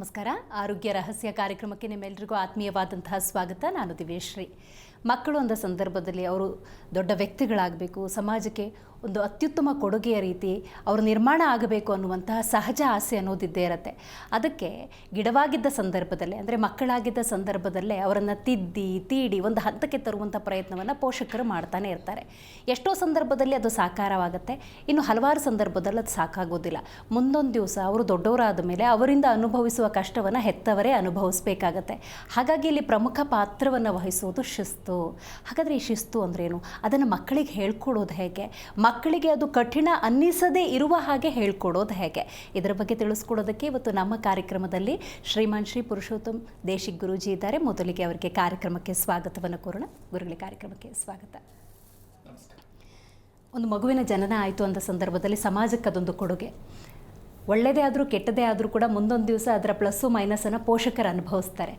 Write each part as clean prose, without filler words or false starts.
ನಮಸ್ಕಾರ. ಆರೋಗ್ಯ ರಹಸ್ಯ ಕಾರ್ಯಕ್ರಮಕ್ಕೆ ನಿಮ್ಮೆಲ್ಲರಿಗೂ ಆತ್ಮೀಯವಾದಂತಹ ಸ್ವಾಗತ. ನಾನು ದಿವ್ಯಶ್ರೀ. ಮಕ್ಕಳು ಅಂದ ಸಂದರ್ಭದಲ್ಲಿ ಅವರು ದೊಡ್ಡ ವ್ಯಕ್ತಿಗಳಾಗಬೇಕು, ಸಮಾಜಕ್ಕೆ ಒಂದು ಅತ್ಯುತ್ತಮ ಕೊಡುಗೆಯ ರೀತಿ ಅವರು ನಿರ್ಮಾಣ ಆಗಬೇಕು ಅನ್ನುವಂತಹ ಸಹಜ ಆಸೆ ಅನ್ನೋದಿದ್ದೇ ಇರುತ್ತೆ. ಅದಕ್ಕೆ ಗಿಡವಾಗಿದ್ದ ಸಂದರ್ಭದಲ್ಲೇ ಅಂದರೆ ಮಕ್ಕಳಾಗಿದ್ದ ಸಂದರ್ಭದಲ್ಲೇ ಅವರನ್ನು ತಿದ್ದಿ ತೀಡಿ ಒಂದು ಹಂತಕ್ಕೆ ತರುವಂಥ ಪ್ರಯತ್ನವನ್ನು ಪೋಷಕರು ಮಾಡ್ತಾನೆ ಇರ್ತಾರೆ. ಎಷ್ಟೋ ಸಂದರ್ಭದಲ್ಲಿ ಅದು ಸಾಕಾರವಾಗುತ್ತೆ, ಇನ್ನು ಹಲವಾರು ಸಂದರ್ಭದಲ್ಲಿ ಅದು ಸಾಕಾಗೋದಿಲ್ಲ. ಮುಂದೊಂದು ದಿವಸ ಅವರು ದೊಡ್ಡವರಾದ ಮೇಲೆ ಅವರಿಂದ ಅನುಭವಿಸುವ ಕಷ್ಟವನ್ನು ಹೆತ್ತವರೇ ಅನುಭವಿಸಬೇಕಾಗತ್ತೆ. ಹಾಗಾಗಿ ಇಲ್ಲಿ ಪ್ರಮುಖ ಪಾತ್ರವನ್ನು ವಹಿಸುವುದು ಶಿಸ್ತು. ಹಾಗಾದರೆ ಈ ಶಿಸ್ತು ಅಂದ್ರೇನು? ಅದನ್ನು ಮಕ್ಕಳಿಗೆ ಹೇಳ್ಕೊಡೋದು ಹೇಗೆ? ಮಕ್ಕಳಿಗೆ ಅದು ಕಠಿಣ ಅನ್ನಿಸದೇ ಇರುವ ಹಾಗೆ ಹೇಳ್ಕೊಡೋದು ಹೇಗೆ? ಇದರ ಬಗ್ಗೆ ತಿಳಿಸ್ಕೊಡೋದಕ್ಕೆ ಇವತ್ತು ನಮ್ಮ ಕಾರ್ಯಕ್ರಮದಲ್ಲಿ ಶ್ರೀಮಾನ್ ಶ್ರೀ ಪುರುಷೋತ್ತಮ್ ದೇಶಿಕ್ ಗುರೂಜಿ ಇದ್ದಾರೆ. ಮೊದಲಿಗೆ ಅವರಿಗೆ ಕಾರ್ಯಕ್ರಮಕ್ಕೆ ಸ್ವಾಗತವನ್ನು ಕೋರೋಣ. ಗುರುಗಳಿಗೆ ಕಾರ್ಯಕ್ರಮಕ್ಕೆ ಸ್ವಾಗತ. ಒಂದು ಮಗುವಿನ ಜನನ ಆಯಿತು ಅಂದ ಸಂದರ್ಭದಲ್ಲಿ ಸಮಾಜಕ್ಕೆ ಅದೊಂದು ಕೊಡುಗೆ. ಒಳ್ಳೆಯದೇ ಆದರೂ ಕೆಟ್ಟದೇ ಆದರೂ ಕೂಡ ಮುಂದೊಂದು ದಿವಸ ಅದರ ಪ್ಲಸ್ಸು ಮೈನಸನ್ನು ಪೋಷಕರು ಅನುಭವಿಸ್ತಾರೆ.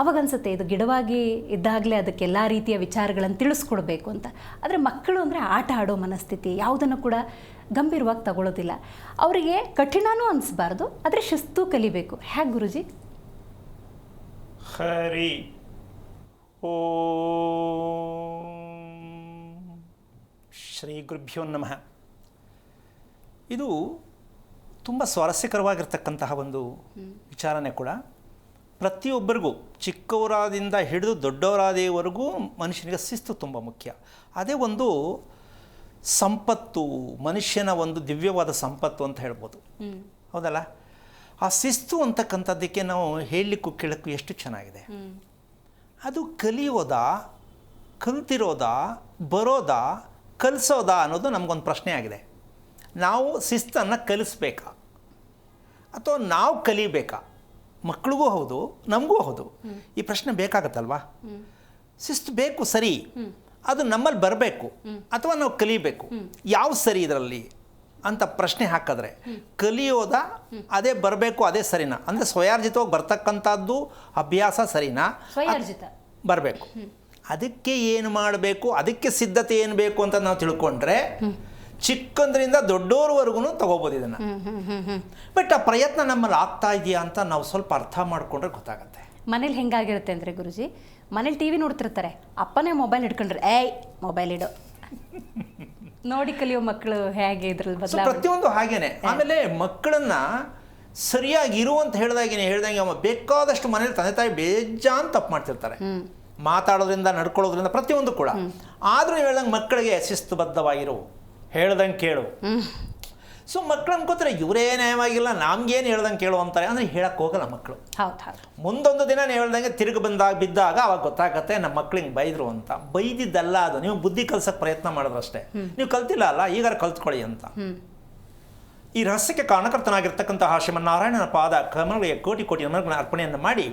ಅವಾಗ ಅನಿಸುತ್ತೆ ಇದು ಗಿಡವಾಗಿ ಇದ್ದಾಗಲೇ ಅದಕ್ಕೆಲ್ಲ ರೀತಿಯ ವಿಚಾರಗಳನ್ನು ತಿಳಿಸ್ಕೊಡ್ಬೇಕು ಅಂತ. ಆದರೆ ಮಕ್ಕಳು ಅಂದರೆ ಆಟ ಆಡೋ ಮನಸ್ಥಿತಿ, ಯಾವುದನ್ನು ಕೂಡ ಗಂಭೀರವಾಗಿ ತಗೊಳ್ಳೋದಿಲ್ಲ. ಅವರಿಗೆ ಕಠಿಣನೂ ಅನಿಸ್ಬಾರ್ದು, ಆದರೆ ಶಿಸ್ತು ಕಲಿಬೇಕು. ಹೇಗೆ ಗುರುಜಿ? ಹರಿ ಓಂ ಶ್ರೀ ಗುರುಭ್ಯೋ ನಮಃ. ಇದು ತುಂಬ ಸ್ವಾರಸ್ಯಕರವಾಗಿರ್ತಕ್ಕಂತಹ ಒಂದು ವಿಚಾರನೆ ಕೂಡ. ಪ್ರತಿಯೊಬ್ಬರಿಗೂ ಚಿಕ್ಕವರಾದಿಂದ ಹಿಡಿದು ದೊಡ್ಡವರಾದವರೆಗೂ ಮನುಷ್ಯನಿಗೆ ಶಿಸ್ತು ತುಂಬ ಮುಖ್ಯ. ಅದೇ ಒಂದು ಸಂಪತ್ತು, ಮನುಷ್ಯನ ಒಂದು ದಿವ್ಯವಾದ ಸಂಪತ್ತು ಅಂತ ಹೇಳ್ಬೋದು, ಹೌದಲ್ಲ? ಆ ಶಿಸ್ತು ಅಂತಕ್ಕಂಥದ್ದಕ್ಕೆ ನಾವು ಹೇಳಲಿಕ್ಕೂ ಕೇಳಕ್ಕೂ ಎಷ್ಟು ಚೆನ್ನಾಗಿದೆ. ಅದು ಕಲಿಯೋದಾ, ಕಲ್ತಿರೋದಾ, ಬರೋದಾ, ಕಲಿಸೋದಾ ಅನ್ನೋದು ನಮಗೊಂದು ಪ್ರಶ್ನೆ ಆಗಿದೆ. ನಾವು ಶಿಸ್ತನ್ನು ಕಲಿಸ್ಬೇಕಾ ಅಥವಾ ನಾವು ಕಲಿಬೇಕಾ? ಮಕ್ಕಳಿಗೂ ಹೌದು, ನಮಗೂ ಹೌದು. ಈ ಪ್ರಶ್ನೆ ಬೇಕಾಗತ್ತಲ್ವಾ? ಶಿಸ್ತು ಬೇಕು, ಸರಿ, ಅದು ನಮ್ಮಲ್ಲಿ ಬರಬೇಕು ಅಥವಾ ನಾವು ಕಲಿಬೇಕು. ಯಾವ ಸರಿ ಇದರಲ್ಲಿ ಅಂತ ಪ್ರಶ್ನೆ ಹಾಕಿದ್ರೆ ಕಲಿಯೋದ ಅದೇ ಬರಬೇಕು, ಅದೇ ಸರಿನಾ? ಅಂದರೆ ಸ್ವಯಾರ್ಜಿತವಾಗಿ ಬರ್ತಕ್ಕಂಥದ್ದು ಅಭ್ಯಾಸ ಸರಿನಾ? ಸ್ವಯಾರ್ಜಿತ ಬರಬೇಕು. ಅದಕ್ಕೆ ಏನು ಮಾಡಬೇಕು, ಅದಕ್ಕೆ ಸಿದ್ಧತೆ ಏನು ಬೇಕು ಅಂತ ನಾವು ತಿಳ್ಕೊಂಡ್ರೆ ಚಿಕ್ಕಂದ್ರಿಂದ ದೊಡ್ಡೋರ್ವರೆಗೂ ತಗೋಬೋದು ಇದನ್ನು. ಬಟ್ ಆ ಪ್ರಯತ್ನ ನಮ್ಮಲ್ಲಿ ಆಗ್ತಾ ಇದೆಯಾ ಅಂತ ನಾವು ಸ್ವಲ್ಪ ಅರ್ಥ ಮಾಡಿಕೊಂಡ್ರೆ ಗೊತ್ತಾಗುತ್ತೆ. ಮನೇಲಿ ಹೆಂಗಾಗಿರುತ್ತೆ ಅಂದರೆ ಗುರುಜಿ, ಮನೇಲಿ ಟಿ ವಿ ನೋಡ್ತಿರ್ತಾರೆ, ಅಪ್ಪನೇ ಮೊಬೈಲ್ ಹಿಡ್ಕೊಂಡ್ರೆ ಮೊಬೈಲ್ ಇಡೋ ನೋಡಿ ಕಲಿಯೋ ಮಕ್ಕಳು ಹೇಗೆ ಇದ್ರಲ್ಲಿ ಬದಲಾವಣೆ. ಪ್ರತಿಯೊಂದು ಹಾಗೇನೆ. ಆಮೇಲೆ ಮಕ್ಕಳನ್ನ ಸರಿಯಾಗಿ ಇರುವಂತ ಹೇಳ್ದಂಗೆ ಬೇಕಾದಷ್ಟು ಮನೇಲಿ ತಂದೆ ತಾಯಿ ಬೇಜಾನ್ ತಪ್ಪು ಮಾಡ್ತಿರ್ತಾರೆ, ಮಾತಾಡೋದ್ರಿಂದ ನಡ್ಕೊಳ್ಳೋದ್ರಿಂದ ಪ್ರತಿಯೊಂದು ಕೂಡ. ಆದರೂ ಹೇಳ್ದಂಗೆ ಮಕ್ಕಳಿಗೆ ಶಿಸ್ತುಬದ್ಧವಾಗಿರು, ಹೇಳ್ದಂಗೆ ಕೇಳು. ಸೊ ಮಕ್ಕಳು ಅನ್ಕೋತಾರೆ ಇವರೇ ನ್ಯಾಯವಾಗಿಲ್ಲ, ನಮ್ಗೇನು ಹೇಳ್ದಂಗೆ ಕೇಳು ಅಂತಾರೆ. ಅಂದರೆ ಹೇಳಕ್ಕೆ ಹೋಗಲ್ಲ ಮಕ್ಕಳು. ಮುಂದೊಂದು ದಿನ ನೀವು ಹೇಳ್ದಂಗೆ ತಿರುಗಿ ಬಿದ್ದಾಗ ಅವಾಗ ಗೊತ್ತಾಗತ್ತೆ ನಮ್ಮ ಮಕ್ಳಿಗೆ ಬೈದರು ಅಂತ. ಬೈದಿದ್ದಲ್ಲ ಅದು, ನೀವು ಬುದ್ಧಿ ಕಲ್ಸಕ್ಕೆ ಪ್ರಯತ್ನ ಮಾಡಿದ್ರಷ್ಟೇ. ನೀವು ಕಲ್ತಿಲ್ಲ ಅಲ್ಲ, ಈಗಾರ ಕಲ್ತ್ಕೊಳ್ಳಿ ಅಂತ. ಈ ರಹಸ್ಯಕ್ಕೆ ಕಾರಣಕರ್ತನಾಗಿರ್ತಕ್ಕಂತಹ ಶ್ರೀಮನ್ನಾರಾಯಣನ ಪಾದ ಕಮಲಗಳಿಗೆ ಕೋಟಿ ಕೋಟಿ ನಮನಗಳ ಅರ್ಪಣೆಯನ್ನು ಮಾಡಿ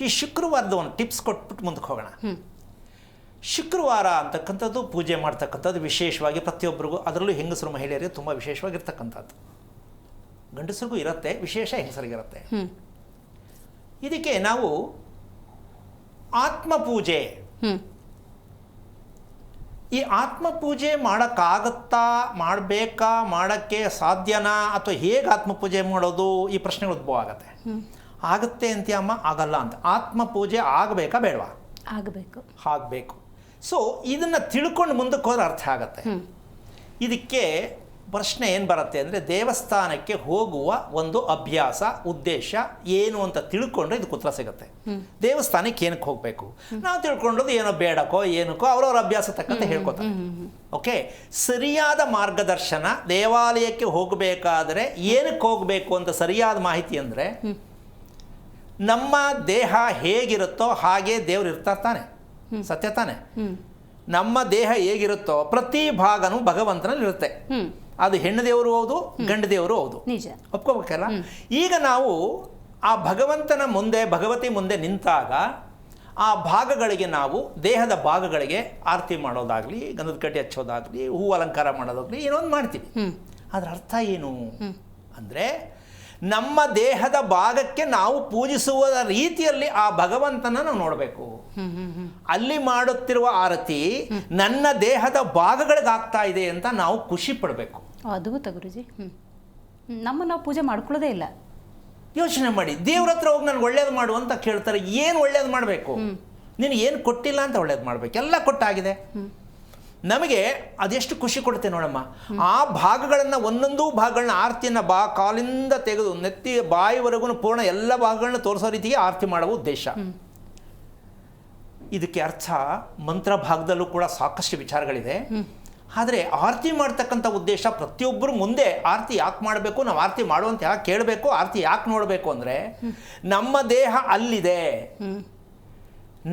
ಈ ಶುಕ್ರವಾರದ ಒಂದು ಟಿಪ್ಸ್ ಕೊಟ್ಬಿಟ್ಟು ಮುಂದಕ್ಕೆ ಹೋಗೋಣ. ಶುಕ್ರವಾರ ಅಂತಕ್ಕಂಥದ್ದು ಪೂಜೆ ಮಾಡ್ತಕ್ಕಂಥದ್ದು ವಿಶೇಷವಾಗಿ ಪ್ರತಿಯೊಬ್ಬರಿಗೂ, ಅದರಲ್ಲೂ ಹೆಂಗಸರು ಮಹಿಳೆಯರಿಗೆ ತುಂಬ ವಿಶೇಷವಾಗಿರ್ತಕ್ಕಂಥದ್ದು. ಗಂಡಸರಿಗೂ ಇರುತ್ತೆ, ವಿಶೇಷ ಹೆಂಗಸರಿಗಿರುತ್ತೆ. ಇದಕ್ಕೆ ನಾವು ಆತ್ಮಪೂಜೆ, ಈ ಆತ್ಮಪೂಜೆ ಮಾಡೋಕ್ಕಾಗತ್ತಾ, ಮಾಡಬೇಕಾ, ಮಾಡೋಕ್ಕೆ ಸಾಧ್ಯನಾ, ಅಥವಾ ಹೇಗೆ ಆತ್ಮಪೂಜೆ ಮಾಡೋದು, ಈ ಪ್ರಶ್ನೆಗಳು ಉದ್ಭವ ಆಗುತ್ತೆ. ಆಗುತ್ತೆ ಅಂತೀಯಮ್ಮ, ಆಗಲ್ಲ ಅಂತ. ಆತ್ಮಪೂಜೆ ಆಗಬೇಕಾ ಬೇಡವಾ? ಆಗಬೇಕು. ಸೊ ಇದನ್ನು ತಿಳ್ಕೊಂಡು ಮುಂದಕ್ಕೆ ಹೋದ್ರೆ ಅರ್ಥ ಆಗತ್ತೆ. ಇದಕ್ಕೆ ಪ್ರಶ್ನೆ ಏನು ಬರುತ್ತೆ ಅಂದರೆ, ದೇವಸ್ಥಾನಕ್ಕೆ ಹೋಗುವ ಒಂದು ಅಭ್ಯಾಸ, ಉದ್ದೇಶ ಏನು ಅಂತ ತಿಳ್ಕೊಂಡ್ರೆ ಇದಕ್ಕೆ ಉತ್ತರ ಸಿಗುತ್ತೆ. ದೇವಸ್ಥಾನಕ್ಕೆ ಏನಕ್ಕೆ ಹೋಗಬೇಕು, ನಾವು ತಿಳ್ಕೊಂಡದ್ದು ಏನೋ ಬೇಡಕ್ಕೋ ಏನಕ್ಕೋ ಅವ್ರವ್ರ ಅಭ್ಯಾಸ ತಕ್ಕಂತೆ ಹೇಳ್ಕೊತಾರೆ. ಓಕೆ, ಸರಿಯಾದ ಮಾರ್ಗದರ್ಶನ. ದೇವಾಲಯಕ್ಕೆ ಹೋಗಬೇಕಾದ್ರೆ ಏನಕ್ಕೆ ಹೋಗಬೇಕು ಅಂತ ಸರಿಯಾದ ಮಾಹಿತಿ ಅಂದರೆ, ನಮ್ಮ ದೇಹ ಹೇಗಿರುತ್ತೋ ಹಾಗೆ ದೇವ್ರು ಇರ್ತಾರೆ ತಾನೆ, ಸತ್ಯ ತಾನೆ? ನಮ್ಮ ದೇಹ ಹೇಗಿರುತ್ತೋ ಪ್ರತಿ ಭಾಗನೂ ಭಗವಂತನಲ್ಲಿ ಇರುತ್ತೆ. ಅದು ಹೆಣ್ಣು ದೇವರು ಹೌದು, ಗಂಡು ದೇವರು ಹೌದು, ಒಪ್ಕೋಬೇಕಲ್ಲ? ಈಗ ನಾವು ಆ ಭಗವಂತನ ಮುಂದೆ, ಭಗವತಿ ಮುಂದೆ ನಿಂತಾಗ ಆ ಭಾಗಗಳಿಗೆ, ನಾವು ದೇಹದ ಭಾಗಗಳಿಗೆ ಆರತಿ ಮಾಡೋದಾಗಲಿ, ಗಂಧದ ಕಡ್ಡಿ ಹಚ್ಚೋದಾಗಲಿ, ಹೂ ಅಲಂಕಾರ ಮಾಡೋದಾಗಲಿ ಏನೋ ಒಂದು ಮಾಡ್ತೀವಿ. ಅದರ ಅರ್ಥ ಏನು ಅಂದರೆ, ನಮ್ಮ ದೇಹದ ಭಾಗಕ್ಕೆ ನಾವು ಪೂಜಿಸುವ ರೀತಿಯಲ್ಲಿ ಆ ಭಗವಂತನ ನಾವು ನೋಡಬೇಕು. ಅಲ್ಲಿ ಮಾಡುತ್ತಿರುವ ಆರತಿ ನನ್ನ ದೇಹದ ಭಾಗಗಳಿಗಾಗ್ತಾ ಇದೆ ಅಂತ ನಾವು ಖುಷಿ ಪಡಬೇಕು. ಅದ್ಭುತ ಗುರುಜಿ. ನಾವು ಪೂಜೆ ಮಾಡ್ಕೊಳ್ಳೋದೇ ಇಲ್ಲ. ಯೋಚನೆ ಮಾಡಿ, ದೇವ್ರ ಹತ್ರ ಹೋಗಿ ನನಗೆ ಒಳ್ಳೇದು ಮಾಡು ಅಂತ ಕೇಳ್ತಾರೆ. ಏನು ಒಳ್ಳೇದು ಮಾಡಬೇಕು? ನೀನು ಏನು ಕೊಟ್ಟಿಲ್ಲ ಅಂತ ಒಳ್ಳೇದು ಮಾಡಬೇಕು. ಎಲ್ಲ ಕೊಟ್ಟಾಗಿದೆ. ನಮಗೆ ಅದೆಷ್ಟು ಖುಷಿ ಕೊಡುತ್ತೆ ನೋಡಮ್ಮ. ಆ ಭಾಗಗಳನ್ನು, ಒಂದೊಂದು ಭಾಗಗಳನ್ನ, ಆರತಿಯನ್ನು ಕಾಲಿಂದ ತೆಗೆದು ನೆತ್ತಿ ಬಾಯಿವರೆಗೂ ಪೂರ್ಣ ಎಲ್ಲ ಭಾಗಗಳನ್ನ ತೋರಿಸೋ ರೀತಿಗೆ ಆರತಿ ಮಾಡುವ ಉದ್ದೇಶ. ಇದಕ್ಕೆ ಅರ್ಥ ಮಂತ್ರ ಭಾಗದಲ್ಲೂ ಕೂಡ ಸಾಕಷ್ಟು ವಿಚಾರಗಳಿದೆ. ಆದರೆ ಆರತಿ ಮಾಡ್ತಕ್ಕಂಥ ಉದ್ದೇಶ ಪ್ರತಿಯೊಬ್ಬರು ಮುಂದೆ ಆರತಿ ಯಾಕೆ ಮಾಡಬೇಕು, ನಾವು ಆರತಿ ಮಾಡುವಂತ ಯಾಕೆ ಕೇಳಬೇಕು, ಆರತಿ ಯಾಕೆ ನೋಡಬೇಕು ಅಂದರೆ ನಮ್ಮ ದೇಹ ಅಲ್ಲಿದೆ,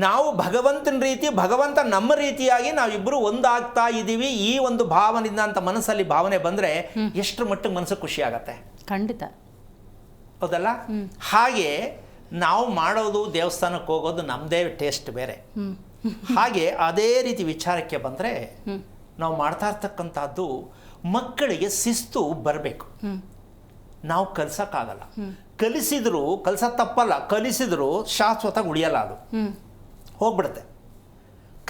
ನಾವು ಭಗವಂತನ ರೀತಿ, ಭಗವಂತ ನಮ್ಮ ರೀತಿಯಾಗಿ ನಾವಿಬ್ಬರು ಒಂದಾಗ್ತಾ ಇದ್ದೀವಿ, ಈ ಒಂದು ಭಾವನೆಯಿಂದ ಅಂತ ಮನಸ್ಸಲ್ಲಿ ಭಾವನೆ ಬಂದರೆ ಎಷ್ಟರ ಮಟ್ಟಿಗೆ ಮನಸ್ಸು ಖುಷಿ ಆಗತ್ತೆ. ಖಂಡಿತ ಹೌದಲ್ಲ? ಹಾಗೆ ನಾವು ಮಾಡೋದು, ದೇವಸ್ಥಾನಕ್ಕೆ ಹೋಗೋದು ನಮ್ಮದೇ ಟೇಸ್ಟ್ ಬೇರೆ. ಹಾಗೆ ಅದೇ ರೀತಿ ವಿಚಾರಕ್ಕೆ ಬಂದರೆ ನಾವು ಮಾಡ್ತಾ ಇರ್ತಕ್ಕಂಥದ್ದು ಮಕ್ಕಳಿಗೆ ಶಿಸ್ತು ಬರಬೇಕು. ನಾವು ಕಲಿಸೋಕ್ಕಾಗಲ್ಲ. ಕಲಿಸಿದ್ರು, ಕಲಿಸೋದು ತಪ್ಪಲ್ಲ, ಕಲಿಸಿದ್ರು ಶಾಶ್ವತವಾಗಿ ಉಳಿಯಲ್ಲ, ಅದು ಹೋಗ್ಬಿಡುತ್ತೆ.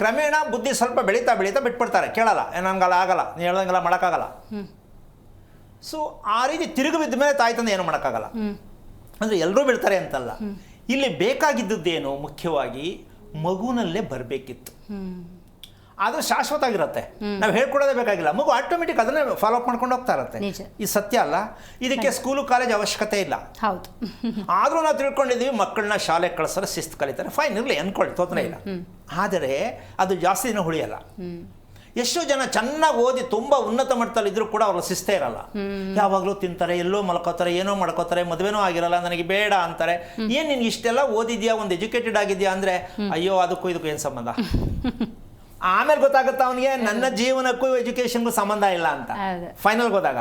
ಕ್ರಮೇಣ ಬುದ್ಧಿ ಸ್ವಲ್ಪ ಬೆಳೀತಾ ಬೆಳೀತಾ ಬಿಟ್ಬಿಡ್ತಾರೆ, ಕೇಳಲ್ಲ, ನನಗಲ್ಲ ಆಗಲ್ಲ, ನೀನು ಹೇಳ್ದಂಗೆಲ್ಲ ಮಾಡೋಕ್ಕಾಗಲ್ಲ. ಸೊ ಆ ರೀತಿ ತಿರುಗಿ ಬಿದ್ದ ಮೇಲೆ ತಾಯಿ ತಂದೆ ಏನು ಮಾಡೋಕ್ಕಾಗಲ್ಲ. ಅಂದರೆ ಎಲ್ಲರೂ ಬಿಡ್ತಾರೆ ಅಂತಲ್ಲ. ಇಲ್ಲಿ ಬೇಕಾಗಿದ್ದದ್ದೇನು, ಮುಖ್ಯವಾಗಿ ಮಗುನಲ್ಲೇ ಬರಬೇಕಿತ್ತು. ಅದು ಶಾಶ್ವತ ಆಗಿರುತ್ತೆ, ನಾವು ಹೇಳ್ಕೊಡೋದೇ ಬೇಕಾಗಿಲ್ಲ. ಮಗು ಆಟೋಮೆಟಿಕ್ ಅದನ್ನೇ ಫಾಲೋ ಅಪ್ ಮಾಡ್ಕೊಂಡು ಹೋಗ್ತಾ ಇರುತ್ತೆ. ಇದು ಸತ್ಯ ಅಲ್ಲ. ಇದಕ್ಕೆ ಸ್ಕೂಲು ಕಾಲೇಜ್ ಅವಶ್ಯಕತೆ ಇಲ್ಲ. ಹೌದು. ಆದರೂ ನಾವು ತಿಳ್ಕೊಂಡಿದ್ದೀವಿ ಮಕ್ಕಳನ್ನ ಶಾಲೆಗೆ ಕಳಿಸ್ತಾರೆ, ಶಿಸ್ತು ಕಲಿತಾರೆ, ಫೈನ್ ಇರಲಿ ಅಂದ್ಕೊಳ್ಳಿ, ತೊಂದರೆ ಇಲ್ಲ. ಆದರೆ ಅದು ಜಾಸ್ತಿ ದಿನ ಉಳಿಯಲ್ಲ. ಎಷ್ಟೋ ಜನ ಚೆನ್ನಾಗಿ ಓದಿ ತುಂಬ ಉನ್ನತ ಮಟ್ಟದಲ್ಲಿ ಇದ್ರೂ ಕೂಡ ಅವ್ರ ಶಿಸ್ತೇ ಇರಲ್ಲ. ಯಾವಾಗಲೂ ತಿಂತಾರೆ, ಎಲ್ಲೋ ಮಲ್ಕೋತಾರೆ, ಏನೋ ಮಾಡ್ಕೋತಾರೆ, ಮದುವೆನೂ ಆಗಿರಲ್ಲ, ನನಗೆ ಬೇಡ ಅಂತಾರೆ. ಏನು ನಿನ್ಗೆ ಇಷ್ಟೆಲ್ಲ ಓದಿದ್ಯಾ, ಒಂದು ಎಜುಕೇಟೆಡ್ ಆಗಿದೆಯಾ ಅಂದರೆ ಅಯ್ಯೋ ಅದಕ್ಕೂ ಇದಕ್ಕೂ ಏನು ಸಂಬಂಧ. ಆಮೇಲೆ ಗೊತ್ತಾಗುತ್ತೆ ಅವನಿಗೆ ನನ್ನ ಜೀವನಕ್ಕೂ ಎಜುಕೇಷನ್ಗೂ ಸಂಬಂಧ ಇಲ್ಲ ಅಂತ ಫೈನಲ್ ಹೋದಾಗ.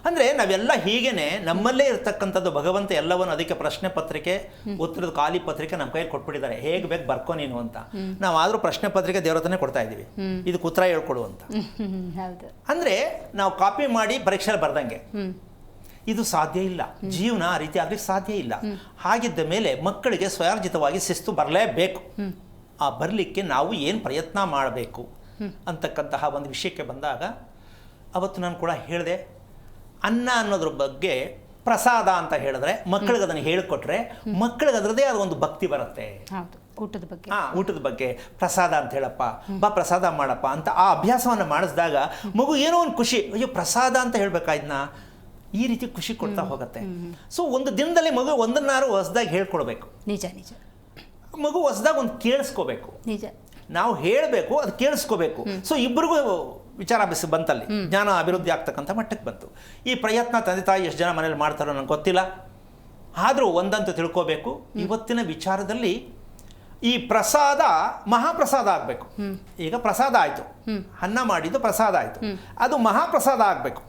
ಅಂದರೆ ನಾವೆಲ್ಲ ಹೀಗೇನೆ ನಮ್ಮಲ್ಲೇ ಇರ್ತಕ್ಕಂಥದ್ದು. ಭಗವಂತ ಎಲ್ಲವನ್ನು ಅದಕ್ಕೆ ಪ್ರಶ್ನೆ ಪತ್ರಿಕೆ, ಉತ್ತರದ ಖಾಲಿ ಪತ್ರಿಕೆ ನಮ್ಮ ಕೈಗೆ ಕೊಟ್ಬಿಟ್ಟಿದ್ದಾರೆ, ಹೇಗೆ ಬೇಕು ಬರ್ಕೋ ನೀನು ಅಂತ. ನಾವಾದರೂ ಪ್ರಶ್ನೆ ಪತ್ರಿಕೆ ದೇವ್ರ ಹತ್ರನೇ ಕೊಡ್ತಾ ಇದ್ದೀವಿ, ಇದಕ್ಕೆ ಉತ್ತರ ಹೇಳ್ಕೊಡು ಅಂತ. ಅಂದರೆ ನಾವು ಕಾಪಿ ಮಾಡಿ ಪರೀಕ್ಷೆಯಲ್ಲಿ ಬರ್ದಂಗೆ ಇದು ಸಾಧ್ಯ ಇಲ್ಲ. ಜೀವನ ಆ ರೀತಿ ಆಗ್ಲಿಕ್ಕೆ ಸಾಧ್ಯ ಇಲ್ಲ. ಹಾಗಿದ್ದ ಮೇಲೆ ಮಕ್ಕಳಿಗೆ ಸ್ವಯಾರ್ಜಿತವಾಗಿ ಶಿಸ್ತು ಬರಲೇಬೇಕು. ಆ ಬರಲಿಕ್ಕೆ ನಾವು ಏನು ಪ್ರಯತ್ನ ಮಾಡಬೇಕು ಅಂತಕ್ಕಂತಹ ಒಂದು ವಿಷಯಕ್ಕೆ ಬಂದಾಗ, ಅವತ್ತು ನಾನು ಕೂಡ ಹೇಳಿದೆ, ಅನ್ನ ಅನ್ನೋದ್ರ ಬಗ್ಗೆ ಪ್ರಸಾದ ಅಂತ ಹೇಳಿದ್ರೆ ಮಕ್ಕಳಿಗೆ ಅದನ್ನು ಹೇಳಿಕೊಟ್ರೆ ಮಕ್ಕಳಿಗೆ ಅದರದೇ ಆದ ಒಂದು ಭಕ್ತಿ ಬರುತ್ತೆ. ಊಟದ ಬಗ್ಗೆ ಪ್ರಸಾದ ಅಂತ ಹೇಳಪ್ಪ, ಬಾ ಪ್ರಸಾದ ಮಾಡಪ್ಪ ಅಂತ ಆ ಅಭ್ಯಾಸವನ್ನು ಮಾಡಿಸಿದಾಗ ಮಗು ಏನೋ ಒಂದು ಖುಷಿ, ಅಯ್ಯೋ ಪ್ರಸಾದ ಅಂತ ಹೇಳ್ಬೇಕಾಯ್ದನ್ನ, ಈ ರೀತಿ ಖುಷಿ ಕೊಡ್ತಾ ಹೋಗುತ್ತೆ. ಸೊ ಒಂದು ದಿನದಲ್ಲಿ ಮಗು ಒಂದನ್ನಾರು ಹೊಸದಾಗಿ ಹೇಳ್ಕೊಡ್ಬೇಕು. ನಿಜ ನಿಜ. ಮಗು ಹೊಸದಾಗಿ ಒಂದು ಕೇಳಿಸ್ಕೋಬೇಕು. ನಿಜ. ನಾವು ಹೇಳಬೇಕು, ಅದು ಕೇಳಿಸ್ಕೋಬೇಕು. ಸೊ ಇಬ್ಬರಿಗೂ ವಿಚಾರ ಬಂತಲ್ಲಿ, ಜ್ಞಾನ ಅಭಿವೃದ್ಧಿ ಆಗ್ತಕ್ಕಂಥ ಮಟ್ಟಕ್ಕೆ ಬಂತು. ಈ ಪ್ರಯತ್ನ ತಂದೆ ತಾಯಿ ಎಷ್ಟು ಜನ ಮನೇಲಿ ಮಾಡ್ತಾರೋ ನನಗೆ ಗೊತ್ತಿಲ್ಲ. ಆದರೂ ಒಂದಂತೂ ತಿಳ್ಕೋಬೇಕು, ಇವತ್ತಿನ ವಿಚಾರದಲ್ಲಿ ಈ ಪ್ರಸಾದ ಮಹಾಪ್ರಸಾದ ಆಗಬೇಕು. ಈಗ ಪ್ರಸಾದ ಆಯಿತು, ಅನ್ನ ಮಾಡಿದ್ದು ಪ್ರಸಾದ ಆಯಿತು, ಅದು ಮಹಾಪ್ರಸಾದ ಆಗಬೇಕು.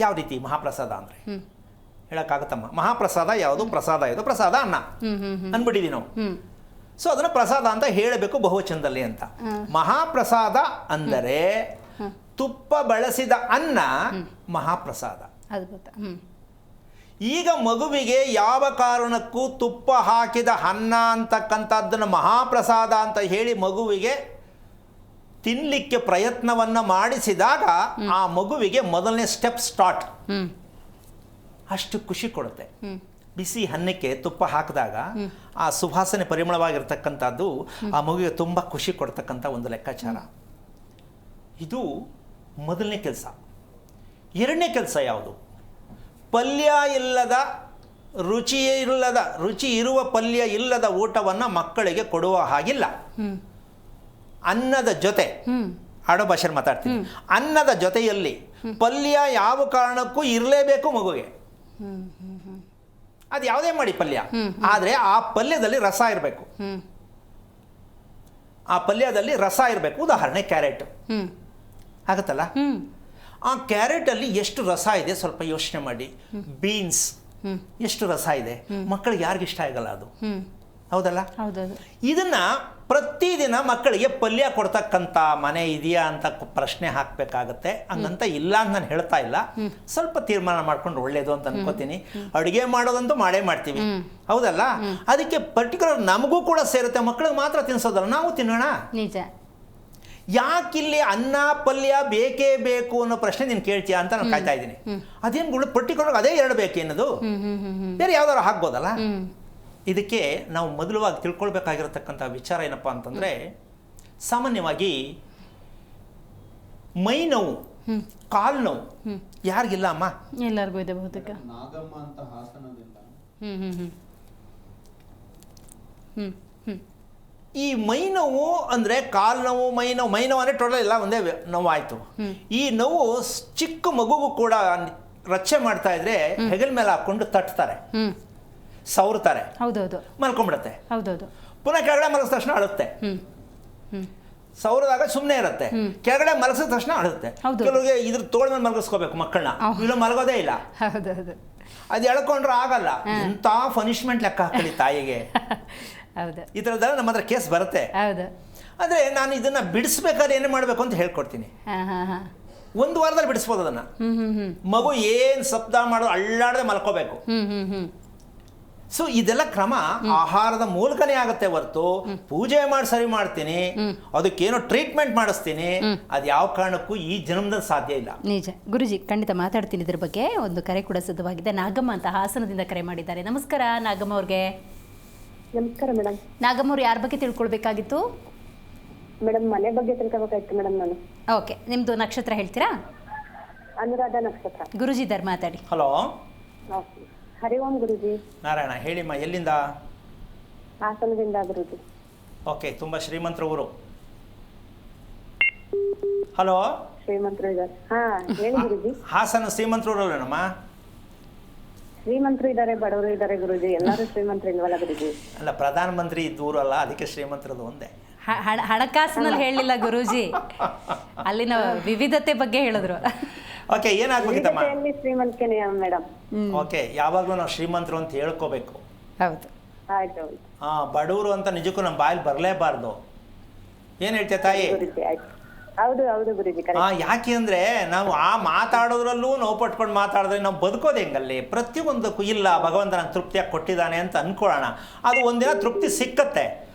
ಯಾವ ರೀತಿ ಮಹಾಪ್ರಸಾದ ಅಂದರೆ ಹೇಳಕ್ಕಾಗತ್ತಮ್ಮ? ಮಹಾಪ್ರಸಾದ ಯಾವುದು? ಪ್ರಸಾದ ಯಾವುದು? ಪ್ರಸಾದ ಅನ್ನ ಅಂದ್ಬಿಟ್ಟಿದ್ದೀವಿ ನಾವು. ಸೊ ಅದನ್ನು ಪ್ರಸಾದ ಅಂತ ಹೇಳಬೇಕು ಬಹುವಚನದಲ್ಲಿ ಅಂತ. ಮಹಾಪ್ರಸಾದ ಅಂದರೆ ತುಪ್ಪ ಬಳಸಿದ ಅನ್ನ ಮಹಾಪ್ರಸಾದ. ಈಗ ಮಗುವಿಗೆ ಯಾವ ಕಾರಣಕ್ಕೂ ತುಪ್ಪ ಹಾಕಿದ ಅನ್ನ ಅಂತಕ್ಕಂಥದ್ದನ್ನು ಮಹಾಪ್ರಸಾದ ಅಂತ ಹೇಳಿ ಮಗುವಿಗೆ ತಿನ್ನಲಿಕ್ಕೆ ಪ್ರಯತ್ನವನ್ನು ಮಾಡಿಸಿದಾಗ ಆ ಮಗುವಿಗೆ ಮೊದಲನೇ ಸ್ಟೆಪ್ ಸ್ಟಾರ್ಟ್. ಅಷ್ಟು ಖುಷಿ ಕೊಡುತ್ತೆ. ಬಿಸಿ ಅನ್ನಕ್ಕೆ ತುಪ್ಪ ಹಾಕಿದಾಗ ಆ ಸುವಾಸನೆ ಪರಿಮಳವಾಗಿರ್ತಕ್ಕಂಥದ್ದು ಆ ಮಗುವಿಗೆ ತುಂಬ ಖುಷಿ ಕೊಡ್ತಕ್ಕಂಥ ಒಂದು ಲೆಕ್ಕಾಚಾರ. ಇದು ಮೊದಲನೇ ಕೆಲಸ. ಎರಡನೇ ಕೆಲಸ ಯಾವುದು? ಪಲ್ಯ ಇಲ್ಲದ, ರುಚಿ ಇರುವ ಪಲ್ಯ ಇಲ್ಲದ ಊಟವನ್ನು ಮಕ್ಕಳಿಗೆ ಕೊಡುವ ಹಾಗಿಲ್ಲ. ಅನ್ನದ ಜೊತೆ, ಆಡೋ ಭಾಷೆಯಲ್ಲಿ ಮಾತಾಡ್ತೀನಿ, ಅನ್ನದ ಜೊತೆಯಲ್ಲಿ ಪಲ್ಯ ಯಾವ ಕಾರಣಕ್ಕೂ ಇರಲೇಬೇಕು ಮಗುಗೆ. ಅದು ಯಾವುದೇ ಮಾಡಿ ಪಲ್ಯ, ಆದರೆ ಆ ಪಲ್ಯದಲ್ಲಿ ರಸ ಇರಬೇಕು. ಆ ಪಲ್ಯದಲ್ಲಿ ರಸ ಇರಬೇಕು. ಉದಾಹರಣೆ ಕ್ಯಾರೆಟ್ ಆಗುತ್ತಲ್ಲ, ಆ ಕ್ಯಾರೆಟಲ್ಲಿ ಎಷ್ಟು ರಸ ಇದೆ ಸ್ವಲ್ಪ ಯೋಚನೆ ಮಾಡಿ. ಬೀನ್ಸ್ ಎಷ್ಟು ರಸ ಇದೆ, ಮಕ್ಕಳಿಗೆ ಯಾರಿಗಿಷ್ಟ ಆಗಲ್ಲ ಅದು, ಹೌದಲ್ಲ? ಇದನ್ನ ಪ್ರತಿದಿನ ಮಕ್ಕಳಿಗೆ ಪಲ್ಯ ಕೊಡ್ತಕ್ಕಂಥ ಮನೆ ಇದೆಯಾ ಅಂತ ಪ್ರಶ್ನೆ ಹಾಕಬೇಕಾಗತ್ತೆ. ಹಂಗಂತ ಇಲ್ಲ ಅಂತ ನಾನು ಹೇಳ್ತಾ ಇಲ್ಲ, ಸ್ವಲ್ಪ ತೀರ್ಮಾನ ಮಾಡ್ಕೊಂಡು ಒಳ್ಳೇದು ಅಂತ ಅನ್ಕೋತೀನಿ. ಅಡುಗೆ ಮಾಡೋದಂತೂ ಮಾಡೇ ಮಾಡ್ತೀವಿ, ಹೌದಲ್ಲ? ಅದಕ್ಕೆ ಪರ್ಟಿಕ್ಯುಲರ್ ನಮಗೂ ಕೂಡ ಸೇರುತ್ತೆ, ಮಕ್ಕಳಿಗೆ ಮಾತ್ರ ತಿನ್ಸೋದಲ್ಲ, ನಾವು ತಿನ್ನೋಣ. ನಿಜ. ಯಾಕಿಲ್ಲಿ ಅನ್ನ ಪಲ್ಯ ಬೇಕೇ ಬೇಕು ಅನ್ನೋ ಪ್ರಶ್ನೆ ನೀನು ಕೇಳ್ತೀಯಾ ಅಂತ ನಾನು ಕಾಯ್ತಾ ಇದ್ದೀನಿ. ಅದೇನು ಪರ್ಟಿಕ್ಯುಲರ್ ಅದೇ 2 ಬೇಕೇನದು, ಬೇರೆ ಯಾವ್ದಾರು ಹಾಕ್ಬೋದಲ್ಲ. ಇದಕ್ಕೆ ನಾವು ಮೊದಲವಾಗಿ ತಿಳ್ಕೊಳ್ಬೇಕಾಗಿರತಕ್ಕಂಥ ವಿಚಾರ ಏನಪ್ಪ ಅಂತಂದರೆ, ಸಾಮಾನ್ಯವಾಗಿ ಮೈ ನೋವು, ಕಾಲು ನೋವು ಯಾರಿಗಿಲ್ಲ ಅಮ್ಮ? ಎಲ್ಲರಿಗೂ ಇದೆ ಬಹುತೇಕ. ನಾಗಮ್ಮ ಅಂತ ಹಾಸನದಿಂದ. ಈ ಮೈ ನೋವು ಅಂದರೆ ಕಾಲು ನೋವು, ಮೈ ನೋವು ಅಂದರೆ ಟೋಟಲ್ ಎಲ್ಲ ಒಂದೇ ನೋವು ಆಯಿತು. ಈ ನೋವು ಚಿಕ್ಕ ಮಗುಗೂ ಕೂಡ ರಚ್ಚೆ ಮಾಡ್ತಾ ಇದ್ರೆ ಹೆಗಲ ಮೇಲೆ ಹಾಕ್ಕೊಂಡು ತಟ್ತಾರೆ, ಸವರ್ತಾರೆ, ಹೌದೌದು, ಮಲ್ಕೊಂಡ್ಬಿಡುತ್ತೆ. ಹೌದೌದು. ಪುನಃ ಕೆಳಗಡೆ ಮಲಗಿದ ತಕ್ಷಣ ಅಳುತ್ತೆ. ಸೌರದಾಗ ಸುಮ್ಮನೆ ಇರುತ್ತೆ, ಕೆಳಗಡೆ ಮಲಗಿಸಿದ ತಕ್ಷಣ ಅಳುತ್ತೆ. ಕೆಲವರಿಗೆ ಇದ್ರ ತೋಳ ಮೇಲೆ ಮಲಗಿಸ್ಕೋಬೇಕು ಮಕ್ಕಳನ್ನ, ಇಲ್ಲ ಮಲಗೋದೇ ಇಲ್ಲ. ಹೌದೌದು, ಅದು ಎಳ್ಕೊಂಡ್ರೆ ಆಗಲ್ಲ. ಎಂಥ ಪನಿಷ್ಮೆಂಟ್ ಲೆಕ್ಕ ಹಾಕಲಿ ತಾಯಿಗೆ. ಹೌದು, ಈ ಥರದ್ದೆಲ್ಲ ನಮ್ಮ ಹತ್ರ ಕೇಸ್ ಬರುತ್ತೆ. ಹೌದು. ಆದರೆ ನಾನು ಇದನ್ನು ಬಿಡಿಸ್ಬೇಕಾದ್ರೆ ಏನು ಮಾಡಬೇಕು ಅಂತ ಹೇಳ್ಕೊಡ್ತೀನಿ. 1 ವಾರದಲ್ಲಿ ಬಿಡಿಸ್ಬೋದು ಅದನ್ನು. ಮಗು ಏನು ಶಬ್ದ ಮಾಡೋದು ಅಳ್ಳಾಡದೆ ಮಲ್ಕೋಬೇಕು. ಸೊ ಇದೆಲ್ಲ ಕ್ರಮ ಆಹಾರದ ಮೂಲಕನೇ ಆಗುತ್ತೆ ಹೊರತು ಪೂಜೆ ಮಾಡಿ ಸರಿ ಮಾಡ್ತೀನಿ, ಅದಕ್ಕೇನೋ ಟ್ರೀಟ್ಮೆಂಟ್ ಮಾಡಿಸ್ತೀನಿ, ಅದು ಯಾವ ಕಾರಣಕ್ಕೂ ಈ ಜನ್ಮದಲ್ಲಿ ಸಾಧ್ಯ ಇಲ್ಲ. ನಿಜ ಗುರುಜಿ, ಖಂಡಿತ ಮಾತಾಡ್ತೀನಿ ಇದ್ರ ಬಗ್ಗೆ. ಒಂದು ಕರೆ ಕೂಡ ಸಿದ್ಧವಾಗಿದೆ. ನಾಗಮ್ಮ ಅಂತ ಹಾಸನದಿಂದ ಕರೆ ಮಾಡಿದ್ದಾರೆ. ನಮಸ್ಕಾರ ನಾಗಮ್ಮ ಅವ್ರಿಗೆ. ನಮಸ್ಕಾರ ಮೇಡಮ್. ನಾಗಮ್ಮ ಅವ್ರು ಯಾರ ಬಗ್ಗೆ ತಿಳ್ಕೊಳ್ಬೇಕಾಗಿತ್ತು? ಮೇಡಮ್ ಮನೆ ಬಗ್ಗೆ ತಿಳ್ಕೊಬೇಕಾಯ್ತು ಮೇಡಮ್ ನಾನು. ಓಕೆ, ನಿಮ್ದು ನಕ್ಷತ್ರ ಹೇಳ್ತೀರಾ? ಅನುರಾಧ ನಕ್ಷತ್ರ. ಗುರುಜಿ ಇದ್ದಾರೆ, ಮಾತಾಡಿ. ಹಲೋ, ಹರಿ ಓಂ ಗುರುಜಿ. ನಾರಾಯಣ, ಹೇಳಿಮ್ಮ, ಎಲ್ಲಿಂದ? ಹಾಸನದಿಂದ ಗುರುಜಿ. ಓಕೆ, ತುಂಬ ಶ್ರೀಮಂತರ ಊರು. ಹಲೋ, ಶ್ರೀಮಂತರು ಇದ್ದಾರೆ. ಹಾ ಹೇಳಿ ಗುರುಜಿ. ಹಾಸನ ಶ್ರೀಮಂತರ ಊರಲ್ಲೇನಮ್ಮ? ಶ್ರೀಮಂತರು ಇದ್ದಾರೆ, ಬಡವರು ಇದ್ದಾರೆ ಗುರುಜಿ, ಎಲ್ಲರೂ ಶ್ರೀಮಂತರು ಇಲ್ವಲ್ಲ ಗುರುಜಿ? ಅಲ್ಲ, ಪ್ರಧಾನ ಮಂತ್ರಿ ದೂರಲ್ಲ, ಅದಕ್ಕೆ ಶ್ರೀಮಂತರದು ಒಂದೇ. ಹಣಕಾಸಿನಲ್ಲಿ ಹೇಳಿಲ್ಲ ಗುರೂಜಿ, ಅಲ್ಲಿನ ವಿವಿಧತೆ ಬಗ್ಗೆ ಹೇಳಿದ್ರು. ಓಕೆ, ಏನಾಗ್ಬೇಕಿತ್ತಮ್ಮ? ಶ್ರೀಮಂತಿಕೆನೇ ಮೇಡಮ್. ಓಕೆ, ಯಾವಾಗಲೂ ನಾವು ಶ್ರೀಮಂತರು ಅಂತ ಹೇಳ್ಕೋಬೇಕು. ಹೌದು, ಆಯ್ತು. ಬಡವರು ಅಂತ ನಿಜಕ್ಕೂ ನಮ್ಮ ಬಾಯಲ್ಲಿ ಬರಲೇಬಾರ್ದು. ಏನು ಹೇಳ್ತೀಯ ತಾಯಿ? ಹೌದು ಹೌದು ಗುರುಜಿ. ಯಾಕೆ ಅಂದರೆ ನಾವು ಮಾತಾಡೋದ್ರಲ್ಲೂ ನೋವು ಪಟ್ಕೊಂಡು ಮಾತಾಡಿದ್ರೆ ನಾವು ಬದುಕೋದು ಹೆಂಗಲ್ಲಿ? ಪ್ರತಿಯೊಂದಕ್ಕೂ ಇಲ್ಲ ಭಗವಂತ ನಂಗೆ ತೃಪ್ತಿಯಾಗಿ ಕೊಟ್ಟಿದ್ದಾನೆ ಅಂತ ಅಂದ್ಕೊಳ್ಳೋಣ. ಅದು ಒಂದಿನ ತೃಪ್ತಿ ಸಿಕ್ಕತ್ತೆ.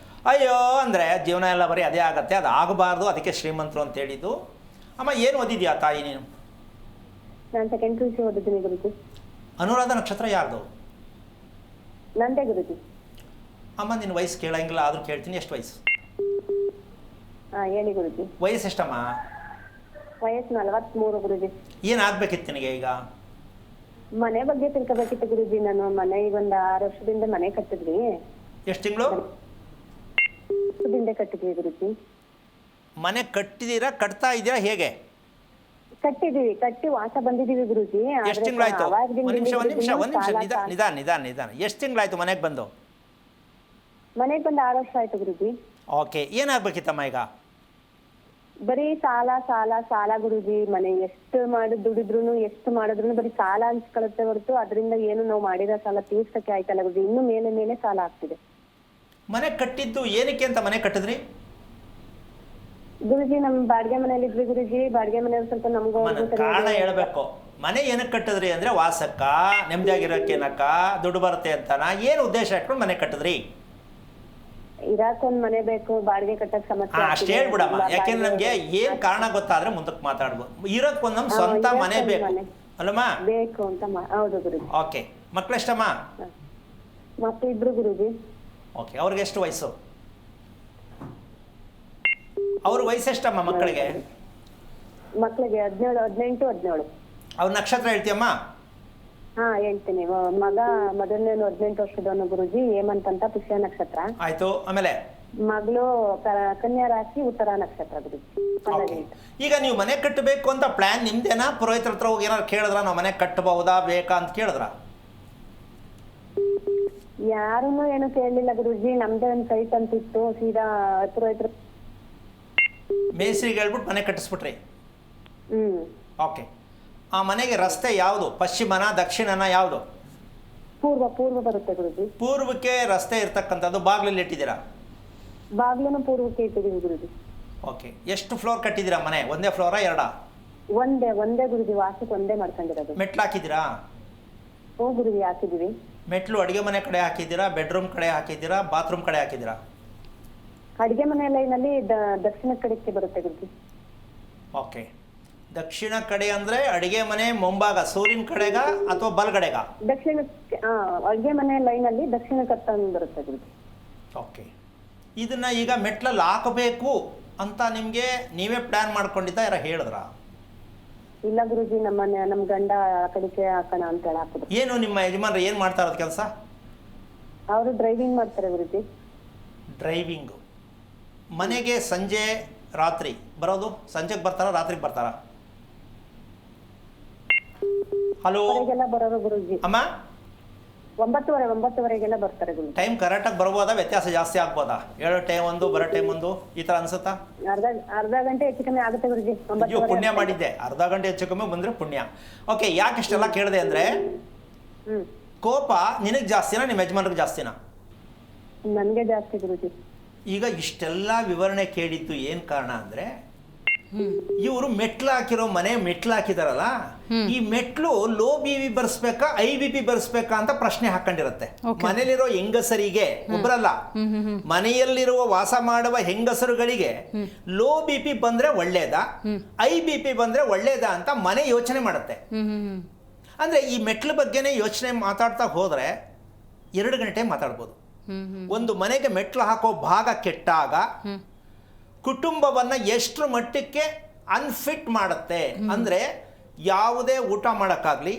ಅಯ್ಯೋ ಅಂದರೆ ಜೀವನ ಎಲ್ಲ ಬರೀ ಅದೇ ಆಗತ್ತೆ, ಅದು ಆಗಬಾರ್ದು. ಅದಕ್ಕೆ ಶ್ರೀಮಂತರು ಅಂತ ಹೇಳಿದ್ದು. ಅಮ್ಮ, ಏನು ಓದಿದ್ಯಾ ತಾಯಿ ನೀನು? ನಾನು ಸೆಕೆಂಡ್ PUC ಓದಿದ್ದೀನಿ ಗುರುಜಿ. ಅನುರಾಧ ನಕ್ಷತ್ರ ಯಾರ್ದು? ನಂದೇ ಗುರುಜಿ. ಅಮ್ಮ, ನಿನ್ನ ವಯಸ್ಸು ಕೇಳಂಗಿಲ್ಲ, ಆದರೂ ಕೇಳ್ತೀನಿ. ಎಷ್ಟು ವಯಸ್ಸು? ಹೇಳಿ ಗುರುಜಿ. ವಯಸ್ಸು ಎಷ್ಟಮ್ಮ? ವಯಸ್ಸು 43 ಗುರುಜಿ. ಏನಾಗಬೇಕಿತ್ತು ನಿನಗೆ ಈಗ? ಮನೆ ಬಗ್ಗೆ ತಿಳ್ಕೊಬೇಕಿತ್ತು ಗುರುಜಿ. ನಾನು ಮನೆ ಈಗ ಒಂದು 6 ವರ್ಷದಿಂದ ಮನೆ ಕಟ್ಟಿದ್ವಿ. ಎಷ್ಟು ತಿಂಗಳು? ವರ್ಷದಿಂದ ಕಟ್ಟಿದ್ವಿ ಗುರುಜಿ. ಮನೆ ಕಟ್ಟಿದ್ದೀರಾ, ಕಟ್ತಾ ಇದ್ದೀರಾ, ಹೇಗೆ? ಕಟ್ಟಿದೀವಿ, ಕಟ್ಟಿ ವಾಸ ಬಂದಿದೀವಿ ಗುರುಜಿ. ಎಷ್ಟು ತಿಂಗಳಾಯ್ತು? ಒಂದು ನಿಮಿಷ, ನಿಧಾನ. ಎಷ್ಟು ತಿಂಗಳಾಯ್ತು ಮನೆಗೆ ಬಂದು? ಮನೆಗೆ ಬಂದು 6 ವರ್ಷ ಆಯ್ತು ಗುರುಜಿ. ಓಕೆ, ಏನಾಗಬೇಕಿತ್ತಮ್ಮ ಈಗ? ಬರೀ ಸಾಲ ಸಾಲ ಸಾಲ ಗುರುಜಿ. ಮನೆ ಎಷ್ಟು ದುಡಿದ್ರು ಎಷ್ಟು ಮಾಡಿದ್ರು ಬರೀ ಸಾಲ ಅನ್ಸ್ಕೊಳುತ್ತೆ ಹೊರತು ಅದರಿಂದ ಏನು ನಾವು ಮಾಡಿರೋ ಸಾಲ ತೀರ್ಸಕ್ಕೆ ಆಯ್ತಲ್ಲ ಗುರುಜಿ. ಇನ್ನು ಮೇಲೆ ಮೇಲೆ ಸಾಲ ಆಗ್ತಿದೆ. ಮನೆ ಕಟ್ಟಿದ್ದು ಏನಕ್ಕೆ ಅಂತ ಮನೆ ಕಟ್ಟಿದ್ರಿ ಗುರುಜಿ? ನಮ್ ಬಾಡಿಗೆ ಮನೇಲಿ ಇದ್ವಿ ಗುರುಜಿ. ಬಾಡಿಗೆ ಮನೆಯವ್ರು ಸ್ವಲ್ಪ ನಮ್ಗೂ ಕಾರಣ ಹೇಳ್ಬೇಕು. ಮನೆ ಏನಕ್ಕೆ ಕಟ್ಟಿದ್ರಿ ಅಂದ್ರೆ ವಾಸಕ್ಕ, ನೆಮ್ಮದಿಯಾಗಿರೋಕೇನಕ್ಕ, ದುಡ್ಡು ಬರುತ್ತೆ ಅಂತನ? ಏನು ಉದ್ದೇಶ ಇಟ್ಕೊಂಡು ಮನೆ ಕಟ್ಟಿದ್ರಿ? ಇರಾಕೊಂದ್ ಮನೆ ಬೇಕು, ಬಾಡಿಗೆ ಕಟ್ಟಕ್ ಸಮಸ್ಯೆ. ಅಷ್ಟೇ ಹೇಳ್ಬಿಡಮ್ಮ, ಯಾಕೆಂದ್ರೆ ನಮ್ಗೆ ಏನ್ ಕಾರಣ ಗೊತ್ತಾದ್ರೆ ಮುಂದಕ್ಕೆ ಮಾತಾಡ್ಬೋದು. ಇರೋಕ್ಕೊಂದ್ ನಮ್ ಸ್ವಂತ ಮನೆ ಬೇಕು ಅಲ್ಲಮ್ಮ? ಬೇಕು ಅಂತ. ಹೌದು ಗುರುಜಿ. ಓಕೆ, ಮಕ್ಳೆಷ್ಟಮ್ಮ? ಮತ್ತೆ 2 ಗುರುಜಿ. ಓಕೆ, ಅವ್ರಿಗೆ ಎಷ್ಟು ವಯಸ್ಸು? ಅವ್ರ ವಯಸ್ಸು ಎಷ್ಟಮ್ಮ ಮಕ್ಕಳಿಗೆ? ಮಕ್ಕಳಿಗೆ 17, 18. ಅವ್ರ ನಕ್ಷತ್ರ ಹೇಳ್ತೀಯಮ್ಮ? ಹಾ ಹೇಳ್ತೀನಿ. ಮಗ ಮೊದಲನೇನು 18 ವರ್ಷದವನು ಗುರುಜಿ, ಹೇಮಂತ್ ಅಂತ, ಪುಷ್ಯ ನಕ್ಷತ್ರ. ಆಯ್ತು, ಆಮೇಲೆ ಮಗಳು ಕನ್ಯಾ ರಾಶಿ, ಉತ್ತರ ನಕ್ಷತ್ರ ಗುರುಜಿ. ಈಗ ನೀವು ಮನೆ ಕಟ್ಟಬೇಕು ಅಂತ ಪ್ಲಾನ್ ನಿಮ್ದೇನಾ? ಪುರೋಹಿತರ ಹತ್ರ ಹೋಗಿ ಏನಾರು ಕೇಳಿದ್ರ ನಾವು ಮನೆ ಕಟ್ಟಬಹುದಾ ಬೇಕಾ ಅಂತ ಕೇಳಿದ್ರ? ಯಾರನ್ನು ಏನು ಕೇಳಲಿಲ್ಲ ಗುರುಜಿ. ನಮ್ದೇ ಒಂದು ಸೈಟ್ ಅಂತಿತ್ತು. ಸೀದಾ ಪುರೋಹಿತರು ಮೇಸ್ರಿಗೆ ಹೇಳ್ಬಿಟ್ಟು ಮನೆ ಕಟ್ಟಿಸ್ಬಿಟ್ರಿ? ಓಕೆ, ಆ ಮನೆಗೆ ರಸ್ತೆ ಯಾವುದು? ಪಶ್ಚಿಮನ, ದಕ್ಷಿಣನ, ಯಾವುದು? ಪೂರ್ವ ಬರುತ್ತೆ ಗುರುಜಿ. ಪೂರ್ವಕ್ಕೆ ರಸ್ತೆ ಇರ್ತಕ್ಕಂಥದ್ದು. ಬಾಗಿಲಲ್ಲಿ ಇಟ್ಟಿದ್ದೀರಾ? ಬಾಗ್ಲನ್ನು ಪೂರ್ವಕ್ಕೆ ಇಟ್ಟಿದ್ದೀವಿ ಗುರುಜಿ. ಓಕೆ, ಎಷ್ಟು ಫ್ಲೋರ್ ಕಟ್ಟಿದ್ದೀರಾ ಮನೆ? ಒಂದೇ ಫ್ಲೋರಾ, ಎರಡಾ? ಒಂದೇ ಗುರುಜಿ. ವಾಸಕ್ಕೆ ಒಂದೇ ಮಾಡ್ಕೊಂಡಿರೋದು. ಮೆಟ್ಲು ಹಾಕಿದ್ದೀರಾ? ಹ್ಞೂ ಗುರುಜಿ, ಹಾಕಿದ್ದೀವಿ. ಮೆಟ್ಲು ಅಡುಗೆ ಮನೆ ಕಡೆ ಹಾಕಿದ್ದೀರಾ, ಬೆಡ್ರೂಮ್ ಕಡೆ ಹಾಕಿದ್ದೀರಾ, ಬಾತ್ರೂಮ್ ಕಡೆ ಹಾಕಿದ್ದೀರಾ? ಅಡಿಗೆ ಮನೆ ಲೈನಲ್ಲಿ ದಕ್ಷಿಣ ಕಡೆಗೆ ಬರುತ್ತೆ ಗುರುಜಿ. ಓಕೆ, ದಕ್ಷಿಣ ಕಡೆ ಅಂದರೆ ಅಡುಗೆ ಮನೆ ಮುಂಭಾಗ ಸೂರ್ಯನ ಕಡೆಗ ಅಥವಾ ಬಲಗಡೆಗ? ದಕ್ಷಿಣ ಅಡಿಗೆ ಮನೆ ಲೈನಲ್ಲಿ ದಕ್ಷಿಣ ಕತ್ತ ಬರುತ್ತೆ ಗುರುಜಿ. ಓಕೆ, ಇದನ್ನು ಈಗ ಮೆಟ್ಲಲ್ಲಿ ಹಾಕಬೇಕು ಅಂತ ನಿಮಗೆ ನೀವೇ ಪ್ಲ್ಯಾನ್ ಮಾಡ್ಕೊಂಡಿದ್ದ ಯಾರ ಹೇಳಿದ್ರಾ? ಇಲ್ಲ ಗುರುಜಿ, ನಮ್ಮ ಗಂಡ ಆ ಕಡೆಗೆ ಹಾಕೋಣ ಅಂತ ಹೇಳಿ ಹಾಕಿದ್ರು. ಏನು ನಿಮ್ಮ ಯಜಮಾನ್ರು ಏನು ಮಾಡ್ತಾ ಇರೋದು ಕೆಲಸ? ಅವರು ಡ್ರೈವಿಂಗ್ ಮಾಡ್ತಾರೆ ಗುರುಜಿ. ಡ್ರೈವಿಂಗು. ಮನೆಗೆ ಸಂಜೆ ರಾತ್ರಿ ಬರೋದು? ಸಂಜೆಗೆ ಬರ್ತಾರಾ ರಾತ್ರಿಗೆ ಬರ್ತಾರಾ? ಹಲೋ ವರೆಗೆಲ್ಲ ಬರೋರು ಗುರುಜಿ. ಅಮ್ಮ, 9:30 ಬರ್ತಾರೆ ಗುರುಜಿ. ಟೈಮ್ ಕರೆಕ್ಟಾಗಿ ಬರ್ಬೋದಾ? ವ್ಯತ್ಯಾಸ ಜಾಸ್ತಿ ಆಗ್ಬೋದಾ? ಹೇಳೋ ಟೈಮ್ ಒಂದು ಬರೋ ಟೈಮ್ ಒಂದು ಈ ಥರ ಅನ್ಸುತ್ತಾ? ಅರ್ಧ ಗಂಟೆ ಹೆಚ್ಚು ಕಮ್ಮಿ ಆಗುತ್ತೆ ಗುರುಜಿ. ಅಯ್ಯೋ, ಪುಣ್ಯ ಮಾಡಿದ್ದೆ, ಅರ್ಧ ಗಂಟೆ ಹೆಚ್ಚು ಕಮ್ಮಿ ಬಂದರೆ ಪುಣ್ಯ. ಓಕೆ, ಯಾಕೆ ಇಷ್ಟೆಲ್ಲ ಕೇಳಿದೆ ಅಂದರೆ ಕೋಪ ನಿನಗೆ ಜಾಸ್ತಿನಾ ನಿಮ್ಮ ಯಜಮಾನ್ರಿಗೆ ಜಾಸ್ತಿನಾ? ನನಗೆ ಜಾಸ್ತಿ ಗುರುಜಿ. ಈಗ ಇಷ್ಟೆಲ್ಲ ವಿವರಣೆ ಕೇಳಿದ್ದು ಏನು ಕಾರಣ ಅಂದರೆ ಇವರು ಮೆಟ್ಲು ಹಾಕಿರೋ ಮನೆ ಮೆಟ್ಲು ಹಾಕಿದಾರಲ್ಲ, ಈ ಮೆಟ್ಲು ಲೋ BP ಬರ್ಸ್ಬೇಕಾ ಹೈ BP ಬರ್ಸ್ಬೇಕಾ ಅಂತ ಪ್ರಶ್ನೆ ಹಾಕೊಂಡಿರುತ್ತೆ. ಮನೆಯಲ್ಲಿರೋ ಹೆಂಗಸರಿಗೆ, ಒಬ್ಬರಲ್ಲ, ಮನೆಯಲ್ಲಿರುವ ವಾಸ ಮಾಡುವ ಹೆಂಗಸರುಗಳಿಗೆ ಲೋ BP ಬಂದ್ರೆ ಒಳ್ಳೇದಾ ಹೈ BP ಬಂದ್ರೆ ಒಳ್ಳೇದಾ ಅಂತ ಮನೆ ಯೋಚನೆ ಮಾಡುತ್ತೆ. ಅಂದ್ರೆ ಈ ಮೆಟ್ಲು ಬಗ್ಗೆನೇ ಯೋಚನೆ ಮಾತಾಡ್ತಾ ಹೋದ್ರೆ 2 ಗಂಟೆ ಮಾತಾಡ್ಬೋದು. ಒಂದು ಮನೆಗೆ ಮೆಟ್ಲು ಹಾಕೋ ಭಾಗ ಕೆಟ್ಟಾಗ ಕುಟುಂಬವನ್ನ ಎಷ್ಟರ ಮಟ್ಟಕ್ಕೆ ಅನ್ಫಿಟ್ ಮಾಡುತ್ತೆ ಅಂದ್ರೆ ಯಾವುದೇ ಊಟ ಮಾಡೋಕ್ಕಾಗ್ಲಿ,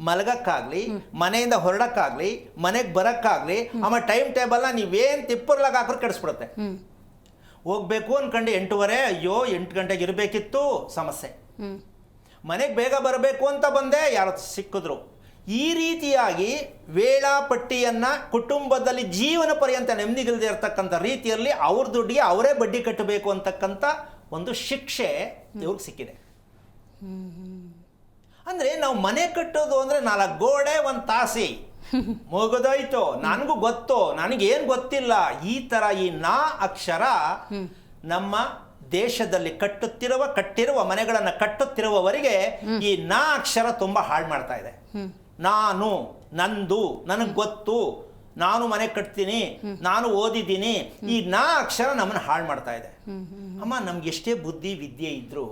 ಮಲಗಕ್ಕಾಗ್ಲಿ, ಮನೆಯಿಂದ ಹೊರಡಕ್ಕಾಗ್ಲಿ, ಮನೆಗೆ ಬರೋಕ್ಕಾಗ್ಲಿ, ಆಮೇಲೆ ಟೈಮ್ ಟೇಬಲ್ನ ನೀವೇನು ತಿಪ್ಪರ್ಲಾಗ ಹಾಕಿದ್ರೆ ಕೆಡಿಸ್ಬಿಡುತ್ತೆ. ಹೋಗ್ಬೇಕು ಅನ್ಕೊಂಡು 8:30, ಅಯ್ಯೋ 8 ಗಂಟೆಗೆ ಇರಬೇಕಿತ್ತು, ಸಮಸ್ಯೆ. ಮನೆಗೆ ಬೇಗ ಬರಬೇಕು ಅಂತ ಬಂದೆ, ಯಾರು ಸಿಕ್ಕಿದ್ರು. ಈ ರೀತಿಯಾಗಿ ವೇಳಾಪಟ್ಟಿಯನ್ನು ಕುಟುಂಬದಲ್ಲಿ ಜೀವನ ಪರ್ಯಂತ ನೆಮ್ಮದಿಗಿಲ್ಲದೆ ಇರತಕ್ಕಂಥ ರೀತಿಯಲ್ಲಿ ಅವ್ರ ದುಡ್ಡಿಗೆ ಅವರೇ ಬಡ್ಡಿ ಕಟ್ಟಬೇಕು ಅಂತಕ್ಕಂಥ ಒಂದು ಶಿಕ್ಷೆ ಇವ್ರಿಗೆ ಸಿಕ್ಕಿದೆ. ಅಂದರೆ ನಾವು ಮನೆ ಕಟ್ಟೋದು ಅಂದರೆ 4 ಗೋಡೆ 1 ತಾಸಿ ಮುಗಿದೋಯ್ತು, ನನಗೂ ಗೊತ್ತು, ನನಗೇನು ಗೊತ್ತಿಲ್ಲ, ಈ ಥರ ಈ ನಾ ಅಕ್ಷರ ನಮ್ಮ ದೇಶದಲ್ಲಿ ಕಟ್ಟಿರುವ ಮನೆಗಳನ್ನು ಕಟ್ಟುತ್ತಿರುವವರಿಗೆ ಈ ನಾ ಅಕ್ಷರ ತುಂಬ ಹಾಳು ಮಾಡ್ತಾ ಇದೆ. ನಾನು, ನಂದು, ನನಗೆ ಗೊತ್ತು, ನಾನು ಮನೆ ಕಟ್ತೀನಿ, ನಾನು ಓದಿದ್ದೀನಿ, ಈ ನಾ ಅಕ್ಷರ ನಮ್ಮನ್ನು ಹಾಳು ಮಾಡ್ತಾ ಇದೆ. ಅಮ್ಮ, ನಮ್ಗೆ ಎಷ್ಟೇ ಬುದ್ಧಿ ವಿದ್ಯೆ ಇದ್ರೂ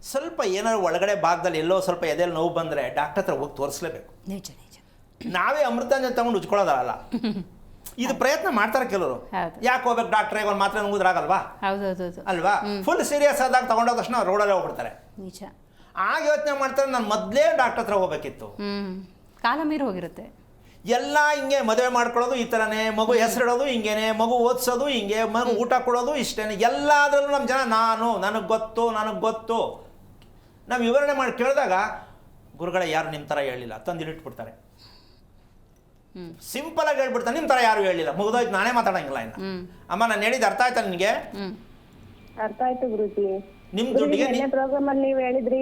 ಸ್ವಲ್ಪ ಏನಾದ್ರು ಒಳಗಡೆ ಭಾಗದಲ್ಲಿ ಎಲ್ಲೋ ಸ್ವಲ್ಪ ಎದೆಯಲ್ಲಿ ನೋವು ಬಂದರೆ ಡಾಕ್ಟರ್ ಹತ್ರ ಹೋಗಿ ತೋರಿಸ್ಲೇಬೇಕು. ನಾವೇ ಅಮೃತಾಂಜನ್ ತಗೊಂಡು ಉಜ್ಕೊಳ್ಳೋದಲ್ಲ. ಇದು ಪ್ರಯತ್ನ ಮಾಡ್ತಾರೆ ಕೆಲವರು. ಯಾಕೆ ಹೋಗ್ಬೇಕು ಡಾಕ್ಟ್ರಿಗೆ, ಒಂದು ಮಾತ್ರ ನುಂಗುದ್ರಾಗಲ್ವಾ ಅಲ್ವಾ? ಫುಲ್ ಸೀರಿಯಸ್ ಆದಾಗ ತಗೊಂಡೋದ ತಕ್ಷಣ ರೋಡಲ್ಲೇ ಹೋಗ್ಬಿಡ್ತಾರೆ. ಆಗ ಯೋಚನೆ ಮಾಡ್ತಾರೆ, ನಾನು ಮೊದಲೇ ಡಾಕ್ಟರ್ ಹತ್ರ ಹೋಗ್ಬೇಕಿತ್ತು. ಕಾಲ ಮೀರಿ ಹೋಗಿರುತ್ತೆ. ಎಲ್ಲ ಹಿಂಗೆ ಮದುವೆ ಮಾಡ್ಕೊಳ್ಳೋದು ಈ ಥರನೇ, ಮಗು ಹೆಸರಿಡೋದು ಹಿಂಗೇನೆ, ಮಗು ಓದಿಸೋದು ಹಿಂಗೆ, ಮಗು ಊಟ ಕೊಡೋದು ಇಷ್ಟೇನೆ. ಎಲ್ಲದರಲ್ಲೂ ನಮ್ಮ ಜನ ನನಗೆ ಗೊತ್ತು. ನಾವು ವಿವರಣೆ ಮಾಡಿ ಕೇಳಿದಾಗ ಗುರುಗಳೇ ಯಾರು ನಿಮ್ಮ ಥರ ಹೇಳಿಲ್ಲ ತಂದಿಟ್ಬಿಡ್ತಾರೆ. ಸಿಂಪಲ್ ಆಗಿ ಹೇಳ್ಬಿಡ್ತಾನೆ, ನಿಮ್ಮ ಥರ ಯಾರು ಹೇಳಿಲ್ಲ, ಮುಗಿದೋಯ್ತು, ನಾನೇ ಮಾತಾಡಂಗಿಲ್ಲ ಇನ್ನು. ಅಮ್ಮ, ನಾನು ಹೇಳಿದ್ದು ಅರ್ಥ ಆಯ್ತಾ ನಿನಗೆ? ಅರ್ಥ ಆಯ್ತು ಗುರುಜಿ. ನಿಮ್ ದುಡ್ಡಿಗೆ ಪ್ರೋಗ್ರಾಮ್ ಅಲ್ಲಿ ನೀವು ಹೇಳಿದ್ರಿ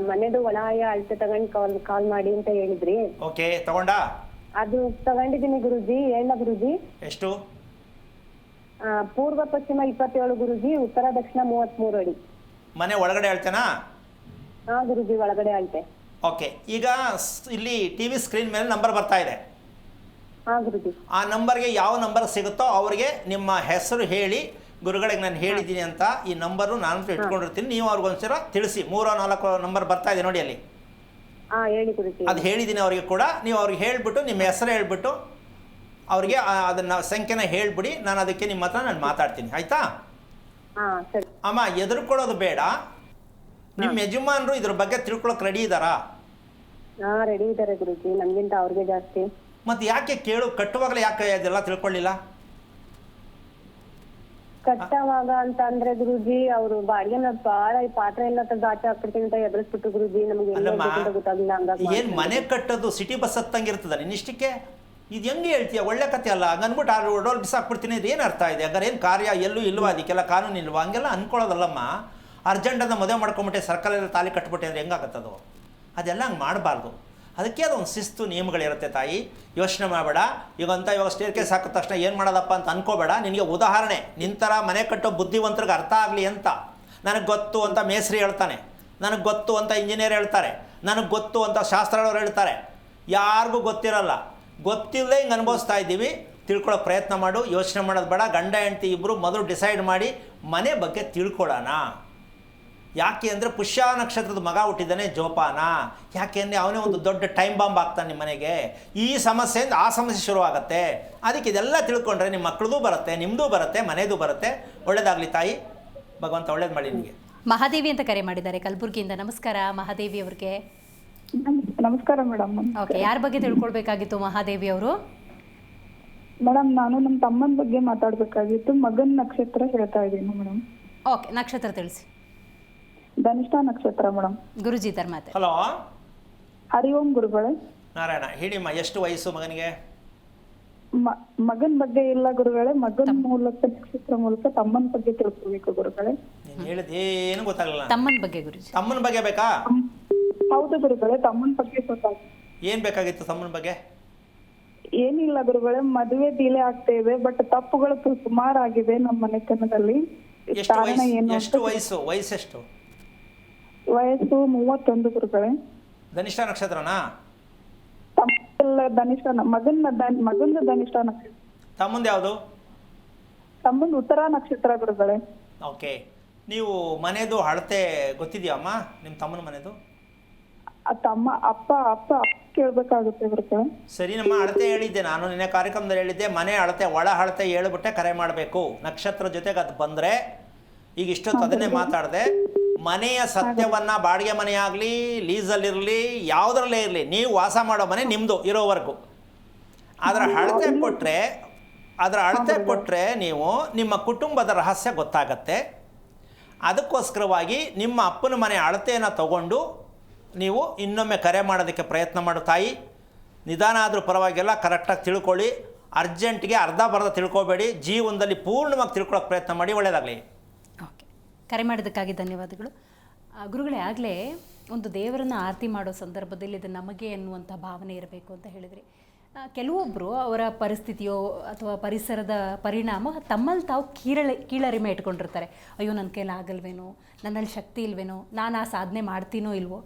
ಮನೆದು ಒಳಾಯ ಅಳತೆ ತಗೊಂಡು ಕಾಲ್ ಮಾಡಿ ಅಂತ ಹೇಳಿದ್ರಿ. ಓಕೆ, ತಗೊಂಡಾ? ಅದು ತಗೊಂಡಿದ್ದೀನಿ ಗುರುಜಿ. ಹೇಳ ಗುರುಜಿ. ಎಷ್ಟು? ಪೂರ್ವ ಪಶ್ಚಿಮ 27 ಗುರುಜಿ, ಉತ್ತರ ದಕ್ಷಿಣ 33 ಅಡಿ. ಮನೆ ಒಳಗಡೆ ಹೇಳ್ತೇನಾ? ಹಾ ಗುರುಜಿ, ಒಳಗಡೆ ಅಳತೆ. ಓಕೆ, ಈಗ ಇಲ್ಲಿ ಟಿವಿ ಸ್ಕ್ರೀನ್ ಮೇಲೆ ನಂಬರ್ ಬರ್ತಾ ಇದೆ. ಹಾ ಗುರುಜಿ. ಆ ನಂಬರ್ಗೆ ಯಾವ ನಂಬರ್ ಸಿಗುತ್ತೋ ಅವರಿಗೆ ನಿಮ್ಮ ಹೆಸರು ಹೇಳಿ, ಗುರುಗಳಿಗೆ ನಾನು ಹೇಳಿದ್ದೀನಿ ಅಂತ ಈ ನಂಬರು ನಾನು ಇಟ್ಕೊಂಡಿರ್ತೀನಿ, ನೀವು ಅವ್ರಿಗೊಂದ್ಸಲ ತಿಳಿಸಿ. 3-4 ನಂಬರ್ ಬರ್ತಾ ಇದೆ ನೋಡಿ ಅಲ್ಲಿ. ಹೇಳಿ ಗುರುಜಿ. ಅದು ಹೇಳಿದ್ದೀನಿ ಅವರಿಗೆ ಕೂಡ. ನೀವು ಅವ್ರಿಗೆ ಹೇಳ್ಬಿಟ್ಟು ನಿಮ್ಮ ಹೆಸರು ಹೇಳ್ಬಿಟ್ಟು ಅವ್ರಿಗೆ ಅದನ್ನ ಸಂಖ್ಯೆನ ಹೇಳ್ಬಿಡಿ, ನಾನು ಅದಕ್ಕೆ ನಿಮ್ಮ ಹತ್ರ ನಾನು ಮಾತಾಡ್ತೀನಿ, ಆಯ್ತಾ? ಅಮ್ಮ, ಎದುರ್ಕೊಳ್ಳೋದು ಬೇಡ. ನಿಮ್ಮ ಯಜಮಾನರು ಇದ್ರ ಬಗ್ಗೆ ತಿಳ್ಕೊಳಕ್ ರೆಡಿ ಇದ್ದಾರಾ? ರೆಡಿ ಇದ್ದಾರೆ ಗುರುಜಿ, ನಮ್ಗಿಂತ ಅವ್ರಿಗೆ ಜಾಸ್ತಿ. ಮತ್ತೆ ಯಾಕೆ ಕಟ್ಟುವಾಗಲೇ ಯಾಕೆ ಅದೆಲ್ಲ ತಿಳ್ಕೊಳ್ಳಿಲ್ಲ? ಕಟ್ಟವಾಗ ಅಂತ ಅಂದ್ರೆ ಗುರುಜಿ, ಅವರು ಬಾಡಿಗೆನ ಬಾಳ ಪಾತ್ರೆ ಎಲ್ಲ ತೆಗ್ದು ಆಚೆ ಹಾಕ್ಬಿಡ್ತೀನಿ ಅಂತ ಎದುರಿಸ್ಬಿಟ್ಟು ಗುರುಜಿ, ನಮ್ಗೆ ಗೊತ್ತಾಗಿಲ್ಲ. ಏನ್ ಮನೆ ಕಟ್ಟೋದು ಸಿಟಿ ಬಸ್ ಹತ್ತಂಗಿರ್ತದ ನಿನ್ನಿಷ್ಟಕ್ಕೆ? ಇದು ಹೆಂಗೆ ಹೇಳ್ತೀಯ? ಒಳ್ಳೆ ಕತೆ ಅಲ್ಲ. ಹಂಗನ್ಬಿಟ್ಟು ಆ ರೋಡಲ್ಲಿ ಬಿಸಾಕ್ಬಿಡ್ತೀನಿ, ಇದು ಏನು ಅರ್ಥ ಇದೆ? ಹಾಗಾದ್ರೆ ಏನು ಕಾರ್ಯ ಎಲ್ಲೂ ಇಲ್ವಾ? ಅದಕ್ಕೆಲ್ಲ ಕಾನೂನು ಇಲ್ವಾ? ಹಂಗೆಲ್ಲ ಅನ್ಕೊಳ್ಳೋದಲ್ಲಮ್ಮ. ಅರ್ಜೆಂಟನ್ನು ಮದುವೆ ಮಾಡ್ಕೊಂಬಿಟ್ಟೆ, ಸರ್ಕಲಲ್ಲಿ ತಾಲಿ ಕಟ್ಬಿಟ್ಟೆ ಅಂದರೆ ಹೆಂಗಾಗತ್ತದು? ಅದೆಲ್ಲ ಹಂಗೆ ಮಾಡಬಾರ್ದು. ಅದಕ್ಕೆ ಅದೊಂದು ಶಿಸ್ತು ನಿಯಮಗಳಿರುತ್ತೆ ತಾಯಿ. ಯೋಚನೆ ಮಾಡಬೇಡ. ಇವಾಗ ಸ್ಟೇರ್ ಕೇಸ್ ಹಾಕಿದ ತಕ್ಷಣ ಏನು ಮಾಡೋದಪ್ಪ ಅಂತ ಅನ್ಕೋಬೇಡ. ನಿನಗೆ ಉದಾಹರಣೆ, ನಿಂತರ ಮನೆ ಕಟ್ಟೋ ಬುದ್ಧಿವಂತರಿಗೆ ಅರ್ಥ ಆಗಲಿ ಅಂತ. ನನಗೆ ಗೊತ್ತು ಅಂತ ಮೇಸ್ತ್ರಿ ಹೇಳ್ತಾನೆ, ನನಗೆ ಗೊತ್ತು ಅಂತ ಇಂಜಿನಿಯರ್ ಹೇಳ್ತಾರೆ, ನನಗೆ ಗೊತ್ತು ಅಂತ ಶಾಸ್ತ್ರಗಳವ್ರು ಹೇಳ್ತಾರೆ. ಯಾರಿಗೂ ಗೊತ್ತಿರಲ್ಲ. ಗೊತ್ತಿಲ್ಲದೆ ಹಿಂಗೆ ಅನುಭವಿಸ್ತಾ ಇದ್ದೀವಿ. ತಿಳ್ಕೊಳ್ಳೋ ಪ್ರಯತ್ನ ಮಾಡು. ಯೋಚನೆ ಮಾಡೋದು ಬೇಡ. ಗಂಡ ಹೆಂಡತಿ ಇಬ್ಬರು ಮೊದಲು ಡಿಸೈಡ್ ಮಾಡಿ ಮನೆ ಬಗ್ಗೆ ತಿಳ್ಕೊಳ್ಳೋಣ. ಯಾಕೆ ಅಂದರೆ ಪುಷ್ಯ ನಕ್ಷತ್ರದ ಮಗ ಹುಟ್ಟಿದ್ದಾನೆ ಜೋಪಾನ. ಯಾಕೆ ಅಂದರೆ ಅವನೇ ಒಂದು ದೊಡ್ಡ ಟೈಮ್ ಬಾಂಬ್ ಆಗ್ತಾನೆ ನಿಮ್ಮ ಮನೆಗೆ. ಈ ಸಮಸ್ಯೆಯಿಂದ ಆ ಸಮಸ್ಯೆ ಶುರುವಾಗುತ್ತೆ. ಅದಕ್ಕೆ ಇದೆಲ್ಲ ತಿಳ್ಕೊಂಡ್ರೆ ನಿಮ್ಮ ಮಕ್ಕಳದು ಬರುತ್ತೆ, ನಿಮ್ಮದು ಬರುತ್ತೆ, ಮನೆಯದು ಬರುತ್ತೆ. ಒಳ್ಳೇದಾಗಲಿ ತಾಯಿ, ಭಗವಂತ ಒಳ್ಳೇದು ಮಾಡಿ ನಿಮಗೆ. ಮಹಾದೇವಿ ಅಂತ ಕರೆ ಮಾಡಿದ್ದಾರೆ ಕಲಬುರಗಿಯಿಂದ. ನಮಸ್ಕಾರ ಮಹಾದೇವಿ ಅವ್ರಿಗೆ. ನಮಸ್ಕಾರ ಮೇಡಮ್. ಓಕೆ, ಯಾರ ಬಗ್ಗೆ ತಿಳ್ಕೊಳ್ಬೇಕಾಗಿತ್ತು ಮಹಾದೇವಿ ಅವರು? ಮೇಡಮ್ ನಾನು ನಮ್ಮ ತಮ್ಮನ ಬಗ್ಗೆ ಮಾತಾಡ್ಬೇಕಾಗಿತ್ತು. ಮಗನ್ ನಕ್ಷತ್ರ ಹೇಳ್ತಾ ಇದ್ದೀನಿ ಮೇಡಮ್. ಓಕೆ, ನಕ್ಷತ್ರ ತಿಳಿಸಿ. ಧನಿಷ್ಠ ನಕ್ಷತ್ರ ಮೇಡಮ್. ಗುರುಜಿ ಇದ್ದಾರೆ ಮಾತೆ. ಹಲೋ, ಹರಿ ಓಂ ಗುರುಗಳೇ. ನಾರಾಯಣ, ಹೇಳಿಮ್ಮ, ಎಷ್ಟು ವಯಸ್ಸು ಮಗನಿಗೆ? ಮಗನ್ ಬಗ್ಗೆ ಇಲ್ಲ ಗುರುಗಳೇ, ಮಗನ್ ಮೂಲಕ ನಕ್ಷತ್ರ ಮೂಲಕ ತಮ್ಮನ ಬಗ್ಗೆ ತಿಳ್ಕೊಬೇಕು ಗುರುಗಳೇ. ನೀನು ಹೇಳಿದ ಏನು ಗೊತ್ತಾಗಲ್ಲ. ತಮ್ಮನ ಬಗ್ಗೆ ಗುರುಜಿ. ತಮ್ಮನ ಬಗ್ಗೆ ಬೇಕಾ? ಹೌದು ಗುರುಗಳೇ, ತಮ್ಮನ ಬಗ್ಗೆ ಗೊತ್ತಾಗ್ತದೆ. ಏನು ಬೇಕಾಗಿತ್ತು ತಮ್ಮನ ಬಗ್ಗೆ? ಏನಿಲ್ಲ ಗುರುಗಳೇ, ಮದುವೆ ಡಿಲೇ ಆಗ್ತಾ ಇದೆ, ಬಟ್ ತಪ್ಪುಗಳು ಸುಮಾರು ಆಗಿದೆ ನಮ್ಮ ಮನೆತನದಲ್ಲಿ. ಎಷ್ಟು ಕಾರಣ ಏನು? ಎಷ್ಟು ವಯಸ್ಸೆಷ್ಟು? ವಯಸ್ಸು 31 ಗುರುಗಳೇ. ಧನಿಷ್ಠ ನಕ್ಷತ್ರನಾ? ಧನಿಷ್ಠ ಮಗಂದು ಧನಿಷ್ಠ ನಕ್ಷತ್ರ. ತಮ್ಮಂದು ಯಾವುದು? ತಮ್ಮಂದು ಉತ್ತರ ನಕ್ಷತ್ರ ಗುರುಗಳೇ. ಓಕೆ, ನೀವು ಮನೆದು ಅಳತೆ ಗೊತ್ತಿದೆಯಾ ಅಮ್ಮ? ನಿಮ್ಮ ತಮ್ಮನ ಮನೆದು ತಮ್ಮ ಅಪ್ಪ ಕೇಳ್ಬೇಕಾಗುತ್ತೆ ಗುರುಗಳೇ. ಸರಿ, ನಮ್ಮ ಅಳತೆ ಹೇಳಿದ್ದೆ ನಾನು ನಿನ್ನೆ ಕಾರ್ಯಕ್ರಮದಲ್ಲಿ ಹೇಳಿದ್ದೆ. ಮನೆ ಅಳತೆ, ಒಳ ಅಳತೆ ಹೇಳ್ಬಿಟ್ಟೆ ಕರೆ ಮಾಡಬೇಕು. ನಕ್ಷತ್ರ ಜೊತೆಗೆ ಅದು ಬಂದರೆ, ಈಗ ಇಷ್ಟೊತ್ತು ಅದನ್ನೇ ಮಾತಾಡಿದೆ. ಮನೆಯ ಸತ್ಯವನ್ನು, ಬಾಡಿಗೆ ಮನೆ ಆಗಲಿ, ಲೀಸಲ್ಲಿರಲಿ, ಯಾವುದರಲ್ಲೇ ಇರಲಿ, ನೀವು ವಾಸ ಮಾಡೋ ಮನೆ ನಿಮ್ಮದು ಇರೋವರೆಗೂ ಅದರ ಅಳತೆ ಕೊಟ್ಟರೆ ನೀವು ನಿಮ್ಮ ಕುಟುಂಬದ ರಹಸ್ಯ ಗೊತ್ತಾಗತ್ತೆ. ಅದಕ್ಕೋಸ್ಕರವಾಗಿ ನಿಮ್ಮ ಅಪ್ಪನ ಮನೆ ಅಳತೆಯನ್ನು ತಗೊಂಡು ನೀವು ಇನ್ನೊಮ್ಮೆ ಕರೆ ಮಾಡೋದಕ್ಕೆ ಪ್ರಯತ್ನ ಮಾಡು ತಾಯಿ. ನಿಧಾನ ಆದರೂ ಪರವಾಗಿಲ್ಲ, ಕರೆಕ್ಟಾಗಿ ತಿಳ್ಕೊಳ್ಳಿ. ಅರ್ಜೆಂಟ್ಗೆ ಅರ್ಧ ಬರ್ಧ ತಿಳ್ಕೊಬೇಡಿ. ಜೀವನದಲ್ಲಿ ಪೂರ್ಣವಾಗಿ ತಿಳ್ಕೊಳ್ಳೋಕೆ ಪ್ರಯತ್ನ ಮಾಡಿ. ಒಳ್ಳೆಯದಾಗಲಿ. ಓಕೆ, ಕರೆ ಮಾಡಿದ್ದಕ್ಕಾಗಿ ಧನ್ಯವಾದಗಳು. ಗುರುಗಳೇ, ಆಗಲೇ ಒಂದು ದೇವರನ್ನು ಆರತಿ ಮಾಡೋ ಸಂದರ್ಭದಲ್ಲಿ ಇದು ನಮಗೆ ಎನ್ನುವಂಥ ಭಾವನೆ ಇರಬೇಕು ಅಂತ ಹೇಳಿದ್ರಿ. ಕೆಲವೊಬ್ಬರು ಅವರ ಪರಿಸ್ಥಿತಿಯೋ ಅಥವಾ ಪರಿಸರದ ಪರಿಣಾಮ ತಮ್ಮಲ್ಲಿ ತಾವು ಕೀಳರಿಮೆ ಇಟ್ಕೊಂಡಿರ್ತಾರೆ. ಅಯ್ಯೋ, ನನ್ನ ಕೈಲಿ ಆಗಲ್ವೇನೋ, ನನ್ನಲ್ಲಿ ಶಕ್ತಿ ಇಲ್ವೇನೋ, ನಾನು ಆ ಸಾಧನೆ ಮಾಡ್ತೀನೋ ಇಲ್ವೋ.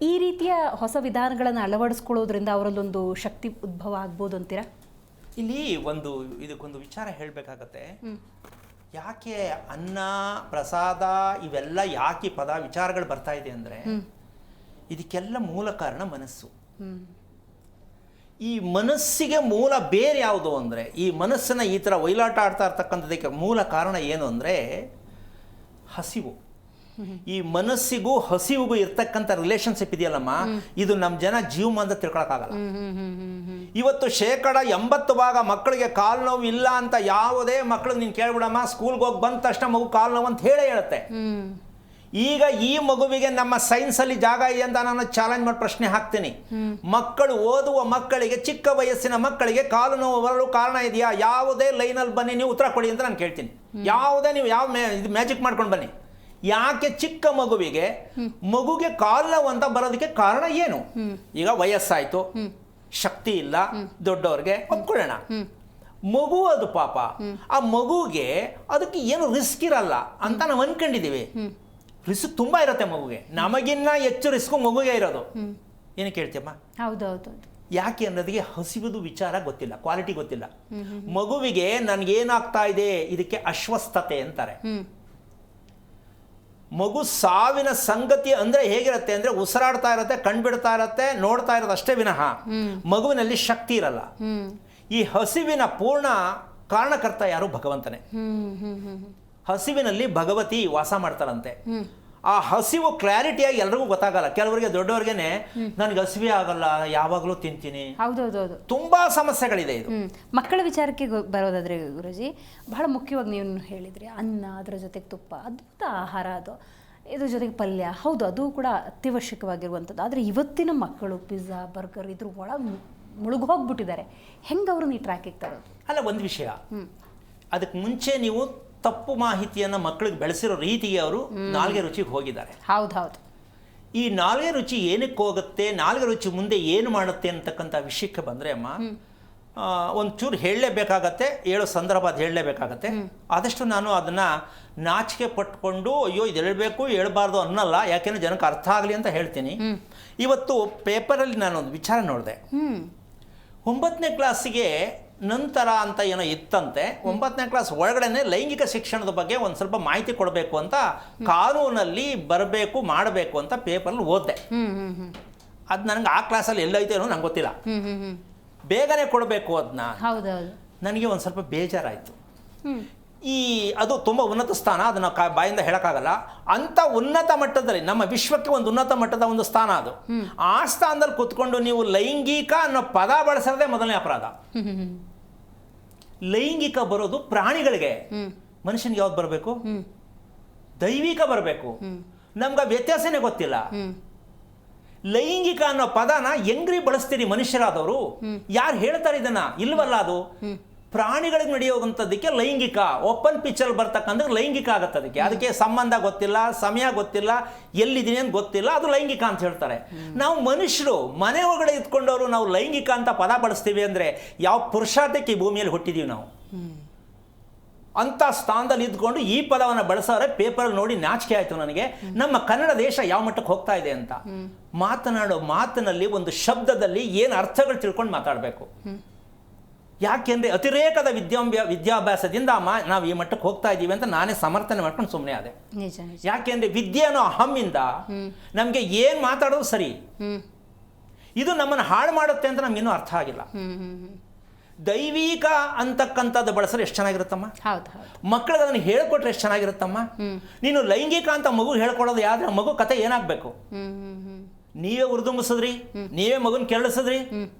ಈ ರೀತಿಯ ಹೊಸ ವಿಧಾನಗಳನ್ನು ಅಳವಡಿಸ್ಕೊಳ್ಳೋದ್ರಿಂದ ಅವರಲ್ಲೊಂದು ಶಕ್ತಿ ಉದ್ಭವ ಆಗ್ಬೋದು ಅಂತೀರಾ? ಇಲ್ಲಿ ಇದಕ್ಕೊಂದು ವಿಚಾರ ಹೇಳಬೇಕಾಗತ್ತೆ. ಯಾಕೆ ಅನ್ನ, ಪ್ರಸಾದ ಇವೆಲ್ಲ ಯಾಕೆ ಪದ ವಿಚಾರಗಳು ಬರ್ತಾ ಇದೆ ಅಂದರೆ, ಇದಕ್ಕೆಲ್ಲ ಮೂಲ ಕಾರಣ ಮನಸ್ಸು. ಈ ಮನಸ್ಸಿಗೆ ಮೂಲ ಬೇರೆ ಯಾವುದು ಅಂದರೆ, ಈ ಮನಸ್ಸನ್ನು ಈ ಥರ ಒಯ್ಲಾಟ ಆಡ್ತಾ ಇರ್ತಕ್ಕಂಥದ್ದಕ್ಕೆ ಮೂಲ ಕಾರಣ ಏನು ಅಂದರೆ ಹಸಿವು. ಈ ಮನಸ್ಸಿಗೂ ಹಸಿವಿಗೂ ಇರ್ತಕ್ಕಂಥ ರಿಲೇಷನ್ಶಿಪ್ ಇದೆಯಲ್ಲಮ್ಮ, ಇದು ನಮ್ಮ ಜನ ಜೀವಮಾನದ ತಿಳ್ಕೊಳಕ್ಕಾಗಲ್ಲ. ಇವತ್ತು 80% ಮಕ್ಕಳಿಗೆ ಕಾಲು ನೋವು ಇಲ್ಲ ಅಂತ ಯಾವುದೇ ಮಕ್ಕಳು ನೀನು ಕೇಳ್ಬಿಡಮ್ಮ, ಸ್ಕೂಲ್ಗೆ ಹೋಗಿ ಬಂದ ತಕ್ಷಣ ಮಗು ಕಾಲು ನೋವು ಅಂತ ಹೇಳುತ್ತೆ. ಈಗ ಈ ಮಗುವಿಗೆ ನಮ್ಮ ಸೈನ್ಸಲ್ಲಿ ಜಾಗ ಇದೆ ಅಂತ ನಾನು ಚಾಲೆಂಜ್ ಮಾಡಿ ಪ್ರಶ್ನೆ ಹಾಕ್ತೀನಿ. ಮಕ್ಕಳು ಓದುವ ಮಕ್ಕಳಿಗೆ, ಚಿಕ್ಕ ವಯಸ್ಸಿನ ಮಕ್ಕಳಿಗೆ ಕಾಲು ನೋವು ಬರಲು ಕಾರಣ ಇದೆಯಾ? ಯಾವುದೇ ಲೈನಲ್ಲಿ ಬನ್ನಿ, ನೀವು ಉತ್ತರ ಕೊಡಿ ಅಂತ ನಾನು ಕೇಳ್ತೀನಿ. ಯಾವುದೇ ನೀವು ಇದು ಮ್ಯಾಜಿಕ್ ಮಾಡ್ಕೊಂಡು ಬನ್ನಿ. ಯಾಕೆ ಚಿಕ್ಕ ಮಗುಗೆ ಕಾಲು ನೋವು ಅಂತ ಬರೋದಕ್ಕೆ ಕಾರಣ ಏನು? ಈಗ ವಯಸ್ಸಾಯ್ತು, ಶಕ್ತಿ ಇಲ್ಲ, ದೊಡ್ಡವ್ರಿಗೆ ಒಪ್ಕೊಳ್ಳೋಣ. ಮಗು ಅದು ಪಾಪ, ಆ ಮಗುಗೆ ಅದಕ್ಕೆ ಏನು ರಿಸ್ಕ್ ಇರಲ್ಲ ಅಂತ ನಾವು ಅನ್ಕೊಂಡಿದೀವಿ. ರಿಸ್ಕ್ ತುಂಬಾ ಇರುತ್ತೆ ಮಗುಗೆ, ನಮಗಿನ್ನ ಹೆಚ್ಚು ರಿಸ್ಕ್ ಮಗುಗೆ ಇರೋದು. ಏನು ಕೇಳ್ತೀಯಮ್ಮ? ಹೌದೌದು. ಯಾಕೆ ಅನ್ನೋದಕ್ಕೆ ಹಸಿವುದು ವಿಚಾರ ಗೊತ್ತಿಲ್ಲ, ಕ್ವಾಲಿಟಿ ಗೊತ್ತಿಲ್ಲ. ಮಗುವಿಗೆ ನನಗೇನಾಗ್ತಾ ಇದೆ, ಇದಕ್ಕೆ ಅಸ್ವಸ್ಥತೆ ಅಂತಾರೆ. ಮಗು ಸಾವಿನ ಸಂಗತಿ ಅಂದರೆ ಹೇಗಿರುತ್ತೆ ಅಂದರೆ, ಉಸಿರಾಡ್ತಾ ಇರುತ್ತೆ, ಕಣ್ಬಿಡ್ತಾ ಇರುತ್ತೆ, ನೋಡ್ತಾ ಇರೋದು ಅಷ್ಟೇ ವಿನಃ ಮಗುವಿನಲ್ಲಿ ಶಕ್ತಿ ಇರಲ್ಲ. ಈ ಹಸಿವಿನ ಪೂರ್ಣ ಕಾರಣಕರ್ತ ಯಾರು? ಭಗವಂತನೇ. ಹಸಿವಿನಲ್ಲಿ ಭಗವತಿ ವಾಸ ಮಾಡ್ತಾರಂತೆ. ಆ ಹಸಿವು ಕ್ಲಾರಿಟಿಯಾಗಿ ಎಲ್ರಿಗೂ ಗೊತ್ತಾಗಲ್ಲ. ಕೆಲವರಿಗೆ, ದೊಡ್ಡವ್ರಿಗೇನೆ ನನಗೆ ಹಸಿವೆ ಆಗಲ್ಲ, ಯಾವಾಗಲೂ ತಿಂತೀನಿ. ಹೌದೌದೌದು, ತುಂಬಾ ಸಮಸ್ಯೆಗಳಿದೆ. ಇದು ಮಕ್ಕಳ ವಿಚಾರಕ್ಕೆ ಬರೋದಾದ್ರೆ ಗುರುಜಿ, ಬಹಳ ಮುಖ್ಯವಾಗಿ ನೀವು ಹೇಳಿದ್ರಿ, ಅನ್ನ, ಅದರ ಜೊತೆಗೆ ತುಪ್ಪ, ಅದ್ಭುತ ಆಹಾರ ಅದು. ಇದ್ರ ಜೊತೆಗೆ ಪಲ್ಯ, ಹೌದು, ಅದು ಕೂಡ ಅತ್ಯವಶ್ಯಕವಾಗಿರುವಂಥದ್ದು. ಆದರೆ ಇವತ್ತಿನ ಮಕ್ಕಳು ಪಿಜ್ಜಾ, ಬರ್ಗರ್ ಇದ್ರ ಒಳಗೆ ಮುಳುಗೋಗ್ಬಿಟ್ಟಿದ್ದಾರೆ. ಹೆಂಗೆ ಅವ್ರನ್ನ ಈ ಟ್ರ್ಯಾಕಿಗೆ ತರೋದು? ಅಲ್ಲ, ಒಂದು ವಿಷಯ, ಅದಕ್ಕೆ ಮುಂಚೆ ನೀವು ತಪ್ಪು ಮಾಹಿತಿಯನ್ನು ಮಕ್ಕಳಿಗೆ ಬೆಳೆಸಿರೋ ರೀತಿಗೆ ಅವರು ನಾಲ್ಗೆ ರುಚಿಗೆ ಹೋಗಿದ್ದಾರೆ. ಹೌದು. ಈ ನಾಲ್ಗೆ ರುಚಿ ಏನಕ್ಕೆ ಹೋಗುತ್ತೆ, ನಾಲ್ಗೆ ರುಚಿ ಮುಂದೆ ಏನು ಮಾಡುತ್ತೆ ಅಂತಕ್ಕಂಥ ವಿಷಯಕ್ಕೆ ಬಂದರೆ ಅಮ್ಮ, ಒಂಚೂರು ಹೇಳಲೇಬೇಕಾಗತ್ತೆ, ಹೇಳೋ ಸಂದರ್ಭ ಅದು ಹೇಳಲೇಬೇಕಾಗತ್ತೆ. ಆದಷ್ಟು ನಾನು ಅದನ್ನು ನಾಚಿಕೆ ಪಟ್ಕೊಂಡು ಅಯ್ಯೋ ಇದು ಹೇಳಬೇಕು ಹೇಳಬಾರ್ದು ಅನ್ನಲ್ಲ, ಯಾಕೆಂದರೆ ಜನಕ್ಕೆ ಅರ್ಥ ಆಗಲಿ ಅಂತ ಹೇಳ್ತೀನಿ. ಇವತ್ತು ಪೇಪರಲ್ಲಿ ನಾನೊಂದು ವಿಚಾರ ನೋಡಿದೆ. 9ನೇ ಕ್ಲಾಸಿಗೆ ನಂತರ ಅಂತ ಏನೋ ಇತ್ತಂತೆ. 9ನೇ ಕ್ಲಾಸ್ ಒಳಗಡೆನೆ ಲೈಂಗಿಕ ಶಿಕ್ಷಣದ ಬಗ್ಗೆ ಒಂದು ಸ್ವಲ್ಪ ಮಾಹಿತಿ ಕೊಡಬೇಕು ಅಂತ ಕಾನೂನಲ್ಲಿ ಬರಬೇಕು ಮಾಡಬೇಕು ಅಂತ ಪೇಪರಲ್ಲಿ ಓದಿದೆ. ಅದು ನನಗೆ ಆ ಕ್ಲಾಸಲ್ಲಿ ಎಲ್ಲೈತೆ ಅನ್ನೋ ನಂಗೆ ಗೊತ್ತಿಲ್ಲ. ಬೇಗನೆ ಕೊಡಬೇಕು ಅದನ್ನ. ಹೌದೌದು. ನನಗೆ ಒಂದು ಸ್ವಲ್ಪ ಬೇಜಾರಾಯಿತು. ಅದು ತುಂಬ ಉನ್ನತ ಸ್ಥಾನ, ಅದನ್ನು ಬಾಯಿಂದ ಹೇಳೋಕ್ಕಾಗಲ್ಲ. ಅಂಥ ಉನ್ನತ ಮಟ್ಟದಲ್ಲಿ ನಮ್ಮ ವಿಶ್ವಕ್ಕೆ ಒಂದು ಉನ್ನತ ಮಟ್ಟದ ಒಂದು ಸ್ಥಾನ ಅದು. ಆ ಸ್ಥಾನದಲ್ಲಿ ಕೂತ್ಕೊಂಡು ನೀವು ಲೈಂಗಿಕ ಅನ್ನೋ ಪದ ಬಳಸೋದೇ ಮೊದಲನೇ ಅಪರಾಧ. ಲೈಂಗಿಕ ಬರೋದು ಪ್ರಾಣಿಗಳಿಗೆ, ಮನುಷ್ಯನಿಗೆ ಯಾವ್ದು ಬರಬೇಕು? ದೈವಿಕ ಬರಬೇಕು. ನಮ್ಗೆ ವ್ಯತ್ಯಾಸನೇ ಗೊತ್ತಿಲ್ಲ. ಲೈಂಗಿಕ ಅನ್ನೋ ಪದನ ಹೆಂಗ್ರಿ ಬಳಸ್ತೀರಿ ಮನುಷ್ಯರಾದವರು? ಯಾರು ಹೇಳ್ತಾರೆ ಇದನ್ನ? ಇಲ್ವಲ್ಲ. ಅದು ಪ್ರಾಣಿಗಳಿಗೆ ನಡೆಯುವಂಥದ್ದಕ್ಕೆ ಲೈಂಗಿಕ, ಓಪನ್ ಪಿಚ್ಚಲ್ಲಿ ಬರ್ತಕ್ಕಂಥ ಲೈಂಗಿಕ ಆಗತ್ತೆ. ಅದಕ್ಕೆ ಸಂಬಂಧ ಗೊತ್ತಿಲ್ಲ, ಸಮಯ ಗೊತ್ತಿಲ್ಲ, ಎಲ್ಲಿದ್ದೀನಿ ಅಂತ ಗೊತ್ತಿಲ್ಲ, ಅದು ಲೈಂಗಿಕ ಅಂತ ಹೇಳ್ತಾರೆ. ನಾವು ಮನುಷ್ಯರು ಮನೆ ಒಳಗಡೆ ಇದ್ಕೊಂಡವರು ನಾವು ಲೈಂಗಿಕ ಅಂತ ಪದ ಬಳಸ್ತೀವಿ ಅಂದರೆ ಯಾವ ಪುರುಷಾರ್ಥಕ್ಕೆ ಈ ಭೂಮಿಯಲ್ಲಿ ಹುಟ್ಟಿದೀವಿ ನಾವು? ಅಂಥ ಸ್ಥಾನದಲ್ಲಿ ಇದ್ಕೊಂಡು ಈ ಪದವನ್ನು ಬಳಸೋರೆ ಪೇಪರಲ್ಲಿ ನೋಡಿ ನಾಚಿಕೆ ಆಯಿತು ನನಗೆ. ನಮ್ಮ ಕನ್ನಡ ದೇಶ ಯಾವ ಮಟ್ಟಕ್ಕೆ ಹೋಗ್ತಾ ಇದೆ ಅಂತ. ಮಾತನಾಡೋ ಮಾತಿನಲ್ಲಿ ಒಂದು ಶಬ್ದದಲ್ಲಿ ಏನು ಅರ್ಥಗಳು ತಿಳ್ಕೊಂಡು ಮಾತಾಡಬೇಕು. ಯಾಕೆಂದರೆ ಅತಿರೇಕದ ವಿದ್ಯಾಭ್ಯಾಸದಿಂದ ನಾವು ಈ ಮಟ್ಟಕ್ಕೆ ಹೋಗ್ತಾ ಇದ್ದೀವಿ ಅಂತ ನಾನೇ ಸಮರ್ಥನೆ ಮಾಡ್ಕೊಂಡು ಸುಮ್ಮನೆ ಆದೆ. ಯಾಕೆಂದರೆ ವಿದ್ಯೆ ಅನ್ನೋ ಅಹಮ್ಮಿಂದ ನಮಗೆ ಏನು ಮಾತಾಡೋದು ಸರಿ, ಇದು ನಮ್ಮನ್ನು ಹಾಳು ಮಾಡುತ್ತೆ ಅಂತ ನಮಗಿನ್ನೂ ಅರ್ಥ ಆಗಿಲ್ಲ. ದೈವಿಕ ಅಂತಕ್ಕಂಥದ್ದು ಬಳಸಲು ಎಷ್ಟು ಚೆನ್ನಾಗಿರುತ್ತಮ್ಮ. ಮಕ್ಕಳಿಗೆ ಅದನ್ನು ಹೇಳ್ಕೊಟ್ರೆ ಎಷ್ಟು ಚೆನ್ನಾಗಿರುತ್ತಮ್ಮ. ನೀನು ಲೈಂಗಿಕ ಅಂತ ಮಗು ಹೇಳ್ಕೊಡೋದು ಯಾವ್ದು? ಮಗು ಕತೆ ಏನಾಗಬೇಕು? ನೀವೇ ಉರ್ದುಂಬಿಸಿದ್ರಿ, ನೀವೇ ಮಗುನ ಕೆರಳಿಸಿದ್ರಿ.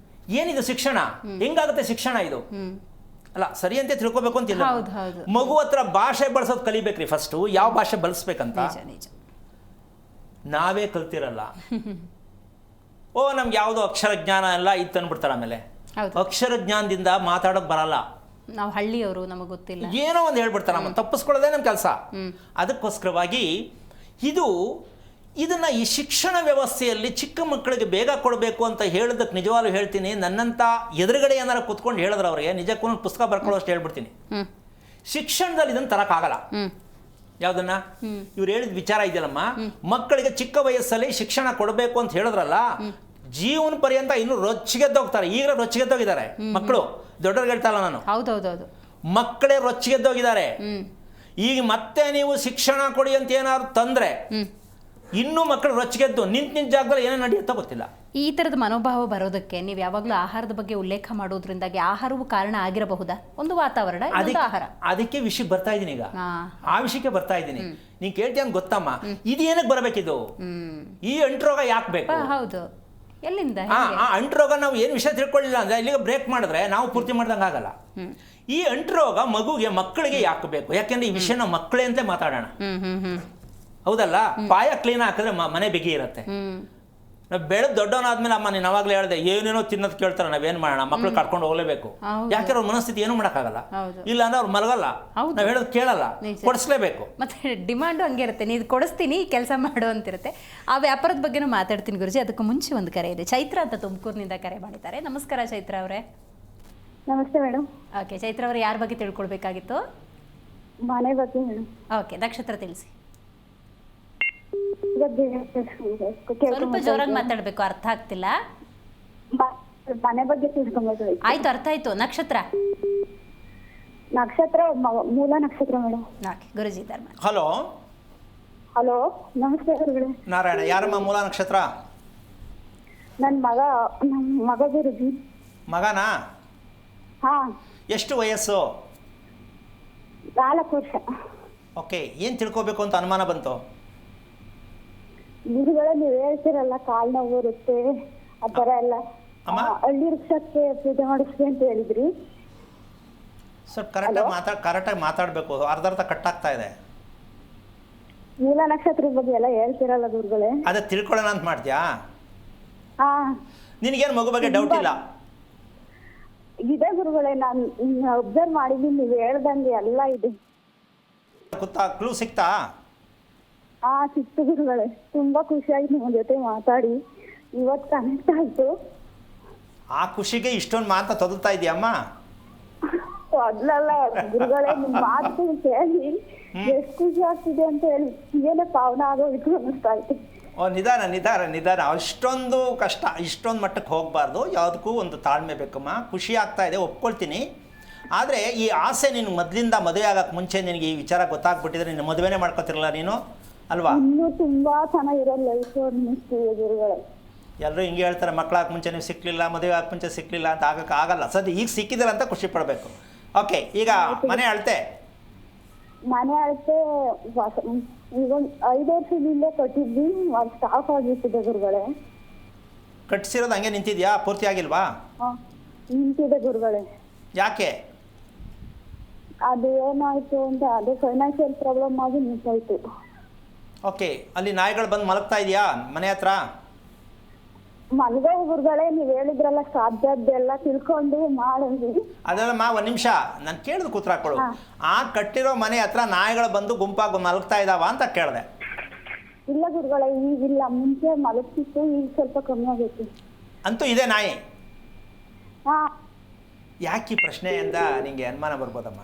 ಏನಿದು ಶಿಕ್ಷಣ? ಹೆಂಗಾಗುತ್ತೆ ಶಿಕ್ಷಣ ಇದು? ಅಲ್ಲ, ಸರಿ ಅಂತ ತಿಳ್ಕೊಬೇಕು ಅಂತಿಲ್ಲ. ಮಗು ಹತ್ರ ಭಾಷೆ ಬಳಸೋದು ಕಲಿಬೇಕ್ರಿ. ಫಸ್ಟು ಯಾವ ಭಾಷೆ ಬಳಸ್ಬೇಕಂತ ನಾವೇ ಕಲ್ತಿರಲ್ಲ. ನಮ್ಗೆ ಯಾವುದೋ ಅಕ್ಷರ ಜ್ಞಾನ ಎಲ್ಲ ಇತ್ತು ಅಂದ್ಬಿಡ್ತಾರೆ. ಆಮೇಲೆ ಅಕ್ಷರ ಜ್ಞಾನದಿಂದ ಮಾತಾಡೋಕೆ ಬರಲ್ಲ. ನಾವು ಹಳ್ಳಿಯವರು, ನಮಗೆ ಗೊತ್ತಿಲ್ಲ, ಏನೋ ಒಂದು ಹೇಳ್ಬಿಡ್ತಾರೆ. ನಮ್ಮ ತಪ್ಪಿಸ್ಕೊಳ್ಳೋದೇ ನಮ್ಮ ಕೆಲಸ. ಅದಕ್ಕೋಸ್ಕರವಾಗಿ ಇದನ್ನು ಈ ಶಿಕ್ಷಣ ವ್ಯವಸ್ಥೆಯಲ್ಲಿ ಚಿಕ್ಕ ಮಕ್ಕಳಿಗೆ ಬೇಗ ಕೊಡಬೇಕು ಅಂತ ಹೇಳೋದಕ್ಕೆ ನಿಜವಾಗ್ಲೂ ಹೇಳ್ತೀನಿ. ನನ್ನಂಥ ಎದುರುಗಡೆ ಏನಾರು ಕುತ್ಕೊಂಡು ಹೇಳಿದ್ರೆ ಅವ್ರಿಗೆ ನಿಜಕ್ಕೂ ಒಂದು ಪುಸ್ತಕ ಬರ್ಕೊಳ್ಳೋಷ್ಟು ಹೇಳ್ಬಿಡ್ತೀನಿ. ಶಿಕ್ಷಣದಲ್ಲಿ ಇದನ್ನು ತರಕ್ಕಾಗಲ್ಲ. ಯಾವುದನ್ನ ಇವ್ರು ಹೇಳಿದ ವಿಚಾರ ಇದೆಯಲ್ಲಮ್ಮ, ಮಕ್ಕಳಿಗೆ ಚಿಕ್ಕ ವಯಸ್ಸಲ್ಲಿ ಶಿಕ್ಷಣ ಕೊಡಬೇಕು ಅಂತ ಹೇಳಿದ್ರಲ್ಲ, ಜೀವನ ಪರ್ಯಂತ ಇನ್ನೂ ರೊಚ್ಚಿಗೆದ್ದೋಗ್ತಾರೆ. ಈಗ ರೊಚ್ಚಿಗೆದ್ದೋಗಿದ್ದಾರೆ ಮಕ್ಕಳು. ದೊಡ್ಡವ್ರಿಗೆ ಹೇಳ್ತಾ ಇಲ್ಲ ನಾನು, ಹೌದೌದೌದು, ಮಕ್ಕಳೇ ರೊಚ್ಚಿಗೆದ್ದೋಗಿದ್ದಾರೆ. ಈಗ ಮತ್ತೆ ನೀವು ಶಿಕ್ಷಣ ಕೊಡಿ ಅಂತ ಏನಾದ್ರು ತಂದ್ರೆ ಇನ್ನೂ ಮಕ್ಕಳು ರೊಚ್ಚಿಗೆದ್ದು ನಿಂತ ಜಾಗದಲ್ಲಿ ಏನೇನು ನಡೆಯುತ್ತೋ ಗೊತ್ತಿಲ್ಲ. ಈ ಥರದ ಮನೋಭಾವ ಬರೋದಕ್ಕೆ ನೀವು ಯಾವಾಗಲೂ ಆಹಾರದ ಬಗ್ಗೆ ಉಲ್ಲೇಖ ಮಾಡೋದ್ರಿಂದಾಗಿ ಆಹಾರವು ಕಾರಣ ಆಗಿರಬಹುದಾ? ಒಂದು ವಾತಾವರಣ, ಆಹಾರ. ಅದಕ್ಕೆ ವಿಷಯಕ್ಕೆ ಬರ್ತಾ ಇದ್ದೀನಿ. ಈಗ ಆ ವಿಷಯಕ್ಕೆ ಬರ್ತಾ ಇದ್ದೀನಿ. ನೀನ್ ಕೇಳ್ತೀಯ ಅಂತ ಗೊತ್ತಮ್ಮ, ಇದು ಏನಕ್ಕೆ ಬರಬೇಕಿದು? ಈ ಅಂಟ್ರೋಗ ಯಾಕೆ ಬೇಕು? ಹೌದು, ಎಲ್ಲಿಂದ? ಆ ಅಂಟ್ರೋಗ ನಾವು ಏನು ವಿಷಯ ತಿಳ್ಕೊಳ್ಳಿಲ್ಲ ಅಂದ್ರೆ ಇಲ್ಲಿಗೆ ಬ್ರೇಕ್ ಮಾಡಿದ್ರೆ ನಾವು ಪೂರ್ತಿ ಮಾಡ್ದಂಗೆ ಆಗಲ್ಲ. ಈ ಅಂಟ್ರೋಗ ಮಕ್ಕಳಿಗೆ ಯಾಕೆ ಬೇಕು? ಯಾಕೆಂದ್ರೆ ಈ ವಿಷಯನ ಮಕ್ಕಳೇ ಅಂತ ಮಾತಾಡೋಣ. ಹೌದಲ್ಲ? ಪಾಯ ಕ್ಲೀನ್ ಹಾಕಿದ್ರೆ ಮನೆ ಬಿಗಿ ಇರುತ್ತೆ. ನಾವು ಬೆಳೆದು ದೊಡ್ಡವನಾದ್ಮೇಲೆ ಅಮ್ಮ ನೀನು ಅವಾಗಲೇ ಹೇಳಿದೆ ಏನೇನೋ ತಿನ್ನೋದು ಕೇಳ್ತಾರೆ, ನಾವೇನು ಮಾಡೋಣ? ಮಕ್ಳು ಕರ್ಕೊಂಡು ಹೋಗ್ಲೇಬೇಕು. ಯಾಕೆ ಅವ್ರ ಮನಸ್ಥಿತಿ ಏನು ಮಾಡೋಕ್ಕಾಗಲ್ಲ. ಇಲ್ಲ ಅಂದ್ರೆ ಅವ್ರು ಮಲಗಲ್ಲ, ನಾವು ಹೇಳೋದು ಕೇಳಲ್ಲ, ಕೊಡಿಸ್ಲೇಬೇಕು. ಮತ್ತೆ ಡಿಮಾಂಡು ಹಂಗೆ ಇರುತ್ತೆ, ನೀನು ಕೊಡಿಸ್ತೀನಿ ಕೆಲಸ ಮಾಡು ಅಂತಿರುತ್ತೆ. ಆ ವ್ಯಾಪಾರದ ಬಗ್ಗೆನೂ ಮಾತಾಡ್ತೀನಿ ಗುರುಜಿ. ಅದಕ್ಕೂ ಮುಂಚೆ ಒಂದು ಕರೆ ಇದೆ. ಚೈತ್ರ ಅಂತ ತುಮಕೂರಿನಿಂದ ಕರೆ ಮಾಡಿದ್ದಾರೆ. ನಮಸ್ಕಾರ ಚೈತ್ರ ಅವರೇ. ನಮಸ್ತೆ ಮೇಡಮ್. ಓಕೆ ಚೈತ್ರ ಅವರೇ, ಯಾರ ಬಗ್ಗೆ ತಿಳ್ಕೊಳ್ಬೇಕಾಗಿತ್ತು? ಮನೆ ಬಗ್ಗೆ ಮೇಡಮ್. ಓಕೆ, ನಕ್ಷತ್ರ ತಿಳಿಸಿ. ಸ್ವಲ್ಪ ಜೋರಾಗಿ ಮಾತಾಡ್ಬೇಕು, ಅರ್ಥ ಆಗ್ತಿಲ್ಲ. ಮನೆ ಬಗ್ಗೆ ತಿಳ್ಕೊಬೇಕು. ಆಯ್ತು, ಅರ್ಥ ಆಯ್ತು. ನಕ್ಷತ್ರ ಮೂಲ ನಕ್ಷತ್ರ ಮೇಡಮ್. ಓಕೆ ಗುರುಜಿ ಧರ್ಮ. ಹಲೋ ಹಲೋ, ನಮಸ್ತೆ ಗುರುಗಳೇ. ನಾರಾಯಣ. ಯಾರಮ್ಮ ಮೂಲ ನಕ್ಷತ್ರ? ನನ್ನ ಮಗ ಗುರುಜಿ. ಮಗನಾ? ಹಾ. ಎಷ್ಟು ವಯಸ್ಸು? 4 ವರ್ಷ. ಓಕೆ, ಏನು ತಿಳ್ಕೊಬೇಕು ಅಂತ ಅನುಮಾನ ಬಂತು? ಗುರುಗಳೇ, ನೀವು ಹೇಳ್ತಿರಲ್ಲ ಕಾಲ್ ನೋವು ಬರುತ್ತೆ ಆ ಥರ ಎಲ್ಲ, ಹಳ್ಳಿ ವೃಕ್ಷಕ್ಕೆ ಪೂಜೆ ಮಾಡಿಸ್ರಿ ಅಂತ ಹೇಳಿದ್ರಿ. ಸ್ವಲ್ಪ ಕರೆಕ್ಟಾಗಿ ಮಾತಾಡಬೇಕು. ಅರ್ಧ ಕಟ್ಟಾಗ್ತಾ ಇದೆ. ಮೂಲ ನಕ್ಷತ್ರದ ಬಗ್ಗೆ ಎಲ್ಲ ಹೇಳ್ತಿರಲ್ಲ ಗುರುಗಳೇ. ಅದೇ ತಿಳ್ಕೊಳ್ಳೋಣ ಅಂತ ಮಾಡ್ತೀಯಾ? ಹಾ. ನಿನಗೇನು ಮಗು ಬಗ್ಗೆ ಡೌಟ್ ಇಲ್ಲ? ಇದೆ ಗುರುಗಳೇ, ನಾನು ಅಬ್ಸರ್ವ್ ಮಾಡಿದ್ದೀನಿ, ನೀವು ಹೇಳ್ದಂಗೆ ಎಲ್ಲ ಇದೆ. ಕ್ಲೂ ಸಿಕ್ತಾ? ಹಾ, ಸಿಕ್ತು ಗುರುಗಳೇ. ತುಂಬಾ ಖುಷಿ ಆಯ್ತು ನಿಮ್ಮ ಜೊತೆ ಮಾತಾಡಿ. ಇವತ್ತು ಕನೆಕ್ಟ್ ಆಯ್ತು. ಆ ಖುಷಿಗೆ ಇಷ್ಟೊಂದು ಮಾತಾ ತೊದಲ್ತಾ ಇದೆಯಮ್ಮ? ಮೊದ್ಲಲ್ಲ ಗುರುಗಳೇ, ನಿಮ್ ಮಾತು ಕೇಳಿ ಎಷ್ಟು ಖುಷಿ ಆಗ್ತಿದೆ ಅಂತ ಹೇಳಿ ಏನೇ ಪಾವನ ಆಗೋಯ್ತು ಅನ್ನಿಸ್ತಾ ಇತ್ತು. ನಿಧಾನ ನಿಧಾನ ನಿಧಾನ, ಅಷ್ಟೊಂದು ಕಷ್ಟ ಇಷ್ಟೊಂದು ಮಟ್ಟಕ್ಕೆ ಹೋಗಬಾರ್ದು. ಯಾವುದಕ್ಕೂ ಒಂದು ತಾಳ್ಮೆ ಬೇಕಮ್ಮ. ಖುಷಿ ಆಗ್ತಾ ಇದೆ, ಒಪ್ಕೊಳ್ತೀನಿ. ಆದರೆ ಈ ಆಸೆ ನಿನ್ನ ಮೊದಲಿಂದ ಮದುವೆ ಆಗೋಕ್ಕೆ ಮುಂಚೆ ನಿನಗೆ ಈ ವಿಚಾರ ಗೊತ್ತಾಗ್ಬಿಟ್ಟಿದ್ರೆ ನಿನ್ನ ಮದುವೆನೇ ಮಾಡ್ಕೊತಿರಲ್ಲ ನೀನು, ಅಲ್ವಾ? ಇನ್ನೂ ತುಂಬಾ ಚೆನ್ನಾಗಿರೋ ಲೈಫ್ ಅನ್ನಿಸ್ತೀವಿ ಗುರುಗಳೇ. ಎಲ್ಲರೂ ಹಿಂಗೆ ಹೇಳ್ತಾರೆ, ಮಕ್ಕಳಾಗ ಮುಂಚೆ ನೀವು ಸಿಕ್ಕಲಿಲ್ಲ, ಮದುವೆ ಆಗ ಮುಂಚೆ ಸಿಕ್ಕಲಿಲ್ಲ ಅಂತ. ಆಗಲ್ಲ. ಸದ್ಯ ಈಗ ಸಿಕ್ಕಿದ್ದೀರ ಅಂತ ಖುಷಿ ಪಡಬೇಕು. ಓಕೆ, ಈಗ ಮನೆ ಅಳತೆ ಮನೆ ಅಳತೆ ಈಗ 5 ವರ್ಷದಿಂದ ಕಟ್ಟಿದ್ವಿ, ಅದು ಸ್ಟಾಪ್ ಆಗಿರ್ತಿದೆ ಗುರುಗಳೇ. ಕಟ್ಸಿರೋದು ಹಂಗೆ ನಿಂತಿದ್ಯಾ? ಪೂರ್ತಿ ಆಗಿಲ್ವಾ? ನಿಂತಿದೆ ಗುರುಗಳೇ. ಯಾಕೆ? ಅದು ಏನಾಯ್ತು ಅಂತ ಅದೇ ಫೈನಾನ್ಷಿಯಲ್ ಪ್ರಾಬ್ಲಮ್ ಆಗಿ ನಿಂತಾಯ್ತು. ಓಕೆ, ಅಲ್ಲಿ ನಾಯಿಗಳು ಬಂದು ಮಲಗ್ತಾ ಇದೆಯಾ ಮನೆ ಹತ್ರ? ಮಲ್ಗೋ ಗುರುಗಳೇ, ನೀವ್ ಹೇಳಿದ್ರಲ್ಲ ಸಾಧ್ಯದ್ದೆಲ್ಲ ತಿಳ್ಕೊಂಡು ಮಾಡಿದ್ವಿ. ಅದಲ್ಲಮ್ಮ, ಒಂದು ನಿಮಿಷ ನಾನು ಕೇಳಿದ ಕೂತ್ರ ಹಾಕೊಳ್ಳು. ಆ ಕಟ್ಟಿರೋ ಮನೆ ಹತ್ರ ನಾಯಿಗಳು ಬಂದು ಗುಂಪಾಗಿ ಮಲಗ್ತಾ ಇದ್ದಾವ ಅಂತ ಕೇಳಿದೆ. ಇಲ್ಲ ಗುರುಗಳೇ, ಈಗಿಲ್ಲ. ಮುಂಚೆ ಮಲಗ್ತಿತ್ತು, ಈಗ ಸ್ವಲ್ಪ ಕಮ್ಮಿ ಆಗೈತಿ. ಅಂತೂ ಇದೆ ನಾಯಿ. ಹಾ, ಯಾಕೆ ಈ ಪ್ರಶ್ನೆಯಿಂದ ನಿಂಗೆ ಅನುಮಾನ ಬರ್ಬೋದಮ್ಮ?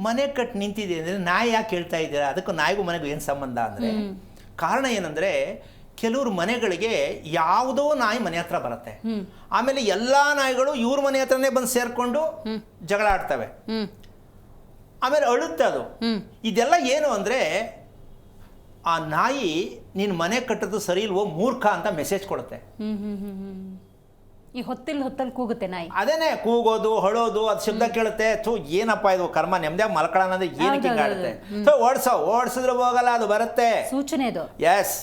ಮನೆ ಕಟ್ಟಿ ನಿಂತಿದೆ ಅಂದರೆ ನಾಯಿ ಯಾಕೆ ಹೇಳ್ತಾ ಇದ್ದೀರಾ? ಅದಕ್ಕೂ ನಾಯಿಗೂ ಮನೆಗೂ ಏನು ಸಂಬಂಧ ಅಂದರೆ, ಕಾರಣ ಏನಂದರೆ ಕೆಲವ್ರ ಮನೆಗಳಿಗೆ ಯಾವುದೋ ನಾಯಿ ಮನೆ ಹತ್ರ ಬರುತ್ತೆ. ಆಮೇಲೆ ಎಲ್ಲ ನಾಯಿಗಳು ಇವ್ರ ಮನೆ ಹತ್ರನೇ ಬಂದು ಸೇರಿಕೊಂಡು ಜಗಳ ಆಡ್ತವೆ. ಆಮೇಲೆ ಅಳುತ್ತೆ ಅದು. ಇದೆಲ್ಲ ಏನು ಅಂದರೆ, ಆ ನಾಯಿ ನೀನು ಮನೆ ಕಟ್ಟೋದು ಸರಿ ಇಲ್ವೋ ಮೂರ್ಖ ಅಂತ ಮೆಸೇಜ್ ಕೊಡುತ್ತೆ. ಈ ಹೊತ್ತಲ್ಲಿ ಕೂಗುತ್ತೆ ನಾಯಿ. ಅದೇನೆ ಕೂಗೋದು, ಹಳೋದು, ಅದು ಶಬ್ದ ಕೇಳುತ್ತೆ. ಏನಪ್ಪ ಇದು ಕರ್ಮ, ನೆಮ್ಮದಿಯಾಗಿ ಮಲ್ಕೊಳ್ಳೋಣ ಅಂದ್ರೆ ಏನಕ್ಕೆ ಹಿಂಗಾಡುತ್ತೆ? ಓಡಿಸಿದ್ರೆ ಹೋಗಲ್ಲ, ಅದು ಬರುತ್ತೆ. ಸೂಚನೆ ಅದು. ಎಸ್.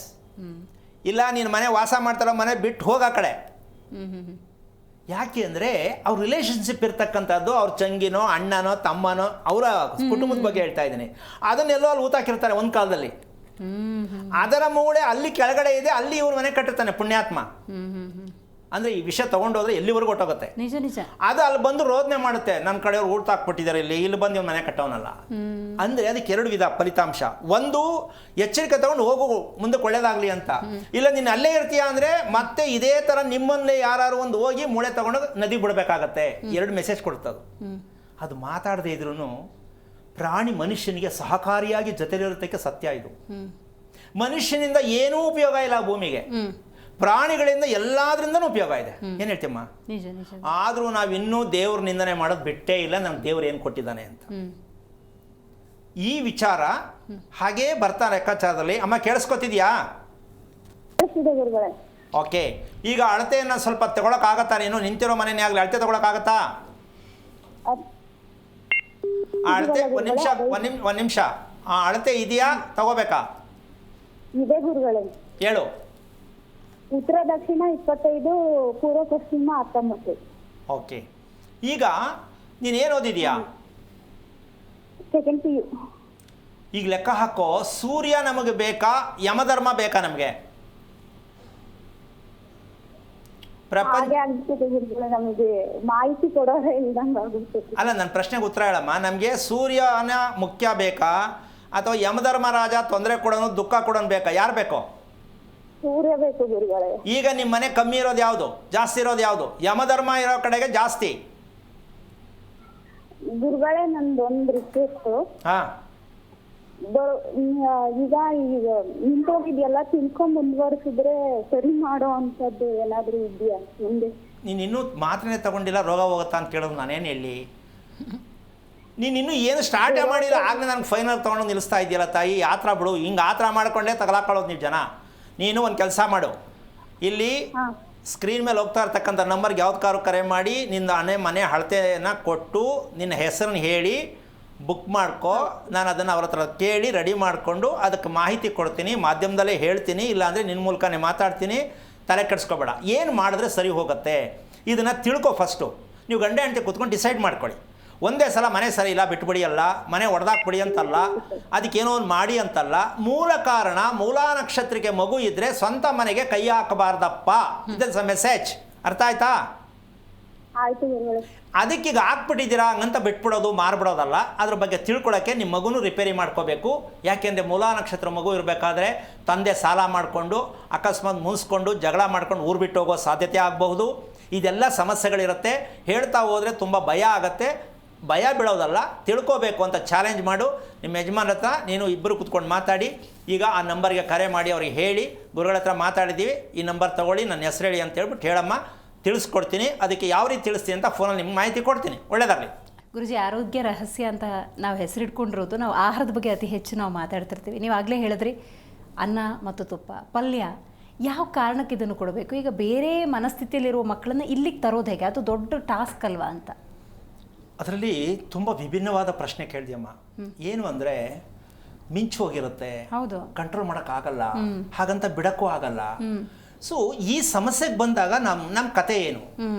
ಇಲ್ಲ ನೀನು ಮನೆ ವಾಸ ಮಾಡ್ತಾರೋ ಮನೆ ಬಿಟ್ಟು ಹೋಗ ಕಡೆ. ಯಾಕೆ ಅಂದರೆ ಅವ್ರ ರಿಲೇಷನ್ಶಿಪ್ ಇರ್ತಕ್ಕಂಥದ್ದು, ಅವ್ರ ಚಂಗಿನೋ ಅಣ್ಣನೋ ತಮ್ಮನೋ ಅವರ ಕುಟುಂಬದ ಬಗ್ಗೆ ಹೇಳ್ತಾ ಇದ್ದೀನಿ. ಅದನ್ನೆಲ್ಲೋ ಅಲ್ಲಿ ಊತಾಕಿರ್ತಾರೆ ಒಂದು ಕಾಲದಲ್ಲಿ. ಅದರ ಮೂಳೆ ಅಲ್ಲಿ ಕೆಳಗಡೆ ಇದೆ, ಅಲ್ಲಿ ಇವ್ರ ಮನೆ ಕಟ್ಟಿರ್ತಾನೆ ಪುಣ್ಯಾತ್ಮ. ಅಂದರೆ ಈ ವಿಷಯ ತೊಗೊಂಡೋದ್ರೆ ಎಲ್ಲಿವರೆಗೂ ಹೊಟ್ಟೋಗುತ್ತೆ. ನಿಜ ನಿಜ. ಅದು ಅಲ್ಲಿ ಬಂದು ರೋದನೆ ಮಾಡುತ್ತೆ, ನನ್ನ ಕಡೆಯವ್ರು ಊಟ ಹಾಕ್ಬಿಟ್ಟಿದ್ದಾರೆ, ಇಲ್ಲಿ ಬಂದು ಇವ್ನ ಮನೆ ಕಟ್ಟವನಲ್ಲ. ಅಂದರೆ ಅದಕ್ಕೆ 2 ವಿಧ ಫಲಿತಾಂಶ. ಒಂದು, ಎಚ್ಚರಿಕೆ ತಗೊಂಡು ಹೋಗು ಮುಂದಕ್ಕೆ ಒಳ್ಳೇದಾಗಲಿ ಅಂತ. ಇಲ್ಲ ನೀನು ಅಲ್ಲೇ ಇರ್ತೀಯ ಅಂದರೆ ಮತ್ತೆ ಇದೇ ಥರ ನಿಮ್ಮಲ್ಲೇ ಯಾರು ಒಂದು ಹೋಗಿ ಮೂಳೆ ತಗೊಂಡು ನದಿ ಬಿಡಬೇಕಾಗತ್ತೆ. 2 ಮೆಸೇಜ್ ಕೊಡ್ತದು. ಅದು ಮಾತಾಡದೇ ಇದ್ರೂ ಪ್ರಾಣಿ ಮನುಷ್ಯನಿಗೆ ಸಹಕಾರಿಯಾಗಿ ಜೊತೆಲಿರೋದಕ್ಕೆ ಸತ್ಯ ಇದು. ಮನುಷ್ಯನಿಂದ ಏನೂ ಉಪಯೋಗ ಇಲ್ಲ ಭೂಮಿಗೆ, ಪ್ರಾಣಿಗಳಿಂದ ಎಲ್ಲಾದ್ರಿಂದನೂ ಉಪಯೋಗ ಇದೆ. ಏನು ಹೇಳ್ತೀಯಮ್ಮ? ನಿಜ ನಿಜ. ಆದರೂ ನಾವಿನ್ನೂ ದೇವ್ರ ನಿಂದನೆ ಮಾಡೋದು ಬಿಟ್ಟೇ ಇಲ್ಲ, ನಮ್ಗೆ ದೇವ್ರು ಏನು ಕೊಟ್ಟಿದ್ದಾನೆ ಅಂತ. ಈ ವಿಚಾರ ಹಾಗೇ ಬರ್ತಾ ಲೆಕ್ಕಾಚಾರದಲ್ಲಿ. ಅಮ್ಮ ಕೇಳಿಸ್ಕೊತಿದ್ಯಾ? ಓಕೆ, ಈಗ ಅಳತೆಯನ್ನು ಸ್ವಲ್ಪ ತಗೊಳಕ್ಕಾಗತ್ತಾ? ನೀನು ನಿಂತಿರೋ ಮನೆನೇ ಆಗಲಿ ಅಳತೆ ತಗೊಳಕ್ಕಾಗತ್ತಾ? ಅಳತೆ ಒಂದು ನಿಮಿಷ. ಆ ಅಳತೆ ಇದೆಯಾ, ತಗೋಬೇಕಾ? ಇದೆ ಗುರುಗಳೇ. ಹೇಳು. ಉತ್ತರ ದಕ್ಷಿಣ 25, ಪೂರ್ವ ಪಶ್ಚಿಮ 19. ಓಕೆ, ಈಗ ನೀನೇನು ಓದಿದೀಯಾ? Second PU. ಈಗ ಲೆಕ್ಕ ಹಾಕೋ, ಸೂರ್ಯ ನಮಗೆ ಬೇಕಾ, ಯಮಧರ್ಮ ಬೇಕಾ ನಮಗೆ? ನಮಗೆ ಮಾಹಿತಿ ಕೊಡೋರೇ ಇಲ್ದಂಗೆ ಆಗುತ್ತೆ. ಅಲ್ಲ, ನನ್ನ ಪ್ರಶ್ನೆಗೆ ಉತ್ತರ ಹೇಳಮ್ಮ. ನಮಗೆ ಸೂರ್ಯನ ಮುಖ್ಯ ಬೇಕಾ ಅಥವಾ ಯಮಧರ್ಮ ರಾಜ ತೊಂದರೆ ಕೊಡೋನು ದುಃಖ ಕೊಡೋನು ಬೇಕಾ? ಯಾರು ಬೇಕೋ? ಸೂರ್ಯ ಬೇಕು ಗುರುಗಳೇ. ಈಗ ನಿಮ್ಮ ಮನೆ ಕಮ್ಮಿ ಇರೋದು ಯಾವುದು, ಜಾಸ್ತಿ ಇರೋದು ಯಾವುದು? ಯಮಧರ್ಮ ಇರೋ ಕಡೆಗೆ ಜಾಸ್ತಿ. ಗುರುಗಳೇ, ನಂದೊಂದು ರಿಕ್ವೆಸ್ಟ್. ಹಾಂ, ಈಗ ನಿಂತೋಗಿದೆಲ್ಲ ತಿಳ್ಕೊಂಡ್ ಮುಂದುವರಿಸಿದ್ರೆ ಸರಿ ಮಾಡೋ ಅಂಥದ್ದು ಏನಾದರೂ ಇದೆಯಾ ಮುಂದೆ? ನೀನು ಇನ್ನೂ ಮಾತ್ರನೇ ತಗೊಂಡಿಲ್ಲ, ರೋಗ ಹೋಗುತ್ತಾ ಅಂತ ಕೇಳೋದು ನಾನೇನು ಹೇಳಿ? ನೀನು ಇನ್ನೂ ಏನು ಸ್ಟಾರ್ಟೇ ಮಾಡಿಲ್ಲ, ಆಗಲೇ ನನಗೆ ಫೈನಲ್ ತೊಗೊಂಡು ನಿಲ್ಲಿಸ್ತಾ ಇದೆಯಲ್ಲ ತಾಯಿ. ಆತ್ರ ಬಿಡು, ಹಿಂಗೆ ಆತ್ರ ಮಾಡ್ಕೊಂಡೇ ತಗಲಾಕೊಳ್ಳೋದು ನೀವು ಜನ. ನೀನು ಒಂದು ಕೆಲಸ ಮಾಡು, ಇಲ್ಲಿ ಸ್ಕ್ರೀನ್ ಮೇಲೆ ಹೋಗ್ತಾ ಇರ್ತಕ್ಕಂಥ ನಂಬರ್ಗೆ ಯಾವ್ದು ಕರೆ ಮಾಡಿ ನಿನ್ನ ಮನೆ ಅಳತೆಯನ್ನು ಕೊಟ್ಟು ನಿನ್ನ ಹೆಸರನ್ನು ಹೇಳಿ ಬುಕ್ ಮಾಡ್ಕೊ. ನಾನು ಅದನ್ನು ಅವ್ರ ಹತ್ರ ಕೇಳಿ ರೆಡಿ ಮಾಡಿಕೊಂಡು ಅದಕ್ಕೆ ಮಾಹಿತಿ ಕೊಡ್ತೀನಿ, ಮಾಧ್ಯಮದಲ್ಲೇ ಹೇಳ್ತೀನಿ, ಇಲ್ಲಾಂದರೆ ನಿನ್ನ ಮೂಲಕನೇ ಮಾತಾಡ್ತೀನಿ. ತಲೆ ಕೆಡಿಸ್ಕೋಬೇಡ. ಏನು ಮಾಡಿದ್ರೆ ಸರಿ ಹೋಗುತ್ತೆ ಇದನ್ನು ತಿಳ್ಕೊ. ಫಸ್ಟು ನೀವು ಗಂಡ ಹೆಂಡತಿ ಕೂತ್ಕೊಂಡು ಡಿಸೈಡ್ ಮಾಡ್ಕೊಳ್ಳಿ. ಒಂದೇ ಸಲ ಮನೆ ಸರಿ ಇಲ್ಲ ಬಿಟ್ಬಿಡಿ ಅಲ್ಲ, ಮನೆ ಹೊಡೆದಾಕ್ಬಿಡಿ ಅಂತಲ್ಲ, ಅದಕ್ಕೇನೋ ಒಂದು ಮಾಡಿ ಅಂತಲ್ಲ. ಮೂಲ ಕಾರಣ, ಮೂಲಾ ನಕ್ಷತ್ರಕ್ಕೆ ಮಗು ಇದ್ದರೆ ಸ್ವಂತ ಮನೆಗೆ ಕೈ ಹಾಕಬಾರ್ದಪ್ಪ. ಇದೆಲ್ಲ ಮೆಸೇಜ್ ಅರ್ಥ ಆಯ್ತಾ? ಅದಕ್ಕೀಗ ಹಾಕ್ಬಿಟ್ಟಿದ್ದೀರಾ ಹಂಗಂತ ಬಿಟ್ಬಿಡೋದು ಮಾರ್ಬಿಡೋದಲ್ಲ. ಅದ್ರ ಬಗ್ಗೆ ತಿಳ್ಕೊಳ್ಳೋಕ್ಕೆ ನಿಮ್ಮ ಮಗುನೂ ರಿಪೇರಿ ಮಾಡ್ಕೋಬೇಕು. ಯಾಕೆಂದರೆ ಮೂಲಾ ನಕ್ಷತ್ರ ಮಗು ಇರಬೇಕಾದ್ರೆ ತಂದೆ ಸಾಲ ಮಾಡಿಕೊಂಡು ಅಕಸ್ಮಾತ್ ಮುನ್ಸ್ಕೊಂಡು ಜಗಳ ಮಾಡ್ಕೊಂಡು ಊರು ಬಿಟ್ಟು ಹೋಗೋ ಸಾಧ್ಯತೆ ಆಗಬಹುದು. ಇದೆಲ್ಲ ಸಮಸ್ಯೆಗಳಿರುತ್ತೆ. ಹೇಳ್ತಾ ಹೋದರೆ ತುಂಬ ಭಯ ಆಗುತ್ತೆ. ಭಯ ಬೀಳೋದಲ್ಲ, ತಿಳ್ಕೋಬೇಕು ಅಂತ ಚಾಲೆಂಜ್ ಮಾಡು. ನಿಮ್ಮ ಯಜಮಾನ ಹತ್ರ ನೀನು ಇಬ್ಬರು ಕೂತ್ಕೊಂಡು ಮಾತಾಡಿ. ಈಗ ಆ ನಂಬರ್ಗೆ ಕರೆ ಮಾಡಿ ಅವ್ರಿಗೆ ಹೇಳಿ, ಗುರುಗಳ ಹತ್ರ ಮಾತಾಡಿದ್ದೀವಿ, ಈ ನಂಬರ್ ತೊಗೊಳ್ಳಿ, ನನ್ನ ಹೆಸರು ಹೇಳಿ ಅಂತ ಹೇಳ್ಬಿಟ್ಟು ಹೇಳಮ್ಮ, ತಿಳಿಸ್ಕೊಡ್ತೀನಿ. ಅದಕ್ಕೆ ಯಾವ ರೀತಿ ತಿಳಿಸ್ತೀನಿ ಅಂತ ಫೋನಲ್ಲಿ ನಿಮ್ಗೆ ಮಾಹಿತಿ ಕೊಡ್ತೀನಿ. ಒಳ್ಳೆಯದಾಗಲಿ. ಗುರುಜಿ, ಆರೋಗ್ಯ ರಹಸ್ಯ ಅಂತ ನಾವು ಹೆಸರಿಟ್ಕೊಂಡಿರೋದು ನಾವು ಆಹಾರದ ಬಗ್ಗೆ ಅತಿ ಹೆಚ್ಚು ನಾವು ಮಾತಾಡ್ತಿರ್ತೀವಿ. ನೀವು ಆಗಲೇ ಹೇಳಿದ್ರಿ ಅನ್ನ ಮತ್ತು ತುಪ್ಪ, ಪಲ್ಯ. ಯಾವ ಕಾರಣಕ್ಕೆ ಇದನ್ನು ಕೊಡಬೇಕು? ಈಗ ಬೇರೆ ಮನಸ್ಥಿತಿಯಲ್ಲಿರುವ ಮಕ್ಕಳನ್ನ ಇಲ್ಲಿಗೆ ತರೋದು ಹೇಗೆ? ಅದು ದೊಡ್ಡ ಟಾಸ್ಕ್ ಅಲ್ವಾ ಅಂತ. ಅದರಲ್ಲಿ ತುಂಬ ವಿಭಿನ್ನವಾದ ಪ್ರಶ್ನೆ ಕೇಳಿದೆಯಮ್ಮ. ಏನು ಅಂದರೆ, ಮಿಂಚು ಹೋಗಿರುತ್ತೆ, ಹೌದು, ಕಂಟ್ರೋಲ್ ಮಾಡೋಕ್ಕಾಗಲ್ಲ, ಹಾಗಂತ ಬಿಡಕ್ಕೂ ಆಗಲ್ಲ. ಸೊ ಈ ಸಮಸ್ಯೆಗೆ ಬಂದಾಗ ನಮ್ಮ ಕತೆ ಏನು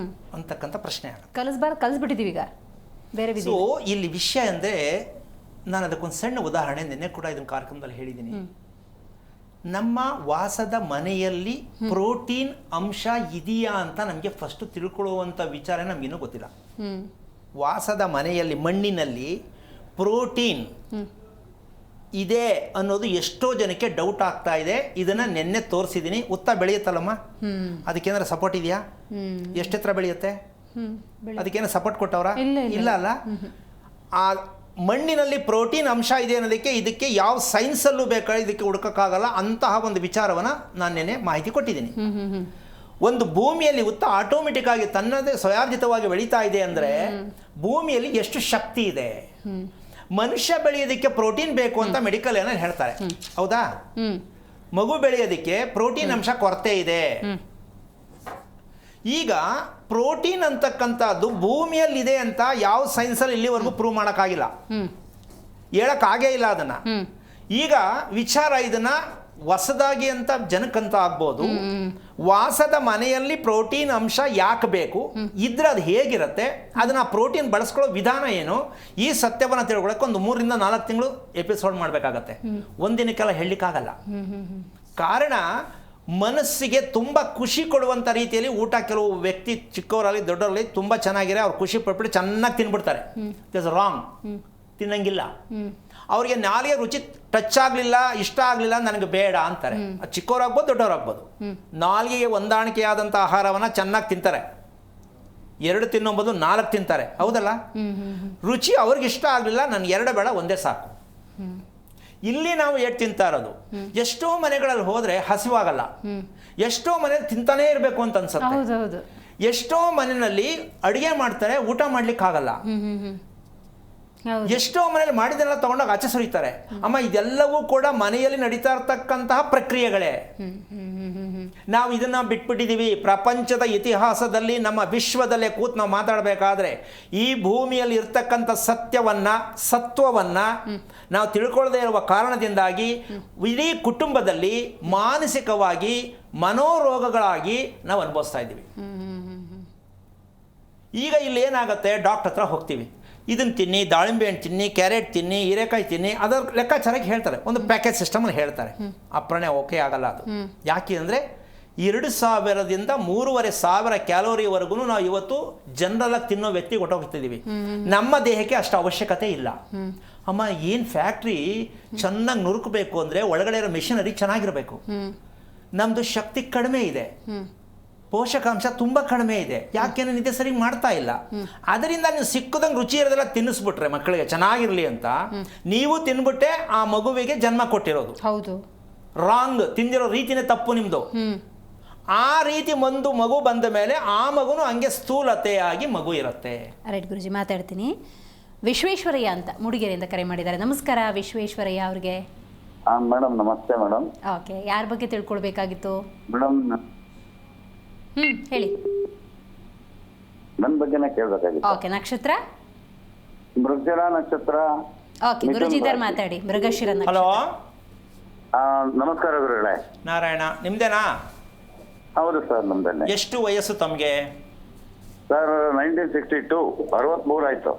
ಅಂತಕ್ಕಂಥ ಪ್ರಶ್ನೆ ಆಗುತ್ತೆ. ಕಲಿಸ್ಬಿಟ್ಟಿದ್ದೀವಿ ಈಗ ಬೇರೆ ವಿಧಿ. ಸೊ ಇಲ್ಲಿ ವಿಷಯ ಅಂದರೆ, ನಾನು ಅದಕ್ಕೊಂದು ಸಣ್ಣ ಉದಾಹರಣೆ ನಿನ್ನೆ ಕೂಡ ಇದನ್ನ ಕಾರ್ಯಕ್ರಮದಲ್ಲಿ ಹೇಳಿದ್ದೀನಿ. ನಮ್ಮ ವಾಸದ ಮನೆಯಲ್ಲಿ ಪ್ರೋಟೀನ್ ಅಂಶ ಇದೆಯಾ ಅಂತ ನಮಗೆ ಫಸ್ಟ್ ತಿಳ್ಕೊಳ್ಳುವಂಥ ವಿಚಾರ ನಮಗಿನ್ನೂ ಗೊತ್ತಿಲ್ಲ. ವಾಸದ ಮನೆಯಲ್ಲಿ, ಮಣ್ಣಿನಲ್ಲಿ ಪ್ರೋಟೀನ್ ಇದೆ ಅನ್ನೋದು ಎಷ್ಟೋ ಜನಕ್ಕೆ ಡೌಟ್ ಆಗ್ತಾ ಇದೆ. ಇದನ್ನು ನೆನ್ನೆ ತೋರಿಸಿದ್ದೀನಿ. ಉತ್ತ ಬೆಳೆಯುತ್ತಲ್ಲಮ್ಮ, ಅದಕ್ಕೇನಾರ ಸಪೋರ್ಟ್ ಇದೆಯಾ? ಎಷ್ಟು ಎತ್ತರ ಬೆಳೆಯುತ್ತೆ? ಅದಕ್ಕೇನೋ ಸಪೋರ್ಟ್ ಕೊಟ್ಟವ್ರ? ಇಲ್ಲ ಅಲ್ಲ. ಆ ಮಣ್ಣಿನಲ್ಲಿ ಪ್ರೋಟೀನ್ ಅಂಶ ಇದೆ ಅನ್ನೋದಕ್ಕೆ ಇದಕ್ಕೆ ಯಾವ ಸೈನ್ಸಲ್ಲೂ ಬೇಕಾದ್ರೆ ಇದಕ್ಕೆ ಹುಡುಕಕ್ಕಾಗಲ್ಲ. ಅಂತಹ ಒಂದು ವಿಚಾರವನ್ನು ನಾನು ನೆನ್ನೆ ಮಾಹಿತಿ ಕೊಟ್ಟಿದ್ದೀನಿ. ಒಂದು ಭೂಮಿಯಲ್ಲಿ ಉತ್ತ ಆಟೋಮೆಟಿಕ್ ಆಗಿ ತನ್ನದೇ ಸ್ವಯಾರ್ಜಿತವಾಗಿ ಬೆಳೀತಾ ಇದೆ ಅಂದರೆ ಭೂಮಿಯಲ್ಲಿ ಎಷ್ಟು ಶಕ್ತಿ ಇದೆ. ಮನುಷ್ಯ ಬೆಳೆಯೋದಕ್ಕೆ ಪ್ರೋಟೀನ್ ಬೇಕು ಅಂತ ಮೆಡಿಕಲ್ ಏನಾದ್ರು ಹೇಳ್ತಾರೆ, ಹೌದಾ? ಮಗು ಬೆಳೆಯೋದಕ್ಕೆ ಪ್ರೋಟೀನ್ ಅಂಶ ಕೊರತೆ ಇದೆ. ಈಗ ಪ್ರೋಟೀನ್ ಅಂತಕ್ಕಂಥದ್ದು ಭೂಮಿಯಲ್ಲಿದೆ ಅಂತ ಯಾವ ಸೈನ್ಸಲ್ಲಿ ಇಲ್ಲಿವರೆಗೂ ಪ್ರೂವ್ ಮಾಡೋಕ್ಕಾಗಿಲ್ಲ, ಹೇಳಕ್ಕಾಗೇ ಇಲ್ಲ ಅದನ್ನು. ಈಗ ವಿಚಾರ ಇದನ್ನ ಹೊಸದಾಗಿ ಅಂತ ಜನಕ್ಕಂತ ಆಗ್ಬೋದು. ವಾಸದ ಮನೆಯಲ್ಲಿ ಪ್ರೋಟೀನ್ ಅಂಶ ಯಾಕೆ ಬೇಕು, ಇದ್ರೆ ಅದು ಹೇಗಿರುತ್ತೆ, ಅದನ್ನ ಪ್ರೋಟೀನ್ ಬಳಸ್ಕೊಳ್ಳೋ ವಿಧಾನ ಏನು, ಈ ಸತ್ಯವನ್ನು ತಿಳ್ಕೊಳ್ಳೋಕೆ ಒಂದು 3 ರಿಂದ 4 ತಿಂಗಳು ಎಪಿಸೋಡ್ ಮಾಡಬೇಕಾಗತ್ತೆ. ಒಂದಿನಕ್ಕೆಲ್ಲ ಹೇಳಲಿಕ್ಕಾಗಲ್ಲ. ಕಾರಣ, ಮನಸ್ಸಿಗೆ ತುಂಬ ಖುಷಿ ಕೊಡುವಂಥ ರೀತಿಯಲ್ಲಿ ಊಟ ಕೆಲವು ವ್ಯಕ್ತಿ ಚಿಕ್ಕವರಲ್ಲಿ ದೊಡ್ಡವರಲ್ಲಿ ತುಂಬ ಚೆನ್ನಾಗಿರೋ ಅವ್ರು ಖುಷಿ ಪಟ್ಬಿಟ್ಟು ಚೆನ್ನಾಗಿ ತಿನ್ಬಿಡ್ತಾರೆ. It is wrong. ತಿನ್ನಂಗಿಲ್ಲ. ಅವ್ರಿಗೆ ನಾಲಿಗೆ ರುಚಿ ಟಚ್ ಆಗಲಿಲ್ಲ, ಇಷ್ಟ ಆಗಲಿಲ್ಲ, ನನಗೆ ಬೇಡ ಅಂತಾರೆ. ಚಿಕ್ಕವರಾಗ್ಬೋದು ದೊಡ್ಡವರಾಗ್ಬೋದು. ನಾಲಿಗೆಗೆ ಹೊಂದಾಣಿಕೆಯಾದಂಥ ಆಹಾರವನ್ನು ಚೆನ್ನಾಗಿ ತಿಂತಾರೆ. 2 ತಿನ್ನೋಬೋದು 4 ತಿಂತಾರೆ, ಹೌದಲ್ಲ? ರುಚಿ ಅವ್ರಿಗೆ ಇಷ್ಟ ಆಗಲಿಲ್ಲ, ನನಗೆ 2 ಬೇಡ, ಒಂದೇ ಸಾಕು. ಇಲ್ಲಿ ನಾವು ಏಟ್ ತಿಂತಾ ಇರೋದು. ಎಷ್ಟೋ ಮನೆಗಳಲ್ಲಿ ಹೋದ್ರೆ ಹಸಿವಾಗಲ್ಲ, ಎಷ್ಟೋ ಮನೇಲಿ ತಿಂತಾನೇ ಇರಬೇಕು ಅಂತ ಅನ್ಸುತ್ತೆ. ಎಷ್ಟೋ ಮನೆಯಲ್ಲಿ ಅಡುಗೆ ಮಾಡ್ತಾರೆ, ಊಟ ಮಾಡ್ಲಿಕ್ಕೆ ಆಗಲ್ಲ. ಎಷ್ಟೋ ಮನೇಲಿ ಮಾಡಿದೆಲ್ಲ ತಗೊಂಡಾಗ ಆಚೆ ಸುರಿತಾರೆ. ಅಮ್ಮ, ಇದೆಲ್ಲವೂ ಕೂಡ ಮನೆಯಲ್ಲಿ ನಡೀತಾ ಇರ್ತಕ್ಕಂತಹ ಪ್ರಕ್ರಿಯೆಗಳೇ. ನಾವು ಇದನ್ನ ಬಿಟ್ಬಿಟ್ಟಿದ್ದೀವಿ. ಪ್ರಪಂಚದ ಇತಿಹಾಸದಲ್ಲಿ ನಮ್ಮ ವಿಶ್ವದಲ್ಲೇ ಕೂತ್ ನಾವು ಮಾತಾಡಬೇಕಾದ್ರೆ ಈ ಭೂಮಿಯಲ್ಲಿ ಇರ್ತಕ್ಕಂಥ ಸತ್ವವನ್ನ ನಾವು ತಿಳ್ಕೊಳ್ಳದೇ ಇರುವ ಕಾರಣದಿಂದಾಗಿ ಇಡೀ ಕುಟುಂಬದಲ್ಲಿ ಮಾನಸಿಕವಾಗಿ ಮನೋರೋಗಗಳಾಗಿ ನಾವು ಅನುಭವಿಸ್ತಾ ಇದ್ದೀವಿ. ಈಗ ಇಲ್ಲಿ ಏನಾಗುತ್ತೆ, ಡಾಕ್ಟರ್ ಹತ್ರ ಹೋಗ್ತೀವಿ, ಇದನ್ನು ತಿನ್ನಿ, ದಾಳಿಂಬೆ ಹಣ್ಣು ತಿನ್ನಿ, ಕ್ಯಾರೆಟ್ ತಿನ್ನಿ, ಹೀರೆಕಾಯಿ ತಿನ್ನಿ, ಅದರ ಲೆಕ್ಕಾಚಾರಕ್ಕೆ ಹೇಳ್ತಾರೆ. ಒಂದು ಪ್ಯಾಕೇಜ್ ಸಿಸ್ಟಮಲ್ಲಿ ಹೇಳ್ತಾರೆ. ಅಪ್ರಾಣೆ ಓಕೆ ಆಗಲ್ಲ ಅದು. ಯಾಕೆ ಅಂದರೆ 2000 ದಿಂದ 3500 ಕ್ಯಾಲೋರಿವರೆಗೂ ನಾವು ಇವತ್ತು ಜನರಲ್ಲಾಗಿ ತಿನ್ನೋ ವ್ಯಕ್ತಿ ಹೊಟ್ಟೋಗ್ತಿದ್ದೀವಿ. ನಮ್ಮ ದೇಹಕ್ಕೆ ಅಷ್ಟು ಅವಶ್ಯಕತೆ ಇಲ್ಲ. ಅಮ್ಮ, ಏನು ಫ್ಯಾಕ್ಟ್ರಿ ಚೆನ್ನಾಗಿ ನುರುಕಬೇಕು ಅಂದರೆ ಒಳಗಡೆ ಇರೋ ಮೆಷಿನರಿ ಚೆನ್ನಾಗಿರಬೇಕು. ನಮ್ಮದು ಶಕ್ತಿ ಕಡಿಮೆ ಇದೆ, ಪೋಷಕಾಂಶ ತುಂಬ ಕಡಿಮೆ ಇದೆ. ಯಾಕೆಂದ್ರೆ ನಿದ್ದೆ ಸರಿ ಮಾಡ್ತಾ ಇಲ್ಲ. ಅದರಿಂದ ನೀವು ಸಿಕ್ಕದಂಗೆ ರುಚಿ ಇರೋದೆಲ್ಲ ತಿನ್ನಿಸ್ಬಿಟ್ರೆ ಮಕ್ಕಳಿಗೆ ಚೆನ್ನಾಗಿರ್ಲಿ ಅಂತ ನೀವು ತಿನ್ಬಿಟ್ಟೆ ಆ ಮಗುವಿಗೆ ಜನ್ಮ ಕೊಟ್ಟಿರೋದು. ಹೌದು, ರಾಂಗ್. ತಿಂದಿರೋ ರೀತಿನೇ ತಪ್ಪು ನಿಮ್ದು. ಆ ರೀತಿ ಒಂದು ಮಗು ಬಂದ ಮೇಲೆ ಆ ಮಗುನು ಹಂಗೆ ಸ್ಥೂಲತೆಯಾಗಿ ಮಗು ಇರುತ್ತೆ. ರೈಟ್ ಗುರುಜಿ, ಮಾತಾಡ್ತೀನಿ. ವಿಶ್ವೇಶ್ವರಯ್ಯ ಅಂತ ಮೂಡಿಗೆರೆಯಿಂದ ಕರೆ ಮಾಡಿದ್ದಾರೆ. ನಮಸ್ಕಾರ ವಿಶ್ವೇಶ್ವರಯ್ಯ ಅವ್ರಿಗೆ. ಮೇಡಮ್ ನಮಸ್ತೆ ಮೇಡಮ್. ಓಕೆ, ಯಾರ ಬಗ್ಗೆ ತಿಳ್ಕೊಳ್ಬೇಕಾಗಿತ್ತು ಮೇಡಮ್? ಹೇಳಿ. ನನ್ನ ಬಗ್ಗೆನೇ ಕೇಳಬೇಕಾಗಿತ್ತು. ಓಕೆ, ನಕ್ಷತ್ರ ಮೃಗಶಿರ ನಕ್ಷತ್ರ. ಓಕೆ, ಗುರುಜಿ ಇದ್ದಾರೆ, ಮಾತಾಡಿ. ಮೃಗಶಿರ ನಕ್ಷತ್ರ. ಹಲೋ, ನಮಸ್ಕಾರ ಗುರುಗಳೇ. ನಾರಾಯಣ, ನಿಮ್ದೇನಾ? ಹೌದು ಸರ್, ನಮ್ದೇನೆ. ಎಷ್ಟು ವಯಸ್ಸು ತಮಗೆ? ಸರ್ 1962, 63 ಆಯ್ತು.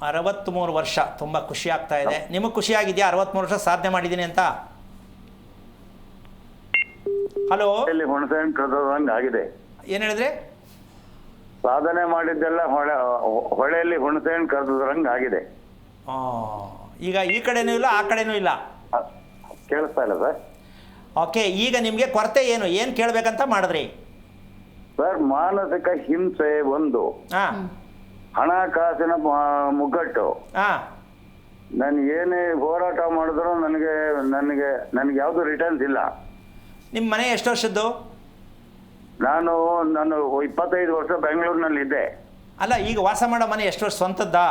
63 ವರ್ಷ. ತುಂಬ ಖುಷಿ ಆಗ್ತಾ ಇದೆ. ನಿಮಗೆ ಖುಷಿ ಆಗಿದೆಯಾ 63 ವರ್ಷ ಸಾಧನೆ ಮಾಡಿದ್ದೀನಿ ಅಂತ? ಹಲೋ, ಹುಣಸೆ ಹಣ್ಣು ಕದ್ದಂಗೆ ಆಗಿದೆ. ಏನು ಹೇಳಿದ್ರೆ? ಸಾಧನೆ ಮಾಡಿದ್ದೆಲ್ಲ ಹೊಳೆಯಲ್ಲಿ ಹುಣಸೆ ಹಣ್ಣು ಕದ್ದಂಗೆ ಆಗಿದೆ. ಈಗ ಈ ಕಡೆನೂ ಇಲ್ಲ, ಆ ಕಡೆನೂ ಇಲ್ಲ. ಕೇಳಿಸ್ತಾ ಇಲ್ಲ ಸರ್? ಓಕೆ, ಈಗ ನಿಮಗೆ ಕೊರತೆ ಏನು ಕೇಳಬೇಕಂತ ಮಾಡಿದ್ರಿ? ಸರ್, ಮಾನಸಿಕ ಹಿಂಸೆ ಒಂದು, ಹಣಕಾಸಿನ ಮುಗ್ಗಟ್ಟು. ಹಾಂ, ನಾನು ಏನೇ ಹೋರಾಟ ಮಾಡಿದ್ರು ನನಗೆ ಯಾವುದು ರಿಟರ್ನ್ಸ್ ಇಲ್ಲ. ನಿಮ್ಮ ಮನೆ ಎಷ್ಟು ವರ್ಷದ್ದು? ನಾನು 25 ವರ್ಷ ಬೆಂಗಳೂರಿನಲ್ಲಿ ಇದ್ದೆ. ಅಲ್ಲ, ಈಗ ವಾಸ ಮಾಡೋ ಮನೆ ಎಷ್ಟು ವರ್ಷ ಸ್ವಂತದ್ದಾ?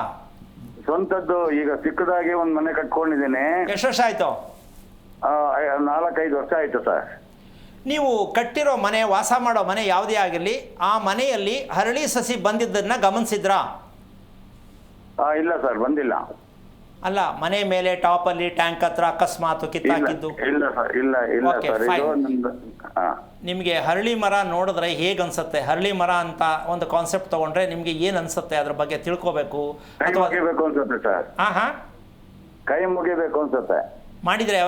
ಸ್ವಂತದ್ದು ಈಗ ಚಿಕ್ಕದಾಗಿ ಒಂದು ಮನೆ ಕಟ್ಕೊಂಡಿದ್ದೇನೆ. ಎಷ್ಟು ವರ್ಷ ಆಯಿತು? 4-5 ವರ್ಷ ಆಯ್ತು ಸರ್. ನೀವು ಕಟ್ಟಿರೋ ಮನೆ, ವಾಸ ಮಾಡೋ ಮನೆ ಯಾವುದೇ ಆಗಿರಲಿ, ಆ ಮನೆಯಲ್ಲಿ ಹರಳಿ ಸಸಿ ಬಂದಿದ್ದನ್ನು ಗಮನಿಸಿದ್ರಾ? ಇಲ್ಲ ಸರ್, ಬಂದಿಲ್ಲ. ಅಲ್ಲ, ಮನೆ ಮೇಲೆ ಟಾಪಲ್ಲಿ ಟ್ಯಾಂಕ್ ಹತ್ರ ಅಕಸ್ಮಾತ್ ಕಿತ್ತಾಕಿದ್ದು? ಇಲ್ಲ ಸರ್, ಇಲ್ಲ Okay, ಸರ್. fine. ಇದು ನಂದು ನಿಮಗೆ ಹರಳಿ ಮರ ನೋಡಿದ್ರೆ ಹೇಗೆ ಅನ್ಸುತ್ತೆ? ಹರಳಿ ಮರ ಅಂತ ಒಂದು ಕಾನ್ಸೆಪ್ಟ್ ತೊಗೊಂಡ್ರೆ ನಿಮಗೆ ಏನು ಅನ್ಸುತ್ತೆ? ಅದ್ರ ಬಗ್ಗೆ ತಿಳ್ಕೋಬೇಕು ಕೈ ಅಥವಾ ಮುಗಿಬೇಕು ಅನ್ಸುತ್ತೆ ಸರ್. ಹಾಂ, ಕೈ ಮುಗಿಬೇಕು ಅನ್ಸುತ್ತೆ. ಮಾಡಿದ್ರೆ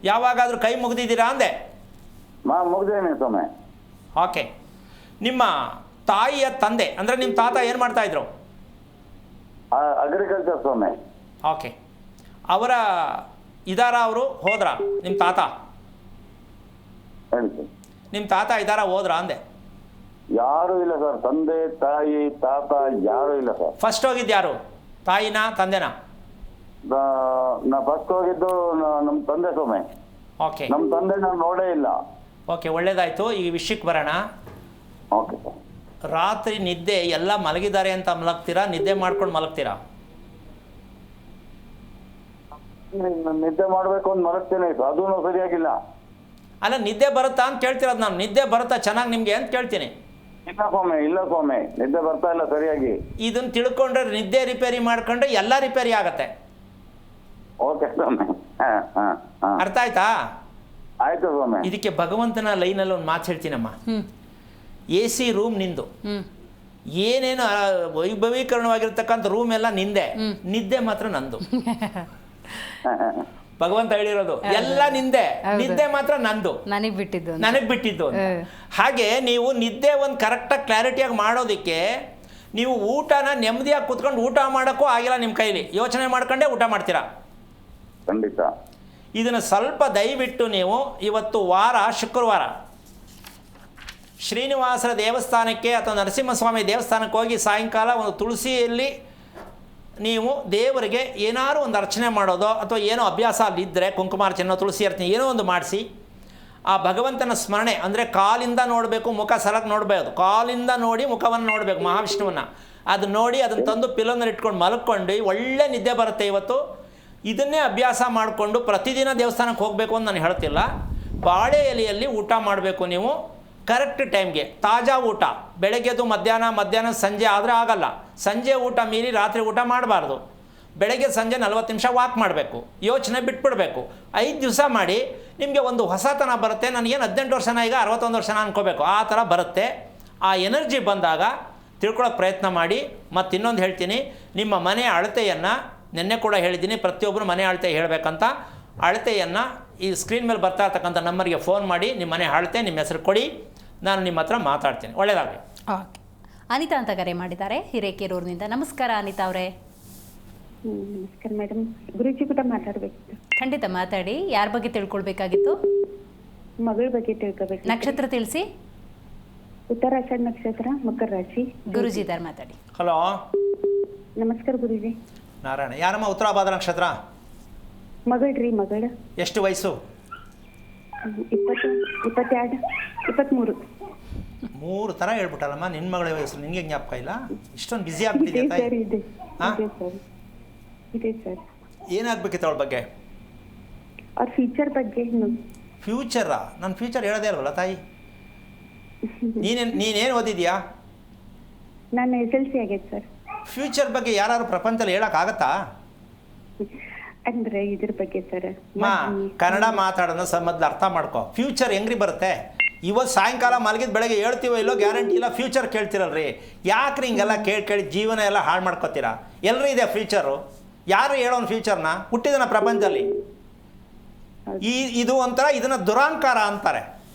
ಯಾವಾಗಾದರೂ ಕೈ ಮುಗಿದಿದ್ದೀರಾ ಅಂದೆ? ಮುಗ್ದೇನೆ ಸ್ವಾಮಿ. ಓಕೆ. ನಿಮ್ಮ ತಾಯಿಯ ತಂದೆ ಅಂದರೆ ನಿಮ್ಮ ತಾತ ಏನು ಮಾಡ್ತಾಯಿದ್ರು? ಅಗ್ರಿಕಲ್ಚರ್ ಸ್ವಾಮಿ. ಓಕೆ. ಅವರು ಹೋದ್ರಾ ನಿಮ್ಮ ತಾತ? ಹೇಳಿ ಸರ್. ನಿಮ್ಮ ತಾತ ಹೋದ್ರಾ ಅಂದೆ? ಯಾರು ಇಲ್ಲ ಸರ್, ತಂದೆ ತಾಯಿ ತಾತ ಯಾರು ಇಲ್ಲ ಸರ್. ಫಸ್ಟ್ ಹೋಗಿದ್ದು ಯಾರು, ತಾಯಿನಾ ತಂದೆನಾ? ನಾ ಫಸ್ಟ್ ಹೋಗಿದ್ದು ನಮ್ಮ ತಂದೆ ಸ್ವಾಮಿ. ಓಕೆ, ನಮ್ಮ ತಂದೆ ನಾನು ನೋಡೇ ಇಲ್ಲ. ಓಕೆ, ಒಳ್ಳೇದಾಯಿತು. ಈ ವಿಷಯಕ್ಕೆ ಬರೋಣ. Okay sir. ರಾತ್ರಿ ನಿದ್ದೆ ಎಲ್ಲ ಮಲಗಿದ್ದಾರೆ ಅಂತ ಮಲಗ್ತೀರಾ, ನಿದ್ದೆ ಮಾಡ್ಕೊಂಡು ಮಲಗ್ತೀರಾ? ನಿದ್ದೆ ಮಾಡ್ಬೇಕು ಅಂತ ಮಲಗ್ತೇನೆ, ಅದೂ ಸರಿಯಾಗಿಲ್ಲ. ಅಲ್ಲ, ನಿದ್ದೆ ಬರುತ್ತಾ ಅಂತ ಕೇಳ್ತಿರೋದು ನಾನು. ನಿದ್ದೆ ಬರುತ್ತಾ ಚೆನ್ನಾಗಿ ನಿಮಗೆ ಅಂತ ಕೇಳ್ತೀನಿ. ಇಲ್ಲ ಸ್ವಾಮಿ, ನಿದ್ದೆ ಬರ್ತಾ ಇಲ್ಲ ಸರಿಯಾಗಿ. ಇದನ್ನು ತಿಳ್ಕೊಂಡ್ರೆ ನಿದ್ದೆ ರಿಪೇರಿ ಮಾಡ್ಕೊಂಡ್ರೆ ಎಲ್ಲ ರಿಪೇರಿ ಆಗತ್ತೆ. ಓಕೆ ಸ್ವಾಮಿ. ಅರ್ಥ ಆಯ್ತಾ? ಆಯ್ತು ಸ್ವಾಮಿ. ಇದಕ್ಕೆ ಭಗವಂತನ ಲೈನಲ್ಲಿ ಒಂದು ಮಾತು ಹೇಳ್ತೀನಮ್ಮ. AC ರೂಮ್ ನಿಂದು, ಏನೇನು ವೈಭವೀಕರಣವಾಗಿರ್ತಕ್ಕಂಥ ರೂಮ್ ಎಲ್ಲ ನಿಂದೆ, ನಿದ್ದೆ ಮಾತ್ರ ನಂದು. ಭಗವಂತ ಹೇಳಿರೋದು ಎಲ್ಲ ನಿಂದೆ, ನಿದ್ದೆ ಮಾತ್ರ ನಂದು, ನನಗೆ ಬಿಟ್ಟಿದ್ದು ಅಂತ. ಹಾಗೆ ನೀವು ನಿದ್ದೆ ಒಂದು ಕರೆಕ್ಟಾಗಿ ಕ್ಲಾರಿಟಿಯಾಗಿ ಮಾಡೋದಕ್ಕೆ ನೀವು ಊಟನ ನೆಮ್ಮದಿಯಾಗಿ ಕೂತ್ಕೊಂಡು ಊಟ ಮಾಡೋಕ್ಕೂ ಆಗಿಲ್ಲ ನಿಮ್ಮ ಕೈಲಿ. ಯೋಚನೆ ಮಾಡ್ಕೊಂಡೇ ಊಟ ಮಾಡ್ತೀರಾ. ಖಂಡಿತ. ಇದನ್ನು ಸ್ವಲ್ಪ ದಯವಿಟ್ಟು ನೀವು ಇವತ್ತು ಶುಕ್ರವಾರ ಶ್ರೀನಿವಾಸರ ದೇವಸ್ಥಾನಕ್ಕೆ ಅಥವಾ ನರಸಿಂಹಸ್ವಾಮಿ ದೇವಸ್ಥಾನಕ್ಕೆ ಹೋಗಿ ಸಾಯಂಕಾಲ ಒಂದು ತುಳಸಿಯಲ್ಲಿ ನೀವು ದೇವರಿಗೆ ಏನಾದ್ರು ಒಂದು ಅರ್ಚನೆ ಮಾಡೋದು ಅಥವಾ ಏನೋ ಅಭ್ಯಾಸ ಅಲ್ಲಿದ್ದರೆ ಕುಂಕುಮಾರ್ಚನೆ, ತುಳಸಿ ಅರ್ಚನೆ ಏನೋ ಒಂದು ಮಾಡಿಸಿ ಆ ಭಗವಂತನ ಸ್ಮರಣೆ, ಅಂದರೆ ಕಾಲಿಂದ ನೋಡಬೇಕು, ಮುಖ ಸಲಕ್ಕೆ ನೋಡಬೇಕು, ಕಾಲಿಂದ ನೋಡಿ ಮುಖವನ್ನು ನೋಡಬೇಕು ಮಹಾವಿಷ್ಣುವನ್ನು. ಅದು ನೋಡಿ ಅದನ್ನು ತಂದು ಪಿಲ್ಲೋನಲ್ಲಿ ಇಟ್ಕೊಂಡು ಮಲ್ಕೊಂಡು ಒಳ್ಳೆ ನಿದ್ದೆ ಬರುತ್ತೆ. ಇವತ್ತು ಇದನ್ನೇ ಅಭ್ಯಾಸ ಮಾಡಿಕೊಂಡು ಪ್ರತಿದಿನ ದೇವಸ್ಥಾನಕ್ಕೆ ಹೋಗಬೇಕು ಅಂತ ನಾನು ಹೇಳ್ತಿಲ್ಲ. ಬಾಳೆ ಎಲೆಯಲ್ಲಿ ಊಟ ಮಾಡಬೇಕು ನೀವು ಕರೆಕ್ಟ್ ಟೈಮ್ಗೆ. ತಾಜಾ ಊಟ ಬೆಳಗ್ಗೆದು ಮಧ್ಯಾಹ್ನ ಸಂಜೆ ಆದರೆ ಆಗಲ್ಲ. ಸಂಜೆ ಊಟ ಮೀರಿ ರಾತ್ರಿ ಊಟ ಮಾಡಬಾರ್ದು. ಬೆಳಗ್ಗೆ ಸಂಜೆ 40 ನಿಮಿಷ ವಾಕ್ ಮಾಡಬೇಕು, ಯೋಚನೆ ಬಿಟ್ಬಿಡಬೇಕು. 5 ದಿವಸ ಮಾಡಿ, ನಿಮಗೆ ಒಂದು ಹೊಸತನ ಬರುತ್ತೆ. ನನಗೇನು 18 ವರ್ಷನ ಈಗ 61 ವರ್ಷನ ಅನ್ಕೋಬೇಕು, ಆ ಥರ ಬರುತ್ತೆ. ಆ ಎನರ್ಜಿ ಬಂದಾಗ ತಿಳ್ಕೊಳ್ಳೋಕೆ ಪ್ರಯತ್ನ ಮಾಡಿ. ಮತ್ತು ಇನ್ನೊಂದು ಹೇಳ್ತೀನಿ, ನಿಮ್ಮ ಮನೆ ಅಳತೆಯನ್ನು ನಿನ್ನೆ ಕೂಡ ಹೇಳಿದ್ದೀನಿ, ಪ್ರತಿಯೊಬ್ಬರು ಮನೆ ಅಳತೆ ಹೇಳಬೇಕಂತ. ಅಳತೆಯನ್ನು ಈ ಸ್ಕ್ರೀನ್ ಮೇಲೆ ಬರ್ತಾ ಇರ್ತಕ್ಕಂಥ ನಂಬರ್ಗೆ ಫೋನ್ ಮಾಡಿ ನಿಮ್ಮ ಮನೆ ಅಳತೆ, ನಿಮ್ಮ ಹೆಸರು ಕೊಡಿ, ನಾನು ನಿಮ್ಮ ಹತ್ರ ಮಾತಾಡ್ತೀನಿ. ಒಳ್ಳೆಯದಾಗಲಿ. ಓಕೆ. ಅನಿತಾ ಅಂತ ಕರೆ ಮಾಡಿದ್ದಾರೆ ಹಿರೇಕೆರೂರಿನಿಂದ. ನಮಸ್ಕಾರ ಅನಿತಾ ಅವರೇ. ನಮಸ್ಕಾರ ಮೇಡಮ್. ಗುರುಜಿ ಕೂಡ ಮಾತಾಡ್ಬೇಕಿತ್ತು. ಖಂಡಿತ ಮಾತಾಡಿ. ಯಾರ ಬಗ್ಗೆ ತಿಳ್ಕೊಳ್ಬೇಕಾಗಿತ್ತು? ಮಗಳ ಬಗ್ಗೆ ತಿಳ್ಕೊಬೇಕು. ನಕ್ಷತ್ರ ತಿಳಿಸಿ. ಉತ್ತರಾಷಾಢ ನಕ್ಷತ್ರ, ಮಕರ ರಾಶಿ. ಗುರುಜಿ ಇದ್ದಾರೆ, ಮಾತಾಡಿ. ಹಲೋ, ನಮಸ್ಕಾರ ಗುರುಜಿ. ನಾರಾಯಣ. ಯಾರಮ್ಮ ಉತ್ತರಾಭಾದ್ರ ನಕ್ಷತ್ರ? ಮಗಳ್ರಿ, ಮಗಳು. ಎಷ್ಟು ವಯಸ್ಸು? 22, 23. 3 ಥರ ಹೇಳ್ಬಿಟ್ಟಲ್ಲಮ್ಮ ನಿನ್ನ ಮಗಳ ವಯಸ್ಸು. ನಿನಗೆ ಜ್ಞಾಪಕ ಇಲ್ಲ? ಇಷ್ಟೊಂದು ಬ್ಯುಸಿ ಆಗ್ಬಿಟ್ಟಿದೆ ತಾಯಿ. ಇದೆ ಸರ್. ಏನಾಗಬೇಕಿತ್ತು ಅವಳ ಬಗ್ಗೆ? ಅವ್ರ ಫ್ಯೂಚರ್ ಬಗ್ಗೆ. ಫ್ಯೂಚರಾ? ನನ್ನ ಫ್ಯೂಚರ್ ಹೇಳೋದೇ ಅಲ್ವಲ್ಲ ತಾಯಿ. ನೀನೇನು ಓದಿದ್ಯಾ? ನಾನು SLC ಆಗೈತೆ ಸರ್. ಫ್ಯೂಚರ್ ಬಗ್ಗೆ ಯಾರು ಪ್ರಪಂಚದಲ್ಲಿ ಹೇಳೋಕ್ಕಾಗತ್ತಾ? ಅಂದ್ರೆ ಇದ್ರ ಬಗ್ಗೆ ಸರ್. ಕನ್ನಡ ಮಾತಾಡೋಣ ಮೊದಲು ಅರ್ಥ ಮಾಡ್ಕೊ. ಫ್ಯೂಚರ್ ಹೆಂಗ್ರಿ ಬರುತ್ತೆ? ಇವತ್ತು ಸಾಯಂಕಾಲ ಮಲಗಿದ ಬೆಳಗ್ಗೆ ಹೇಳ್ತೀವೋ ಇಲ್ಲೋ ಗ್ಯಾರಂಟಿ ಇಲ್ಲ. ಫ್ಯೂಚರ್ ಕೇಳ್ತಿರಲ್ರಿ, ಯಾಕ್ರಿ ಹಿಂಗೆಲ್ಲ ಕೇಳಿ ಜೀವನ ಎಲ್ಲ ಹಾಳು ಮಾಡ್ಕೊತೀರಾ? ಎಲ್ಲರೂ ಇದೆ ಫ್ಯೂಚರು. ಯಾರು ಹೇಳೋನು ಫ್ಯೂಚರ್ನ? ಹುಟ್ಟಿದನ ಪ್ರಪಂಚದಲ್ಲಿ. ಇದು ಒಂಥರ ಇದನ್ನು ದುರಾಂಕಾರ ಅಂತಾರೆ.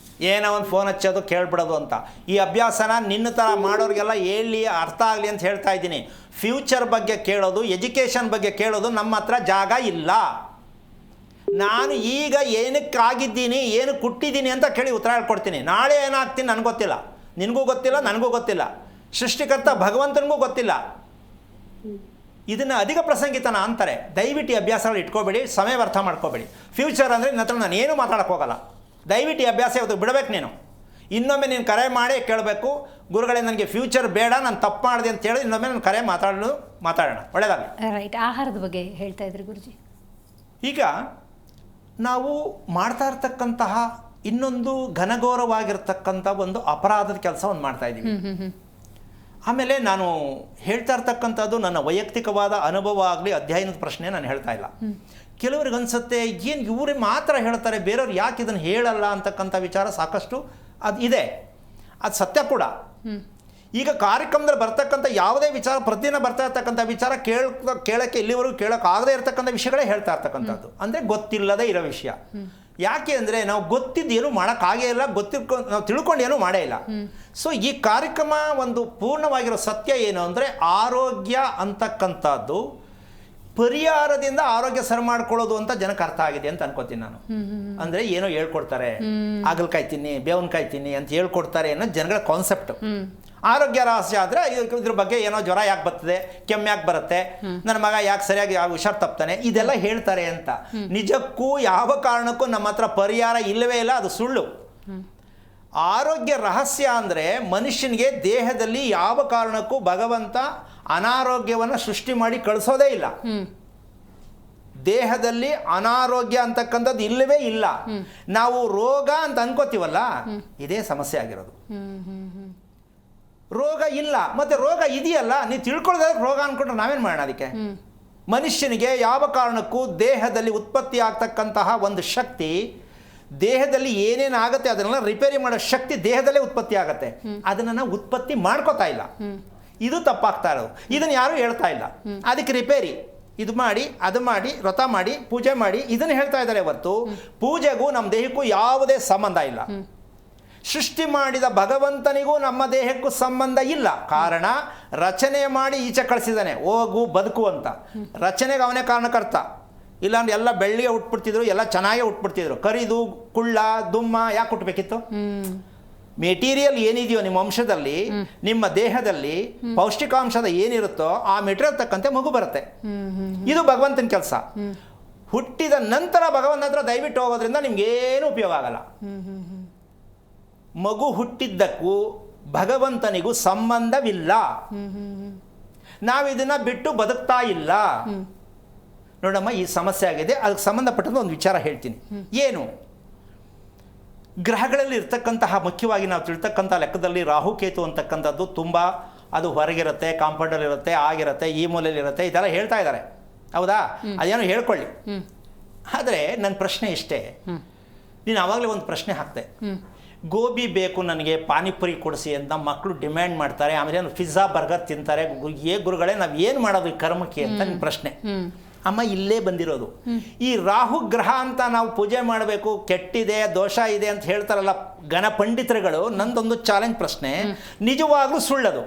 ಏನೋ ಒಂದು ಫೋನ್ ಹಚ್ಚೋದು ಕೇಳ್ಬಿಡೋದು ಅಂತ. ಈ ಅಭ್ಯಾಸನ ನಿನ್ನ ಥರ ಮಾಡೋರಿಗೆಲ್ಲ ಹೇಳಿ ಅರ್ಥ ಆಗಲಿ ಅಂತ ಹೇಳ್ತಾ ಇದ್ದೀನಿ. ಫ್ಯೂಚರ್ ಬಗ್ಗೆ ಕೇಳೋದು, ಎಜುಕೇಷನ್ ಬಗ್ಗೆ ಕೇಳೋದು ನಮ್ಮ ಹತ್ರ ಜಾಗ ಇಲ್ಲ. ನಾನು ಈಗ ಏನಕ್ಕಾಗಿದ್ದೀನಿ, ಏನು ಹುಟ್ಟಿದ್ದೀನಿ ಅಂತ ಕೇಳಿ ಉತ್ತರ ಹೇಳ್ಕೊಡ್ತೀನಿ. ನಾಳೆ ಏನಾಗ್ತೀನಿ ನನಗೆ ಗೊತ್ತಿಲ್ಲ, ನಿನಗೂ ಗೊತ್ತಿಲ್ಲ, ನನಗೂ ಗೊತ್ತಿಲ್ಲ. ಸೃಷ್ಟಿಕರ್ತ ಭಗವಂತನಿಗೂ ಗೊತ್ತಿಲ್ಲ. ಇದನ್ನು ಅಧಿಕ ಪ್ರಸಂಗಿತನ ಅಂತಾರೆ. ದಯವಿಟ್ಟು ಈ ಅಭ್ಯಾಸಗಳು ಇಟ್ಕೋಬೇಡಿ, ಸಮಯ ವ್ಯರ್ಥ ಮಾಡ್ಕೋಬೇಡಿ. ಫ್ಯೂಚರ್ ಅಂದರೆ ನನ್ನ ಹತ್ರ ನಾನು ಏನೂ ಮಾತಾಡೋಕ್ಕೆ ಹೋಗಲ್ಲ. ದಯವಿಟ್ಟು ಈ ಅಭ್ಯಾಸ ಇವತ್ತು ಬಿಡಬೇಕು. ನೀನು ಇನ್ನೊಮ್ಮೆ ನೀನು ಕರೆ ಮಾಡಿ ಕೇಳಬೇಕು, ಗುರುಗಳೇ ನನಗೆ ಫ್ಯೂಚರ್ ಬೇಡ, ನಾನು ತಪ್ಪು ಮಾಡಿದೆ ಅಂತ ಹೇಳಿ ಇನ್ನೊಮ್ಮೆ ನಾನು ಕರೆ ಮಾತಾಡೋಣ. ಒಳ್ಳೆಯದಾಗಲಿ. ರೈಟ್. ಆಹಾರದ ಬಗ್ಗೆ ಹೇಳ್ತಾ ಇದ್ರಿ ಗುರುಜಿ. ಈಗ ನಾವು ಮಾಡ್ತಾ ಇರ್ತಕ್ಕಂತಹ ಇನ್ನೊಂದು ಘನಘೋರವಾಗಿರ್ತಕ್ಕಂಥ ಒಂದು ಅಪರಾಧದ ಕೆಲಸವನ್ನು ಮಾಡ್ತಾ ಇದ್ದೀವಿ. ಆಮೇಲೆ ನಾನು ಹೇಳ್ತಾ ಇರ್ತಕ್ಕಂಥದ್ದು ನನ್ನ ವೈಯಕ್ತಿಕವಾದ ಅನುಭವ ಆಗಲಿ ಅಧ್ಯಯನದ ಪ್ರಶ್ನೆ ನಾನು ಹೇಳ್ತಾ ಇಲ್ಲ. ಕೆಲವ್ರಿಗೆ ಅನಿಸುತ್ತೆ ಏನು ಇವ್ರಿಗೆ ಮಾತ್ರ ಹೇಳ್ತಾರೆ, ಬೇರೆಯವ್ರು ಯಾಕೆ ಇದನ್ನು ಹೇಳಲ್ಲ ಅಂತಕ್ಕಂಥ ವಿಚಾರ ಸಾಕಷ್ಟು ಅದು ಇದೆ. ಅದು ಸತ್ಯ ಕೂಡ. ಈಗ ಕಾರ್ಯಕ್ರಮದಲ್ಲಿ ಬರ್ತಕ್ಕಂಥ ಯಾವುದೇ ವಿಚಾರ, ಪ್ರತಿದಿನ ಬರ್ತಾ ಇರ್ತಕ್ಕಂಥ ವಿಚಾರ ಕೇಳೋಕ್ಕೆ ಇಲ್ಲಿವರೆಗೂ ಕೇಳೋಕ್ಕಾಗದೇ ಇರತಕ್ಕಂಥ ವಿಷಯಗಳೇ ಹೇಳ್ತಾ ಇರ್ತಕ್ಕಂಥದ್ದು. ಅಂದರೆ ಗೊತ್ತಿಲ್ಲದೇ ಇರೋ ವಿಷಯ. ಯಾಕೆ ಅಂದರೆ ನಾವು ಗೊತ್ತಿದ್ದೇನು ಮಾಡೋಕ್ಕಾಗೇ ಇಲ್ಲ, ನಾವು ತಿಳ್ಕೊಂಡು ಏನೂ ಮಾಡೇ ಇಲ್ಲ. ಸೊ ಈ ಕಾರ್ಯಕ್ರಮ ಒಂದು ಪೂರ್ಣವಾಗಿರೋ ಸತ್ಯ ಏನು ಅಂದರೆ, ಆರೋಗ್ಯ ಅಂತಕ್ಕಂಥದ್ದು ಪರಿಹಾರದಿಂದ ಆರೋಗ್ಯ ಸರಿ ಮಾಡ್ಕೊಳ್ಳೋದು ಅಂತ ಜನಕ್ಕೆ ಅರ್ಥ ಆಗಿದೆ ಅಂತ ಅನ್ಕೋತೀನಿ ನಾನು. ಅಂದರೆ ಏನೋ ಹೇಳ್ಕೊಡ್ತಾರೆ, ಹಾಗಲಕಾಯಿ ತಿನ್ನಿ, ಬೇವಿನಕಾಯಿ ತಿನ್ನಿ ಅಂತ ಹೇಳ್ಕೊಡ್ತಾರೆ ಅನ್ನೋ ಜನಗಳ ಕಾನ್ಸೆಪ್ಟ್. ಆರೋಗ್ಯ ರಹಸ್ಯ ಆದರೆ ಇದ್ರ ಬಗ್ಗೆ ಏನೋ ಜ್ವರ ಯಾಕೆ ಬರ್ತದೆ, ಕೆಮ್ಮು ಯಾಕೆ ಬರುತ್ತೆ, ನನ್ನ ಮಗ ಯಾಕೆ ಸರಿಯಾಗಿ ಹುಷಾರು ತಪ್ತಾನೆ, ಇದೆಲ್ಲ ಹೇಳ್ತಾರೆ ಅಂತ. ನಿಜಕ್ಕೂ ಯಾವ ಕಾರಣಕ್ಕೂ ನಮ್ಮ ಹತ್ರ ಪರಿಹಾರ ಇಲ್ಲವೇ ಇಲ್ಲ, ಅದು ಸುಳ್ಳು. ಆರೋಗ್ಯ ರಹಸ್ಯ ಅಂದರೆ ಮನುಷ್ಯನಿಗೆ ದೇಹದಲ್ಲಿ ಯಾವ ಕಾರಣಕ್ಕೂ ಭಗವಂತ ಅನಾರೋಗ್ಯವನ್ನು ಸೃಷ್ಟಿ ಮಾಡಿ ಕಳಿಸೋದೇ ಇಲ್ಲ. ದೇಹದಲ್ಲಿ ಅನಾರೋಗ್ಯ ಅಂತಕ್ಕಂಥದ್ದು ಇಲ್ಲವೇ ಇಲ್ಲ. ನಾವು ರೋಗ ಅಂತ ಅನ್ಕೋತೀವಲ್ಲ, ಇದೇ ಸಮಸ್ಯೆ ಆಗಿರೋದು. ರೋಗ ಇಲ್ಲ, ಮತ್ತೆ ರೋಗ ಇದೆಯಲ್ಲ, ನೀವು ತಿಳ್ಕೊಳ್ಳೋದಾಗ ರೋಗ ಅನ್ಕೊಂಡ್ರೆ ನಾವೇನು ಮಾಡೋಣ ಅದಕ್ಕೆ? ಮನುಷ್ಯನಿಗೆ ಯಾವ ಕಾರಣಕ್ಕೂ ದೇಹದಲ್ಲಿ ಉತ್ಪತ್ತಿ ಆಗ್ತಕ್ಕಂತಹ ಒಂದು ಶಕ್ತಿ, ದೇಹದಲ್ಲಿ ಏನೇನು ಆಗುತ್ತೆ ಅದನ್ನೆಲ್ಲ ರಿಪೇರಿ ಮಾಡೋ ಶಕ್ತಿ ದೇಹದಲ್ಲೇ ಉತ್ಪತ್ತಿ ಆಗುತ್ತೆ. ಅದನ್ನು ನಾವು ಉತ್ಪತ್ತಿ ಮಾಡ್ಕೋತಾ ಇಲ್ಲ. ಇದು ತಪ್ಪಾಗ್ತಾ ಇರೋದು. ಇದನ್ನು ಯಾರೂ ಹೇಳ್ತಾ ಇಲ್ಲ. ಅದಕ್ಕೆ ರಿಪೇರಿ ಇದು ಮಾಡಿ, ಅದು ಮಾಡಿ, ವ್ರತ ಮಾಡಿ, ಪೂಜೆ ಮಾಡಿ, ಇದನ್ನು ಹೇಳ್ತಾ ಇದ್ದಾರೆ ಹೊರತು ಪೂಜೆಗೂ ನಮ್ಮ ದೇಹಕ್ಕೂ ಯಾವುದೇ ಸಂಬಂಧ ಇಲ್ಲ. ಸೃಷ್ಟಿ ಮಾಡಿದ ಭಗವಂತನಿಗೂ ನಮ್ಮ ದೇಹಕ್ಕೂ ಸಂಬಂಧ ಇಲ್ಲ. ಕಾರಣ, ರಚನೆ ಮಾಡಿ ಈಚೆ ಕಳಿಸಿದ್ದಾನೆ, ಹೋಗು ಬದುಕು ಅಂತ. ರಚನೆಗೆ ಅವನೇ ಕಾರಣಕರ್ತ. ಇಲ್ಲಾಂದ್ರೆ ಎಲ್ಲ ಬೆಳ್ಳಿಗೆ ಹುಟ್ಬಿಡ್ತಿದ್ರು, ಎಲ್ಲ ಚೆನ್ನಾಗೇ ಹುಟ್ಬಿಡ್ತಿದ್ರು. ಕರಿದು ಕುಳ್ಳ ದುಮ್ಮ ಯಾಕೆ ಹುಟ್ಟಬೇಕಿತ್ತು? ಮೆಟೀರಿಯಲ್ ಏನಿದೆಯೋ ನಿಮ್ಮ ವಂಶದಲ್ಲಿ, ನಿಮ್ಮ ದೇಹದಲ್ಲಿ ಪೌಷ್ಟಿಕಾಂಶದ ಏನಿರುತ್ತೋ ಆ ಮೆಟೀರಿಯಲ್ ತಕ್ಕಂತೆ ಮಗು ಬರುತ್ತೆ. ಇದು ಭಗವಂತನ ಕೆಲಸ. ಹುಟ್ಟಿದ ನಂತರ ಭಗವಂತನ ಹತ್ರ ದಯವಿಟ್ಟು ಹೋಗೋದ್ರಿಂದ ನಿಮ್ಗೇನು ಉಪಯೋಗ ಆಗಲ್ಲ. ಮಗು ಹುಟ್ಟಿದ್ದಕ್ಕೂ ಭಗವಂತನಿಗೂ ಸಂಬಂಧವಿಲ್ಲ. ನಾವಿದನ್ನ ಬಿಟ್ಟು ಬದುಕ್ತಾ ಇಲ್ಲ. ನೋಡಮ್ಮ, ಈ ಸಮಸ್ಯೆ ಆಗಿದೆ. ಅದಕ್ಕೆ ಸಂಬಂಧಪಟ್ಟಂತ ಒಂದು ವಿಚಾರ ಹೇಳ್ತೀನಿ. ಏನು? ಗ್ರಹಗಳಲ್ಲಿ ಇರ್ತಕ್ಕಂತಹ ಮುಖ್ಯವಾಗಿ ನಾವು ತಿಳ್ತಕ್ಕಂಥ ಲೆಕ್ಕದಲ್ಲಿ ರಾಹುಕೇತು ಅಂತಕ್ಕಂಥದ್ದು ತುಂಬ ಅದು ಹೊರಗಿರುತ್ತೆ, ಕಾಂಪೌಂಡಲ್ಲಿ ಇರುತ್ತೆ, ಆಗಿರುತ್ತೆ, ಈ ಮೂಲೆಯಲ್ಲಿ ಇರುತ್ತೆ, ಇದೆಲ್ಲ ಹೇಳ್ತಾ ಇದ್ದಾರೆ. ಹೌದಾ? ಅದೇನೋ ಹೇಳ್ಕೊಳ್ಳಿ. ಆದರೆ ನನ್ನ ಪ್ರಶ್ನೆ ಇಷ್ಟೇ. ನೀನು ಆವಾಗಲೇ ಒಂದು ಪ್ರಶ್ನೆ ಹಾಕ್ತೆ, ಗೋಬಿ ಬೇಕು ನನಗೆ, ಪಾನಿಪುರಿ ಕೊಡಿಸಿ ಅಂತ ಮಕ್ಕಳು ಡಿಮ್ಯಾಂಡ್ ಮಾಡ್ತಾರೆ. ಆಮೇಲೆ ಪಿಜ್ಜಾ ಬರ್ಗರ್ ತಿಂತಾರೆ. ಗುರುಗಳೇ ನಾವು ಏನು ಮಾಡೋದು ಈ ಕರ್ಮಕ್ಕೆ ಅಂತ ನಿನ್ನ ಪ್ರಶ್ನೆ. ಅಮ್ಮ, ಇಲ್ಲೇ ಬಂದಿರೋದು. ಈ ರಾಹು ಗ್ರಹ ಅಂತ ನಾವು ಪೂಜೆ ಮಾಡಬೇಕು, ಕೆಟ್ಟಿದೆ, ದೋಷ ಇದೆ ಅಂತ ಹೇಳ್ತಾರಲ್ಲ ಗಣ ಪಂಡಿತರುಗಳು. ನಂದೊಂದು ಚಾಲೆಂಜ್ ಪ್ರಶ್ನೆ, ನಿಜವಾಗ್ಲೂ ಸುಳ್ಳದು.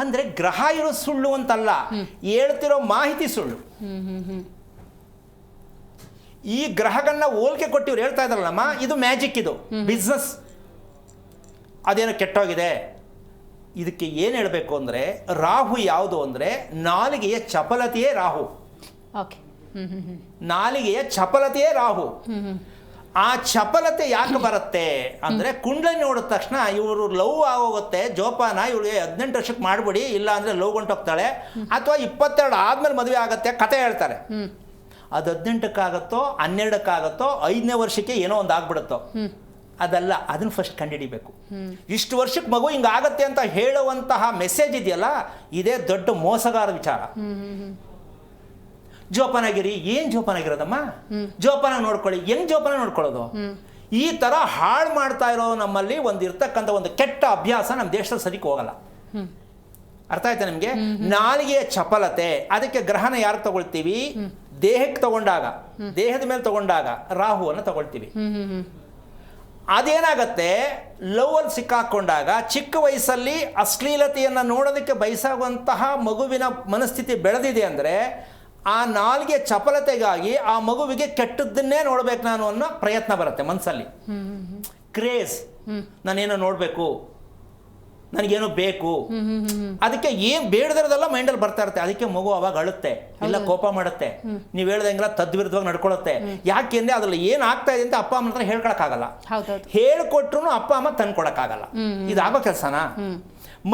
ಅಂದರೆ ಗ್ರಹ ಇರೋ ಸುಳ್ಳು ಅಂತಲ್ಲ, ಹೇಳ್ತಿರೋ ಮಾಹಿತಿ ಸುಳ್ಳು. ಈ ಗ್ರಹಗಳನ್ನ ಹೋಲಿಕೆ ಕೊಟ್ಟಿವ್ರು ಹೇಳ್ತಾ ಇದ್ದಾರಲ್ಲಮ್ಮ, ಇದು ಮ್ಯಾಜಿಕ್, ಇದು ಬಿಸ್ನೆಸ್. ಅದೇನೋ ಕೆಟ್ಟೋಗಿದೆ. ಇದಕ್ಕೆ ಏನು ಹೇಳಬೇಕು ಅಂದರೆ, ರಾಹು ಯಾವುದು ಅಂದರೆ ನಾಲಿಗೆಯ ಚಪಲತೆಯೇ ರಾಹು. ನಾಲಿಗೆಯ ಚಪಲತೆಯೇ ರಾಹು. ಆ ಚಪಲತೆ ಯಾಕೆ ಬರುತ್ತೆ ಅಂದರೆ, ಕುಂಡಲಿ ನೋಡಿದ ತಕ್ಷಣ ಇವರು ಲವ್ ಆಗೋಗುತ್ತೆ, ಜೋಪಾನ ಇವಳಿಗೆ 18 ವರ್ಷಕ್ಕೆ ಮಾಡ್ಬಿಡಿ, ಇಲ್ಲ ಅಂದರೆ ಲವ್ ಹೊಂಟೋಗ್ತಾಳೆ, ಅಥವಾ 22 ಆದ್ಮೇಲೆ ಮದುವೆ ಆಗುತ್ತೆ ಕತೆ ಹೇಳ್ತಾರೆ. ಅದು 18ಕ್ಕಾಗತ್ತೋ 12ಕ್ಕಾಗತ್ತೋ 5ನೇ ವರ್ಷಕ್ಕೆ ಏನೋ ಒಂದು ಆಗ್ಬಿಡುತ್ತೋ, ಅದಲ್ಲ. ಅದನ್ನು ಫಸ್ಟ್ ಕಂಡುಹಿಡಿಬೇಕು. ಇಷ್ಟು ವರ್ಷಕ್ಕೆ ಮಗು ಹಿಂಗಾಗತ್ತೆ ಅಂತ ಹೇಳುವಂತಹ ಮೆಸೇಜ್ ಇದೆಯಲ್ಲ, ಇದೇ ದೊಡ್ಡ ಮೋಸಗಾರ ವಿಚಾರ. ಜೋಪಾನಾಗಿರಿ. ಏನು ಜೋಪಾನಾಗಿರೋದಮ್ಮ? ಜೋಪಾನ ನೋಡ್ಕೊಳ್ಳಿ. ಹೆಂಗ್ ಜೋಪಾನ ನೋಡ್ಕೊಳ್ಳೋದು? ಈ ಥರ ಹಾಳು ಮಾಡ್ತಾ ಇರೋ ನಮ್ಮಲ್ಲಿ ಒಂದು ಇರ್ತಕ್ಕಂಥ ಒಂದು ಕೆಟ್ಟ ಅಭ್ಯಾಸ ನಮ್ಮ ದೇಶದಲ್ಲಿ ಸರಿಕ್ಕೆ ಹೋಗಲ್ಲ. ಅರ್ಥ ಆಯ್ತಾ ನಿಮಗೆ? ನಾಲಿಗೆಯ ಚಪಲತೆ. ಅದಕ್ಕೆ ಗ್ರಹಣ ಯಾರು ತಗೊಳ್ತೀವಿ? ದೇಹಕ್ಕೆ ತಗೊಂಡಾಗ, ದೇಹದ ಮೇಲೆ ತಗೊಂಡಾಗ ರಾಹುವನ್ನು ತಗೊಳ್ತೀವಿ. ಅದೇನಾಗತ್ತೆ, ಲವ್ ಅಲ್ಲಿ ಸಿಕ್ಕಾಕೊಂಡಾಗ ಚಿಕ್ಕ ವಯಸ್ಸಲ್ಲಿ ಅಶ್ಲೀಲತೆಯನ್ನು ನೋಡೋದಕ್ಕೆ ಬಯಸಾಗುವಂತಹ ಮಗುವಿನ ಮನಸ್ಥಿತಿ ಬೆಳೆದಿದೆ ಅಂದರೆ, ಆ ನಾಲ್ಗೆ ಚಪಲತೆಗಾಗಿ ಆ ಮಗುವಿಗೆ ಕೆಟ್ಟದ್ದನ್ನೇ ನೋಡ್ಬೇಕು ನಾನು ಅನ್ನೋ ಪ್ರಯತ್ನ ಬರುತ್ತೆ ಮನಸ್ಸಲ್ಲಿ. ಕ್ರೇಜ್, ನಾನೇನೋ ನೋಡಬೇಕು, ನನಗೇನೋ ಬೇಕು. ಅದಕ್ಕೆ ಏನು ಬೇಡದಿರೋದೆಲ್ಲ ಮೈಂಡಲ್ಲಿ ಬರ್ತಾ ಇರುತ್ತೆ. ಅದಕ್ಕೆ ಮಗು ಅವಾಗ ಅಳುತ್ತೆ, ಇಲ್ಲ ಕೋಪ ಮಾಡುತ್ತೆ, ನೀವು ಹೇಳ್ದಂಗೆಲ್ಲ ತದ್ವಿರುದ್ಧವಾಗಿ ನಡ್ಕೊಳ್ಳುತ್ತೆ. ಯಾಕೆಂದ್ರೆ ಅದ್ರಲ್ಲಿ ಏನು ಆಗ್ತಾ ಇದೆ ಅಂತ ಅಪ್ಪ ಅಮ್ಮನ ಹತ್ರ ಹೇಳ್ಕೊಳಕ್ಕಾಗಲ್ಲ. ಹೇಳ್ಕೊಟ್ರು ಅಪ್ಪ ಅಮ್ಮ ತಂದ್ಕೊಡಕ್ಕಾಗಲ್ಲ. ಇದಾಗೋ ಕೆಲಸನಾ?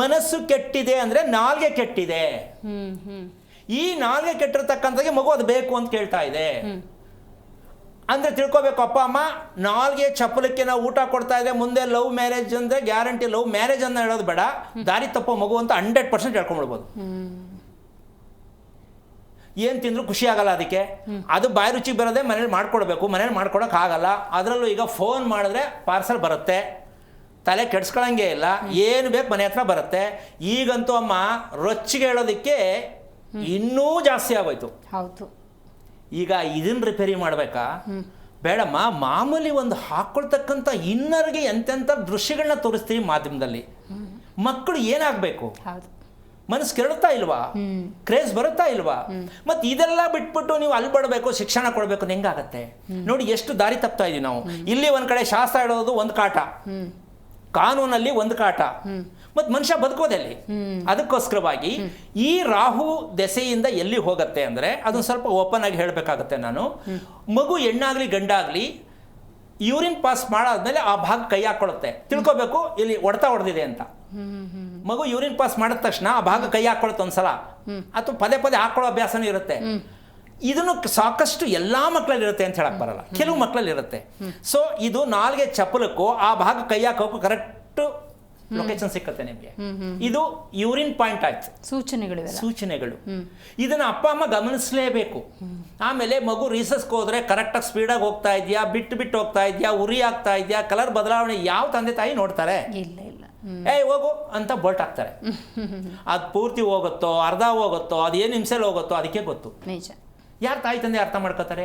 ಮನಸ್ಸು ಕೆಟ್ಟಿದೆ ಅಂದ್ರೆ ನಾಲ್ಗೆ ಕೆಟ್ಟಿದೆ. ಈ ನಾಲ್ಗೆ ಕೆಟ್ಟಿರ್ತಕ್ಕಂಥಗೆ ಮಗು ಅದು ಬೇಕು ಅಂತ ಕೇಳ್ತಾ ಇದೆ ಅಂದ್ರೆ ತಿಳ್ಕೊಬೇಕು ಅಪ್ಪ ಅಮ್ಮ. ನಾಲ್ಗೆ ಚಪ್ಪಲಕ್ಕೆ ನಾವು ಊಟ ಕೊಡ್ತಾ ಇದೆ, ಮುಂದೆ ಲವ್ ಮ್ಯಾರೇಜ್ ಅಂದ್ರೆ ಗ್ಯಾರಂಟಿ. ಲವ್ ಮ್ಯಾರೇಜ್ ಅನ್ನ ಹೇಳೋದು ಬೇಡ, ದಾರಿ ತಪ್ಪೋ ಮಗು ಅಂತ 100% ಹೇಳ್ಕೊಂಡ್ಬಿಡ್ಬೋದು. ಏನು ತಿಂದ್ರು ಖುಷಿ ಆಗಲ್ಲ ಅದಕ್ಕೆ. ಅದು ಬಾಯಿ ರುಚಿಗೆ ಬರೋದೇ ಮನೇಲಿ ಮಾಡ್ಕೊಡ್ಬೇಕು. ಮನೇಲಿ ಮಾಡ್ಕೊಡೋಕೆ ಆಗಲ್ಲ. ಅದರಲ್ಲೂ ಈಗ ಫೋನ್ ಮಾಡಿದ್ರೆ ಪಾರ್ಸಲ್ ಬರುತ್ತೆ, ತಲೆ ಕೆಡ್ಸ್ಕೊಳಂಗೆ ಇಲ್ಲ, ಏನು ಬೇಕು ಮನೆ ಹತ್ರ ಬರುತ್ತೆ. ಈಗಂತೂ ಅಮ್ಮ ರೊಚ್ಚಿಗೆ ಹೇಳೋದಕ್ಕೆ ಇನ್ನೂ ಜಾಸ್ತಿ ಆಗೋಯ್ತು. ಹೌದು. ಈಗ ಇದನ್ನ ರಿಪೇರಿ ಮಾಡಬೇಕಾ? ಬೇಡಮ್ಮ, ಮಾಮೂಲಿ ಒಂದು ಹಾಕ್ಕೊಳ್ತಕ್ಕಂಥ ಇನ್ನರ್ಗೆ ಎಂತೆಂಥ ದೃಶ್ಯಗಳನ್ನ ತೋರಿಸ್ತೀವಿ ಮಾಧ್ಯಮದಲ್ಲಿ. ಮಕ್ಕಳು ಏನಾಗಬೇಕು? ಮನಸ್ಸು ಕೆರಳುತ್ತಾ ಇಲ್ವಾ? ಕ್ರೇಜ್ ಬರುತ್ತಾ ಇಲ್ವಾ? ಮತ್ತೆ ಇದೆಲ್ಲ ಬಿಟ್ಬಿಟ್ಟು ನೀವು ಅಲ್ಲಿ ಬಡಬೇಕು, ಶಿಕ್ಷಣ ಕೊಡಬೇಕು, ಹೆಂಗಾಗತ್ತೆ ನೋಡಿ. ಎಷ್ಟು ದಾರಿ ತಪ್ತಾ ಇದೀವಿ ನಾವು. ಇಲ್ಲಿ ಒಂದ್ ಕಡೆ ಶಾಸ್ತ್ರ ಹೇಳೋದು ಒಂದು ಕಾಟ, ಕಾನೂನಲ್ಲಿ ಒಂದು ಕಾಟ, ಮತ್ತು ಮನುಷ್ಯ ಬದುಕೋದಲ್ಲಿ. ಅದಕ್ಕೋಸ್ಕರವಾಗಿ ಈ ರಾಹು ದೆಸೆಯಿಂದ ಎಲ್ಲಿ ಹೋಗುತ್ತೆ ಅಂದರೆ ಅದನ್ನು ಸ್ವಲ್ಪ ಓಪನ್ ಆಗಿ ಹೇಳಬೇಕಾಗತ್ತೆ ನಾನು. ಮಗು ಹೆಣ್ಣಾಗಲಿ ಗಂಡಾಗಲಿ ಯೂರಿನ್ ಪಾಸ್ ಮಾಡಾದ್ಮೇಲೆ ಆ ಭಾಗ ಕೈ ಹಾಕೊಳ್ಳುತ್ತೆ. ತಿಳ್ಕೊಬೇಕು ಇಲ್ಲಿ ಹೊಡೆದಿದೆ ಅಂತ. ಮಗು ಯೂರಿನ್ ಪಾಸ್ ಮಾಡಿದ ತಕ್ಷಣ ಆ ಭಾಗ ಕೈ ಹಾಕೊಳ್ಳುತ್ತೆ ಒಂದ್ಸಲ, ಅಥವಾ ಪದೇ ಪದೇ ಹಾಕೊಳ್ಳೋ ಅಭ್ಯಾಸನೂ ಇರುತ್ತೆ. ಇದನ್ನು ಸಾಕಷ್ಟು ಎಲ್ಲಾ ಮಕ್ಕಳಲ್ಲಿ ಇರುತ್ತೆ ಅಂತ ಹೇಳಕ್ ಬರಲ್ಲ, ಕೆಲವು ಮಕ್ಕಳಲ್ಲಿ ಇರುತ್ತೆ. ಸೊ ಇದು ನಾಲ್ಗೆ ಚಪ್ಪಲಕ್ಕೂ ಆ ಭಾಗ ಕೈ ಹಾಕೋಕ್ಕೂ ಕರೆಕ್ಟ್ ಲೊಕೇಶನ್ ಸಿಕ್ಕತ್ತೆ ನಿಮಗೆ. ಇದು ಯೂರಿನ್ ಪಾಯಿಂಟ್ ಆಯ್ತು. ಸೂಚನೆಗಳು ಇದನ್ನ ಅಪ್ಪ ಅಮ್ಮ ಗಮನಿಸಲೇಬೇಕು. ಆಮೇಲೆ ಮಗು ರೀಸಸ್ಗೆ ಹೋದ್ರೆ ಕರೆಕ್ಟಾಗಿ ಸ್ಪೀಡಾಗಿ ಹೋಗ್ತಾ ಇದೆಯಾ, ಬಿಟ್ಟು ಹೋಗ್ತಾ ಇದೆಯಾ, ಉರಿ ಆಗ್ತಾ ಇದೆಯಾ, ಕಲರ್ ಬದಲಾವಣೆ ಯಾವ ತಂದೆ ತಾಯಿ ನೋಡ್ತಾರೆ? ಏಯ್ ಹೋಗು ಅಂತ ಬೋಲ್ಟ್ ಹಾಕ್ತಾರೆ. ಅದು ಪೂರ್ತಿ ಹೋಗುತ್ತೋ ಅರ್ಧ ಹೋಗುತ್ತೋ ಅದೇನು ನಿಮಿಷದಲ್ಲಿ ಹೋಗುತ್ತೋ ಅದಕ್ಕೆ ಗೊತ್ತು. ಯಾರು ತಾಯಿ ತಂದೆ ಅರ್ಥ ಮಾಡ್ಕೋತಾರೆ?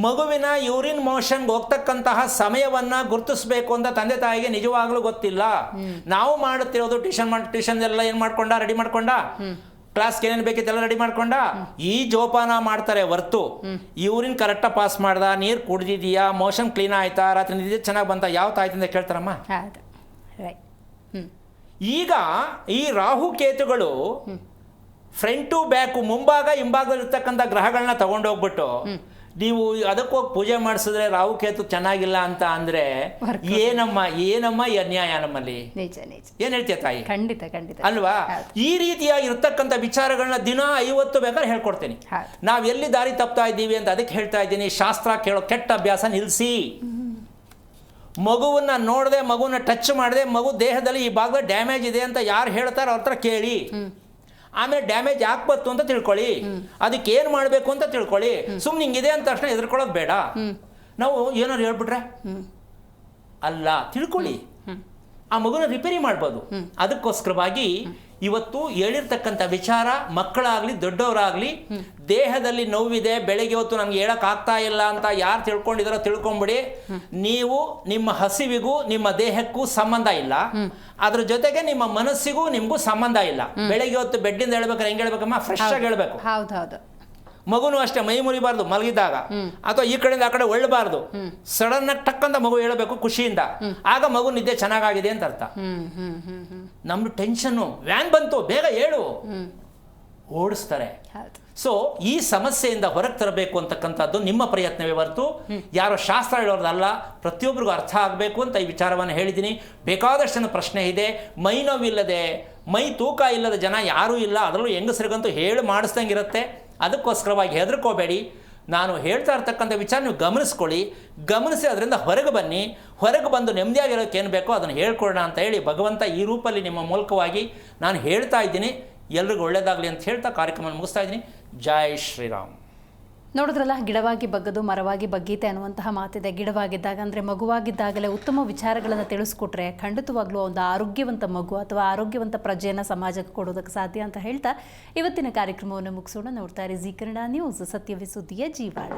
ಮಗುವಿನ ಯೂರಿನ್ ಮೋಷನ್ಗೆ ಹೋಗ್ತಕ್ಕಂತಹ ಸಮಯವನ್ನ ಗುರುತಿಸ್ಬೇಕು ಅಂತ ತಂದೆ ತಾಯಿಗೆ ನಿಜವಾಗ್ಲೂ ಗೊತ್ತಿಲ್ಲ. ನಾವು ಮಾಡುತ್ತಿರೋದು ಟ್ಯೂಷನ್ ಎಲ್ಲ ಏನ್ ಮಾಡ್ಕೊಂಡ, ರೆಡಿ ಮಾಡ್ಕೊಂಡ, ಕ್ಲಾಸ್ಗೆ ಏನೇನು ಬೇಕಿತ್ತೆಲ್ಲ ರೆಡಿ ಮಾಡ್ಕೊಂಡ, ಈ ಜೋಪಾನ ಮಾಡ್ತಾರೆ ಹೊರ್ತು ಯೂರಿನ್ ಕರೆಕ್ಟಾಗಿ ಪಾಸ್ ಮಾಡ್ದ, ನೀರು ಕುಡ್ದಿದೀಯಾ, ಮೋಷನ್ ಕ್ಲೀನ್ ಆಯ್ತಾ, ರಾತ್ರಿ ನಿದ್ದೆ ಚೆನ್ನಾಗಿ ಬಂತ, ಯಾವ ತಾಯಿ ತಂದೆ ಕೇಳ್ತಾರಮ್ಮ? ಈಗ ಈ ರಾಹು ಕೇತುಗಳು ಫ್ರಂಟ್ ಟು ಬ್ಯಾಕು, ಮುಂಭಾಗ ಹಿಂಭಾಗದಲ್ಲಿರ್ತಕ್ಕಂಥ ಗ್ರಹಗಳನ್ನ ತಗೊಂಡೋಗ್ಬಿಟ್ಟು ನೀವು ಅದಕ್ಕೋಗಿ ಪೂಜೆ ಮಾಡಿಸಿದ್ರೆ ರಾಹು ಕೇತು ಚೆನ್ನಾಗಿಲ್ಲ ಅಂತ ಅಂದ್ರೆ ಏನಮ್ಮ ಈ ಅನ್ಯಾಯ ನಮ್ಮಲ್ಲಿ? ಏನ್ ಹೇಳ್ತೀಯ ತಾಯಿ? ಖಂಡಿತ ಅಲ್ವಾ? ಈ ರೀತಿಯಾಗಿರ್ತಕ್ಕಂಥ ವಿಚಾರಗಳನ್ನ ದಿನ 50 ಬೇಕಾದ್ರೆ ಹೇಳ್ಕೊಡ್ತೀನಿ. ನಾವ್ ಎಲ್ಲಿ ದಾರಿ ತಪ್ತಾ ಇದ್ದೀವಿ ಅಂತ ಅದಕ್ಕೆ ಹೇಳ್ತಾ ಇದ್ದೀನಿ. ಶಾಸ್ತ್ರ ಕೇಳೋ ಕೆಟ್ಟ ಅಭ್ಯಾಸ ನಿಲ್ಲಿಸಿ. ಮಗುವನ್ನ ನೋಡದೆ, ಮಗುವನ್ನ ಟಚ್ ಮಾಡದೆ, ಮಗು ದೇಹದಲ್ಲಿ ಈ ಭಾಗದ ಡ್ಯಾಮೇಜ್ ಇದೆ ಅಂತ ಯಾರು ಹೇಳ್ತಾರೋ ಅವ್ರ ಹತ್ರ ಕೇಳಿ. ಆಮೇಲೆ ಡ್ಯಾಮೇಜ್ ಆಗ್ಬತ್ತು ಅಂತ ತಿಳ್ಕೊಳ್ಳಿ, ಅದಕ್ಕೆ ಏನು ಮಾಡಬೇಕು ಅಂತ ತಿಳ್ಕೊಳ್ಳಿ. ಸುಮ್ಮನೆ ಹಿಂಗಿದೆ ಅಂತ ತಕ್ಷಣ ಎದುರ್ಕೊಳ್ಳೋದು ಬೇಡ. ನಾವು ಏನಾದ್ರು ಹೇಳ್ಬಿಟ್ರೆ ಅಲ್ಲ, ತಿಳ್ಕೊಳ್ಳಿ, ಆ ಮಗುನ ರಿಪೇರಿ ಮಾಡ್ಬೋದು. ಅದಕ್ಕೋಸ್ಕರವಾಗಿ ಇವತ್ತು ಹೇಳಿರ್ತಕ್ಕಂಥ ವಿಚಾರ, ಮಕ್ಕಳಾಗ್ಲಿ ದೊಡ್ಡವರಾಗ್ಲಿ, ದೇಹದಲ್ಲಿ ನೋವಿದೆ, ಬೆಳಗ್ಗೆ ಹೊತ್ತು ನನಗೆ ಹೇಳಕ್ ಆಗ್ತಾ ಇಲ್ಲ ಅಂತ ಯಾರು ತಿಳ್ಕೊಂಡಿದಾರೋ ತಿಳ್ಕೊಂಬಿಡಿ. ನೀವು ನಿಮ್ಮ ಹಸಿವಿಗೂ ನಿಮ್ಮ ದೇಹಕ್ಕೂ ಸಂಬಂಧ ಇಲ್ಲ, ಅದ್ರ ಜೊತೆಗೆ ನಿಮ್ಮ ಮನಸ್ಸಿಗೂ ನಿಮ್ಗೂ ಸಂಬಂಧ ಇಲ್ಲ. ಬೆಳಗ್ಗೆ ಹೊತ್ತು ಬೆಡ್ಡಿಂದ ಹೇಳ್ಬೇಕಾದ್ರೆ ಹೆಂಗ್ ಹೇಳ್ಬೇಕಮ್ಮ? ಫ್ರೆಶ್ ಆಗಿ ಹೇಳ್ಬೇಕು. ಮಗುನು ಅಷ್ಟೇ, ಮೈ ಮುರಿಬಾರ್ದು ಮಲಗಿದಾಗ, ಅಥವಾ ಈ ಕಡೆಯಿಂದ ಆ ಕಡೆ ಒಳ್ಳಬಾರ್ದು. ಸಡನ್ ಆಗಿ ಟಕ್ ಅಂತ ಮಗು ಹೇಳಬೇಕು ಖುಷಿಯಿಂದ, ಆಗ ಮಗು ನಿದ್ದೆ ಚೆನ್ನಾಗಾಗಿದೆ ಅಂತ ಅರ್ಥ. ನಮ್ದು ಟೆನ್ಷನ್ನು, ವ್ಯಾನ್ ಬಂತು ಬೇಗ ಹೇಳು, ಓಡಿಸ್ತಾರೆ. ಸೊ ಈ ಸಮಸ್ಯೆಯಿಂದ ಹೊರಗೆ ತರಬೇಕು ಅಂತಕ್ಕಂಥದ್ದು ನಿಮ್ಮ ಪ್ರಯತ್ನವೇ ಹೊರತು ಯಾರೋ ಶಾಸ್ತ್ರ ಹೇಳೋದಲ್ಲ. ಪ್ರತಿಯೊಬ್ಬರಿಗೂ ಅರ್ಥ ಆಗಬೇಕು ಅಂತ ಈ ವಿಚಾರವನ್ನು ಹೇಳಿದ್ದೀನಿ. ಬೇಕಾದಷ್ಟು ಪ್ರಶ್ನೆ ಇದೆ. ಮೈ ನೋವಿಲ್ಲದೆ, ಮೈ ತೂಕ ಇಲ್ಲದ ಜನ ಯಾರೂ ಇಲ್ಲ. ಅದರಲ್ಲೂ ಹೆಂಗಸರಿಗಂತೂ ಹೇಳಿ ಮಾಡಿಸ್ದಂಗಿರುತ್ತೆ. ಅದಕ್ಕೋಸ್ಕರವಾಗಿ ಹೆದರ್ಕೋಬೇಡಿ. ನಾನು ಹೇಳ್ತಾ ಇರ್ತಕ್ಕಂಥ ವಿಚಾರ ನೀವು ಗಮನಿಸ್ಕೊಳ್ಳಿ, ಗಮನಿಸಿ ಅದರಿಂದ ಹೊರಗೆ ಬನ್ನಿ. ಹೊರಗೆ ಬಂದು ನೆಮ್ಮದಿಯಾಗಿರೋಕ್ಕೆ ಏನು ಬೇಕೋ ಅದನ್ನು ಹೇಳ್ಕೊಡೋಣ ಅಂತ ಹೇಳಿ ಭಗವಂತ ಈ ರೂಪಲ್ಲಿ ನಿಮ್ಮ ಮೂಲಕವಾಗಿ ನಾನು ಹೇಳ್ತಾ ಇದ್ದೀನಿ. ಎಲ್ರಿಗೂ ಒಳ್ಳೆಯದಾಗಲಿ ಅಂತ ಹೇಳ್ತಾ ಕಾರ್ಯಕ್ರಮ ಮುಗಿಸ್ತಾ ಇದ್ದೀನಿ. ಜೈ ಶ್ರೀರಾಮ್. ನೋಡಿದ್ರಲ್ಲ, ಗಿಡವಾಗಿ ಬಗ್ಗದು ಮರವಾಗಿ ಬಗ್ಗೀತೆ ಅನ್ನುವಂತಹ ಮಾತಿದೆ. ಗಿಡವಾಗಿದ್ದಾಗ ಅಂದರೆ ಮಗುವಾಗಿದ್ದಾಗಲೇ ಉತ್ತಮ ವಿಚಾರಗಳನ್ನು ತಿಳಿಸ್ಕೊಟ್ರೆ ಖಂಡಿತವಾಗ್ಲೂ ಒಂದು ಆರೋಗ್ಯವಂತ ಮಗು ಅಥವಾ ಆರೋಗ್ಯವಂತ ಪ್ರಜೆಯನ್ನು ಸಮಾಜಕ್ಕೆ ಕೊಡೋದಕ್ಕೆ ಸಾಧ್ಯ ಅಂತ ಹೇಳ್ತಾ ಇವತ್ತಿನ ಕಾರ್ಯಕ್ರಮವನ್ನು ಮುಗಿಸೋಣ. ನೋಡ್ತಾ ಇರಿ ಜಿ ಕನ್ನಡ ನ್ಯೂಸ್, ಸತ್ಯವೇ ಸುದ್ದಿಯ ಜೀವಾಳ.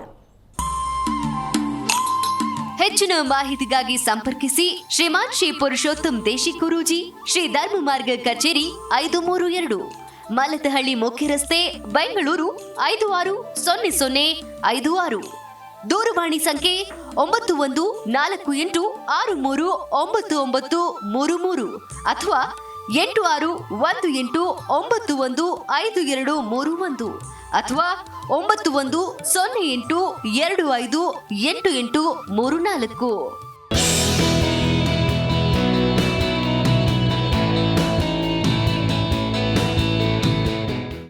ಹೆಚ್ಚಿನ ಮಾಹಿತಿಗಾಗಿ ಸಂಪರ್ಕಿಸಿ ಶ್ರೀಮಾನ್ ಶ್ರೀ ಪುರುಷೋತ್ತಮ್ ದೇಶಿ ಗುರೂಜಿ, ಶ್ರೀ ಧರ್ಮ ಮಾರ್ಗ ಕಚೇರಿ 532, ಮಲತಹಳ್ಳಿ ಮುಖ್ಯ ರಸ್ತೆ, ಬೆಂಗಳೂರು 560056. ದೂರವಾಣಿ ಸಂಖ್ಯೆ 9148639933 ಅಥವಾ 8618915231 ಅಥವಾ 9108258834.